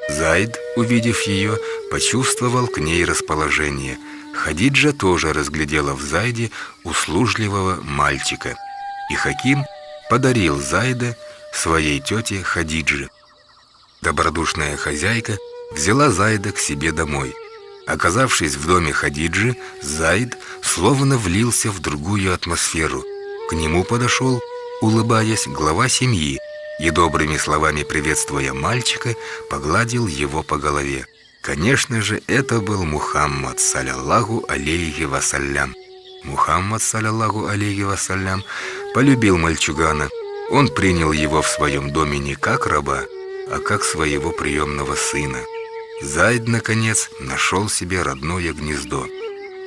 Speaker 2: Заид, увидев ее, почувствовал к ней расположение. Хадиджа тоже разглядела в Заиде услужливого мальчика. И Хаким подарил Заида своей тете Хадидже. Добродушная хозяйка взяла Заида к себе домой. Оказавшись в доме Хадиджи, Заид словно влился в другую атмосферу. К нему подошел, улыбаясь, глава семьи и, добрыми словами приветствуя мальчика, погладил его по голове. Конечно же, это был Мухаммад, салляллаху алейхи вассалям. Мухаммад, салляллаху алейхи вассалям, полюбил мальчугана. Он принял его в своем доме не как раба, а как своего приемного сына. Заид, наконец, нашел себе родное гнездо.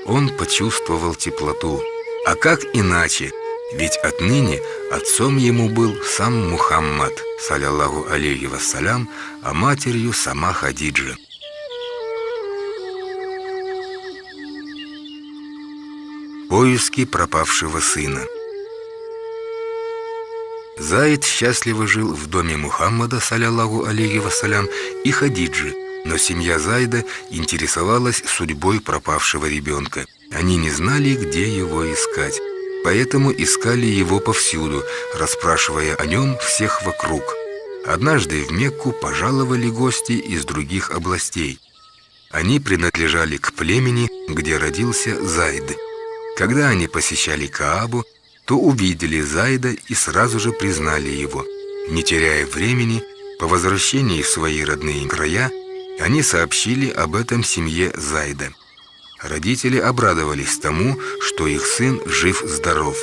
Speaker 2: Он почувствовал теплоту. А как иначе? Ведь отныне отцом ему был сам Мухаммад, салляллаху алейхи вассалям, а матерью сама Хадиджа. Поиски пропавшего сына. Заид счастливо жил в доме Мухаммада, салляллаху алейхи вассалям, и Хадиджи, но семья Заида интересовалась судьбой пропавшего ребенка. Они не знали, где его искать, поэтому искали его повсюду, расспрашивая о нем всех вокруг. Однажды в Мекку пожаловали гости из других областей. Они принадлежали к племени, где родился Заид. Когда они посещали Каабу, то увидели Заида и сразу же признали его. Не теряя времени, по возвращении в свои родные края, они сообщили об этом семье Заида. Родители обрадовались тому, что их сын жив-здоров.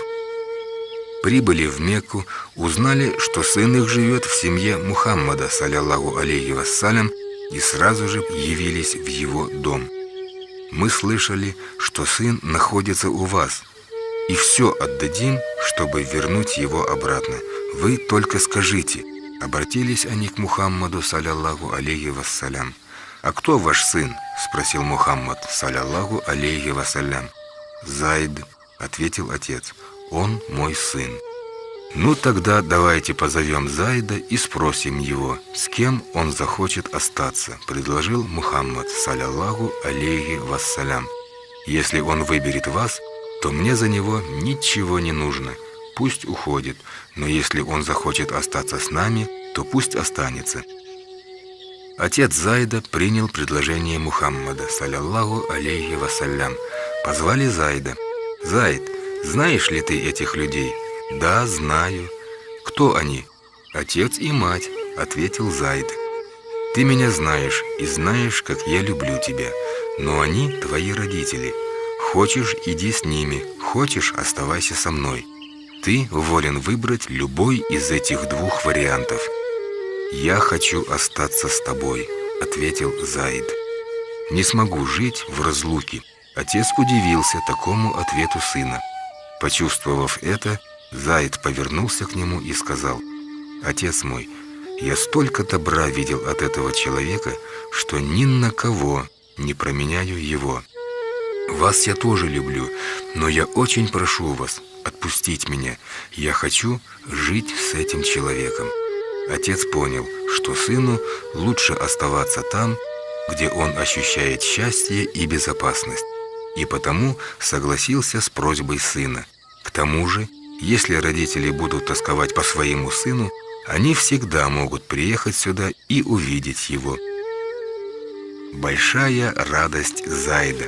Speaker 2: Прибыли в Мекку, узнали, что сын их живет в семье Мухаммада, салляллаху алейхи вассалям, и сразу же явились в его дом. мы слышали, что сын находится у вас, и все отдадим, чтобы вернуть его обратно. Вы только скажите». Обратились они к Мухаммаду, салляллаху алейхи вассалям. «А кто ваш сын?» – спросил Мухаммад, салляллаху алейхи вассалям. «Зайд», – ответил отец, – «он мой сын». «Ну тогда давайте позовем Зайда и спросим его, с кем он захочет остаться», – предложил Мухаммад, салляллаху алейхи вассалям. «Если он выберет вас, то мне за него ничего не нужно. Пусть уходит, но если он захочет остаться с нами, то пусть останется». Отец Зайда принял предложение Мухаммада, салляллаху алейхи вассалям. Позвали Зайда. «Зайд, знаешь ли ты этих людей?» «Да, знаю». «Кто они?» «Отец и мать», — ответил Зайд. «Ты меня знаешь и знаешь, как я люблю тебя, но они твои родители. Хочешь, иди с ними, хочешь, оставайся со мной. Ты волен выбрать любой из этих двух вариантов». «Я хочу остаться с тобой», — ответил Зайд. «Не смогу жить в разлуке». Отец удивился такому ответу сына. Почувствовав это, Зайд повернулся к нему и сказал: «Отец мой, я столько добра видел от этого человека, что ни на кого не променяю его. Вас я тоже люблю, но я очень прошу вас отпустить меня. Я хочу жить с этим человеком». Отец понял, что сыну лучше оставаться там, где он ощущает счастье и безопасность, и потому согласился с просьбой сына. К тому же, если родители будут тосковать по своему сыну, они всегда могут приехать сюда и увидеть его. Большая радость Зайда.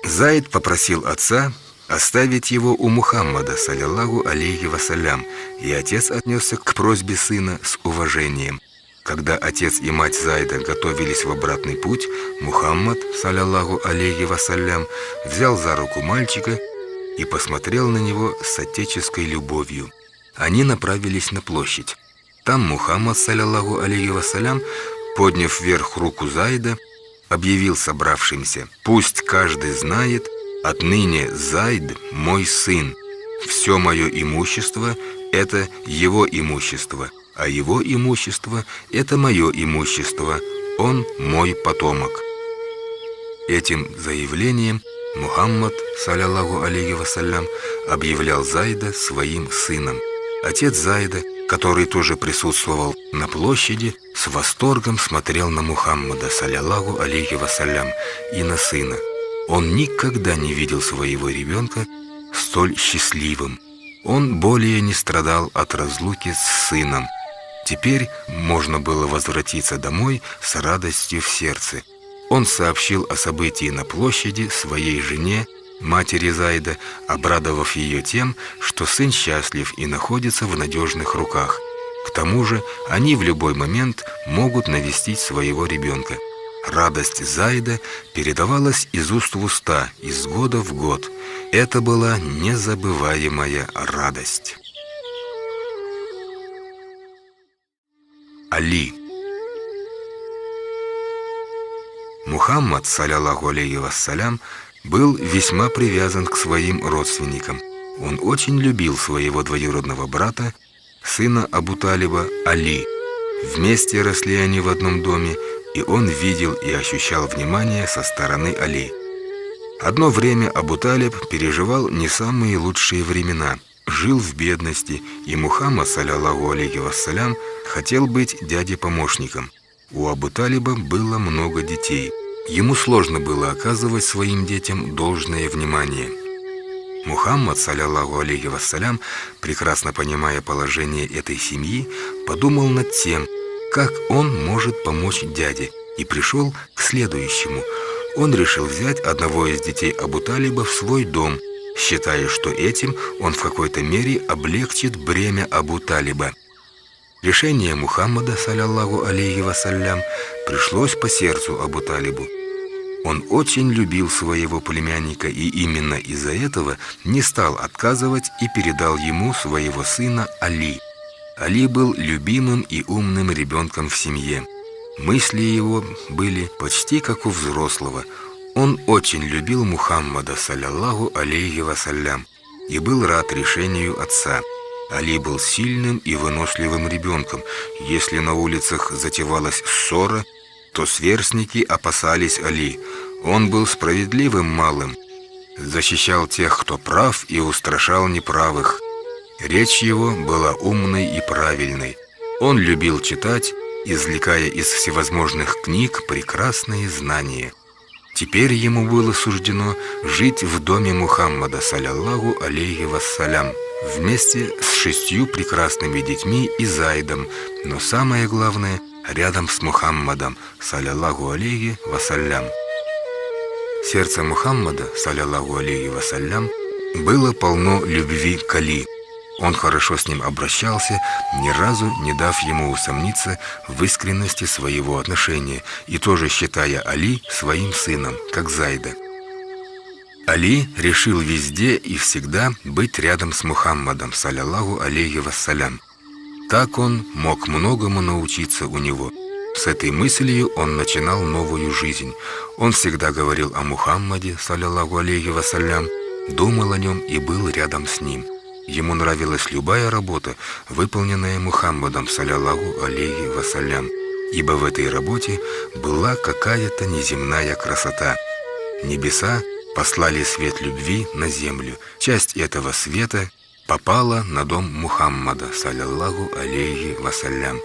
Speaker 2: Зайд попросил отца оставить его у Мухаммада, салляллаху алейхи вассалям, и отец отнесся к просьбе сына с уважением. Когда отец и мать Зайда готовились в обратный путь, Мухаммад, салляллаху алейхи вассалям, взял за руку мальчика и посмотрел на него с отеческой любовью. Они направились на площадь. Там Мухаммад, салляллаху алейхи вассалям, подняв вверх руку Зайда, объявил собравшимся: «Пусть каждый знает, отныне Зайд мой сын. Все мое имущество – это его имущество, а его имущество – это мое имущество. Он мой потомок». Этим заявлением Мухаммад, салляллаху алейхи вассалям, объявлял Зайда своим сыном. Отец Зайда, который тоже присутствовал на площади, с восторгом смотрел на Мухаммада, салляллаху алейхи вассалям, и на сына. Он никогда не видел своего ребенка столь счастливым. Он более не страдал от разлуки с сыном. Теперь можно было возвратиться домой с радостью в сердце. Он сообщил о событии на площади своей жене, матери Зайда, обрадовав ее тем, что сын счастлив и находится в надежных руках. К тому же они в любой момент могут навестить своего ребенка. Радость Зайда передавалась из уст в уста, из года в год. Это была незабываемая радость. Али. Мухаммад, салляллаху алейхи вассалям, был весьма привязан к своим родственникам. Он очень любил своего двоюродного брата, сына Абу Талиба, Али. Вместе росли они в одном доме, и он видел и ощущал внимание со стороны Али. Одно время Абу Талиб переживал не самые лучшие времена, жил в бедности, и Мухаммад, салляллаху алейхи вассалям, хотел быть дядей-помощником. У Абу Талиба было много детей. Ему сложно было оказывать своим детям должное внимание. Мухаммад, салляллаху алейхи вассалям, прекрасно понимая положение этой семьи, подумал над тем, как он может помочь дяде, и пришел к следующему. Он решил взять одного из детей Абу Талиба в свой дом, считая, что этим он в какой-то мере облегчит бремя Абу Талиба. Решение Мухаммада, салляллаху алейхи вассалям, пришлось по сердцу Абу Талибу. Он очень любил своего племянника и именно из-за этого не стал отказывать и передал ему своего сына Али. Али был любимым и умным ребенком в семье. Мысли его были почти как у взрослого. Он очень любил Мухаммада, салляллаху алейхи вассалям, и был рад решению отца. Али был сильным и выносливым ребенком. Если на улицах затевалась ссора, то сверстники опасались Али. Он был справедливым малым, защищал тех, кто прав, и устрашал неправых. Речь его была умной и правильной. Он любил читать, извлекая из всевозможных книг прекрасные знания. Теперь ему было суждено жить в доме Мухаммада, салляллаху алейхи вассалям, вместе с 6 прекрасными детьми и Зайдом, но самое главное – рядом с Мухаммадом, салляллаху алейхи вассалям. Сердце Мухаммада, салляллаху алейхи вассалям, было полно любви к Али. Он хорошо с ним обращался, ни разу не дав ему усомниться в искренности своего отношения, и тоже считая Али своим сыном, как Зайда. Али решил везде и всегда быть рядом с Мухаммадом, салляллаху алейхи вассалям. Так он мог многому научиться у него. С этой мыслью он начинал новую жизнь. Он всегда говорил о Мухаммаде, салляллаху алейхи вассалям, думал о нем и был рядом с ним. Ему нравилась любая работа, выполненная Мухаммадом, салляллаху алейхи вассалям, ибо в этой работе была какая-то неземная красота. Небеса послали свет любви на землю. Часть этого света попала на дом Мухаммада, салляллаху алейхи вассалям.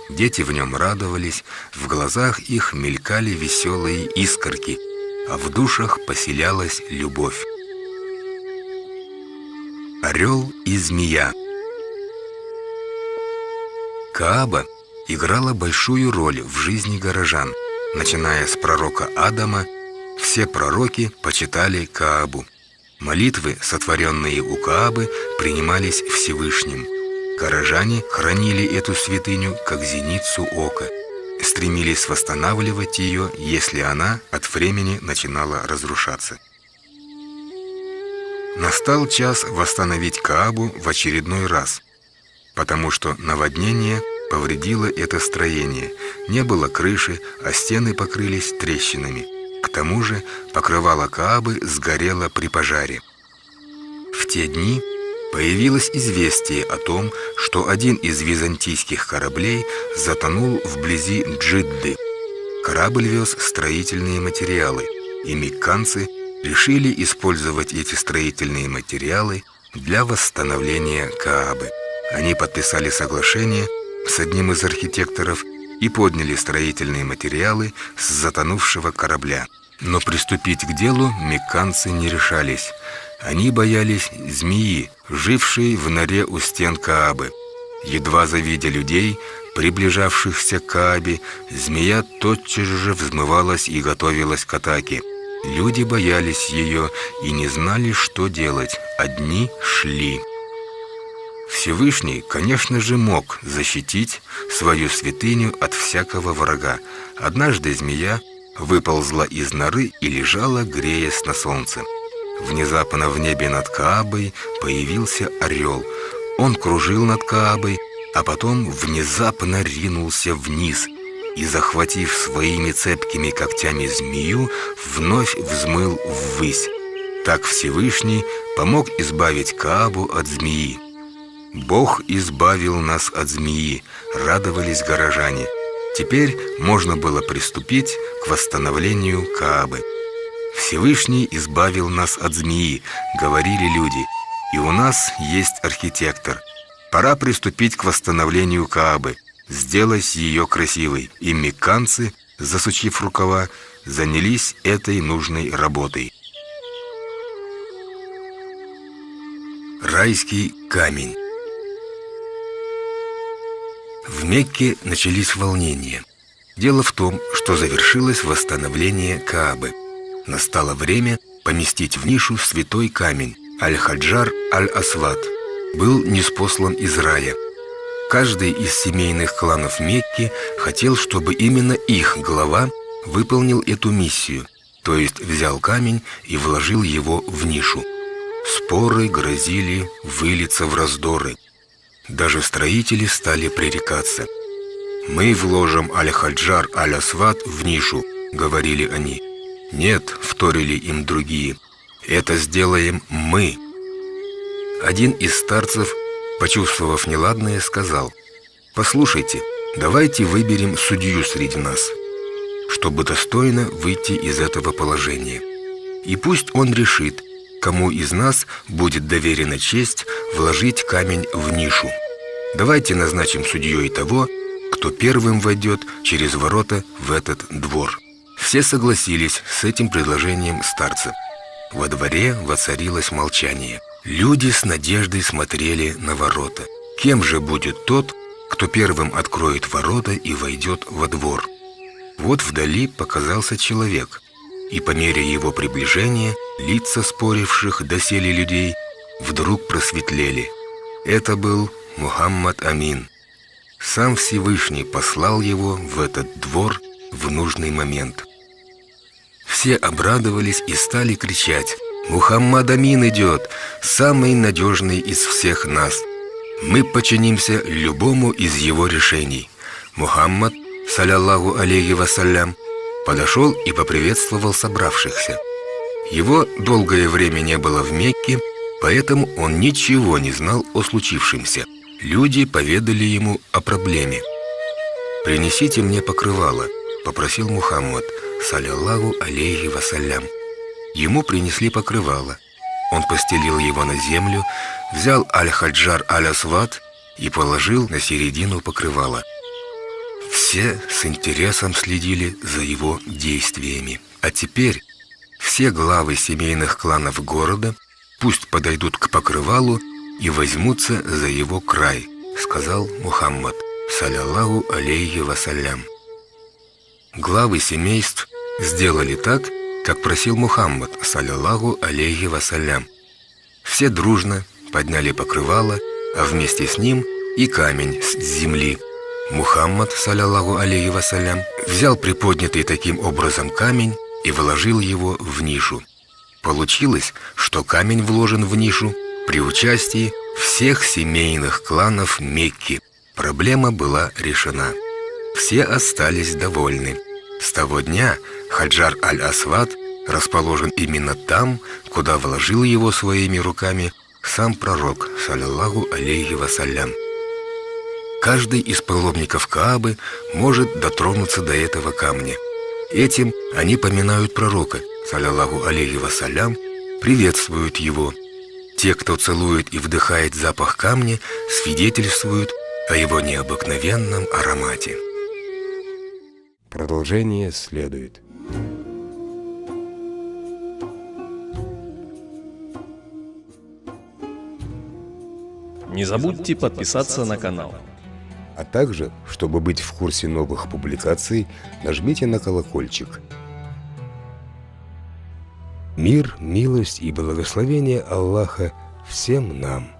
Speaker 2: Дети в нем радовались, в глазах их мелькали веселые искорки, а в душах поселялась любовь. Орел и змея. Кааба играла большую роль в жизни горожан. Начиная с пророка Адама, все пророки почитали Каабу. Молитвы, сотворенные у Каабы, принимались Всевышним. Горожане хранили эту святыню как зеницу ока, стремились восстанавливать ее, если она от времени начинала разрушаться. Настал час восстановить Каабу в очередной раз, потому что наводнение повредило это строение. Не было крыши, а стены покрылись трещинами. К тому же покрывало Каабы сгорело при пожаре. В те дни появилось известие о том, что один из византийских кораблей затонул вблизи Джидды. Корабль вез строительные материалы, и мекканцы решили использовать эти строительные материалы для восстановления Каабы. Они подписали соглашение с одним из архитекторов и подняли строительные материалы с затонувшего корабля. Но приступить к делу мекканцы не решались. Они боялись змеи, жившей в норе у стен Каабы. Едва завидя людей, приближавшихся к Каабе, змея тотчас же взмывалась и готовилась к атаке. Люди боялись ее и не знали, что делать. Одни шли. Всевышний, конечно же, мог защитить свою святыню от всякого врага. Однажды змея выползла из норы и лежала, греясь на солнце. Внезапно в небе над Каабой появился орел. Он кружил над Каабой, а потом внезапно ринулся вниз и, захватив своими цепкими когтями змею, вновь взмыл ввысь. Так Всевышний помог избавить Каабу от змеи. «Бог избавил нас от змеи», — радовались горожане. Теперь можно было приступить к восстановлению Каабы. «Всевышний избавил нас от змеи», — говорили люди, — «и у нас есть архитектор. Пора приступить к восстановлению Каабы, сделать ее красивой». И мекканцы, засучив рукава, занялись этой нужной работой. Райский камень. В Мекке начались волнения. Дело в том, что завершилось восстановление Каабы. Настало время поместить в нишу святой камень. Аль-Хаджар Аль-Асвад был ниспослан из рая. Каждый из семейных кланов Мекки хотел, чтобы именно их глава выполнил эту миссию, то есть взял камень и вложил его в нишу. Споры грозили вылиться в раздоры. Даже строители стали пререкаться. «Мы вложим Аль-Хаджар Аль-Асвад в нишу», — говорили они. «Нет», — вторили им другие, — «это сделаем мы». Один из старцев, почувствовав неладное, сказал: «Послушайте, давайте выберем судью среди нас, чтобы достойно выйти из этого положения. И пусть он решит, кому из нас будет доверена честь вложить камень в нишу. Давайте назначим судьей того, кто первым войдет через ворота в этот двор». Все согласились с этим предложением старца. Во дворе воцарилось молчание. Люди с надеждой смотрели на ворота. Кем же будет тот, кто первым откроет ворота и войдет во двор? Вот вдали показался человек, и по мере его приближения лица споривших доселе людей вдруг просветлели. Это был Мухаммад Амин. Сам Всевышний послал его в этот двор в нужный момент. Все обрадовались и стали кричать: «Мухаммад Амин идет, самый надежный из всех нас! Мы подчинимся любому из его решений». Мухаммад, саллаллаху алейхи вассалям, подошел и поприветствовал собравшихся. Его долгое время не было в Мекке, поэтому он ничего не знал о случившемся. Люди поведали ему о проблеме. «Принесите мне покрывало», — попросил Мухаммад, саллаллаху алейхи вассалям. Ему принесли покрывало. Он постелил его на землю, взял Аль-Хаджар Аль-Асвад и положил на середину покрывала. Все с интересом следили за его действиями. А теперь все главы семейных кланов города пусть подойдут к покрывалу и возьмутся за его край, сказал Мухаммад, саллаллаху алейхи вассалям. Главы семейств сделали так, как просил Мухаммад, саллаллаху алейхи вассалям. Все дружно подняли покрывало, а вместе с ним и камень с земли. Мухаммад, саллаллаху алейхи вассалям, взял приподнятый таким образом камень и вложил его в нишу. Получилось, что камень вложен в нишу при участии всех семейных кланов Мекки. Проблема была решена. Все остались довольны. С того дня Хаджар Аль-Асвад расположен именно там, куда вложил его своими руками сам пророк, саллаллаху алейхи вассалям. Каждый из паломников Каабы может дотронуться до этого камня. Этим они поминают пророка, саллаллаху алейхи вассалям, приветствуют его. Те, кто целует и вдыхает запах камня, свидетельствуют о его необыкновенном аромате.
Speaker 4: Продолжение следует.
Speaker 1: Не забудьте подписаться на канал.
Speaker 4: А также, чтобы быть в курсе новых публикаций, нажмите на колокольчик. Мир, милость и благословение Аллаха всем нам.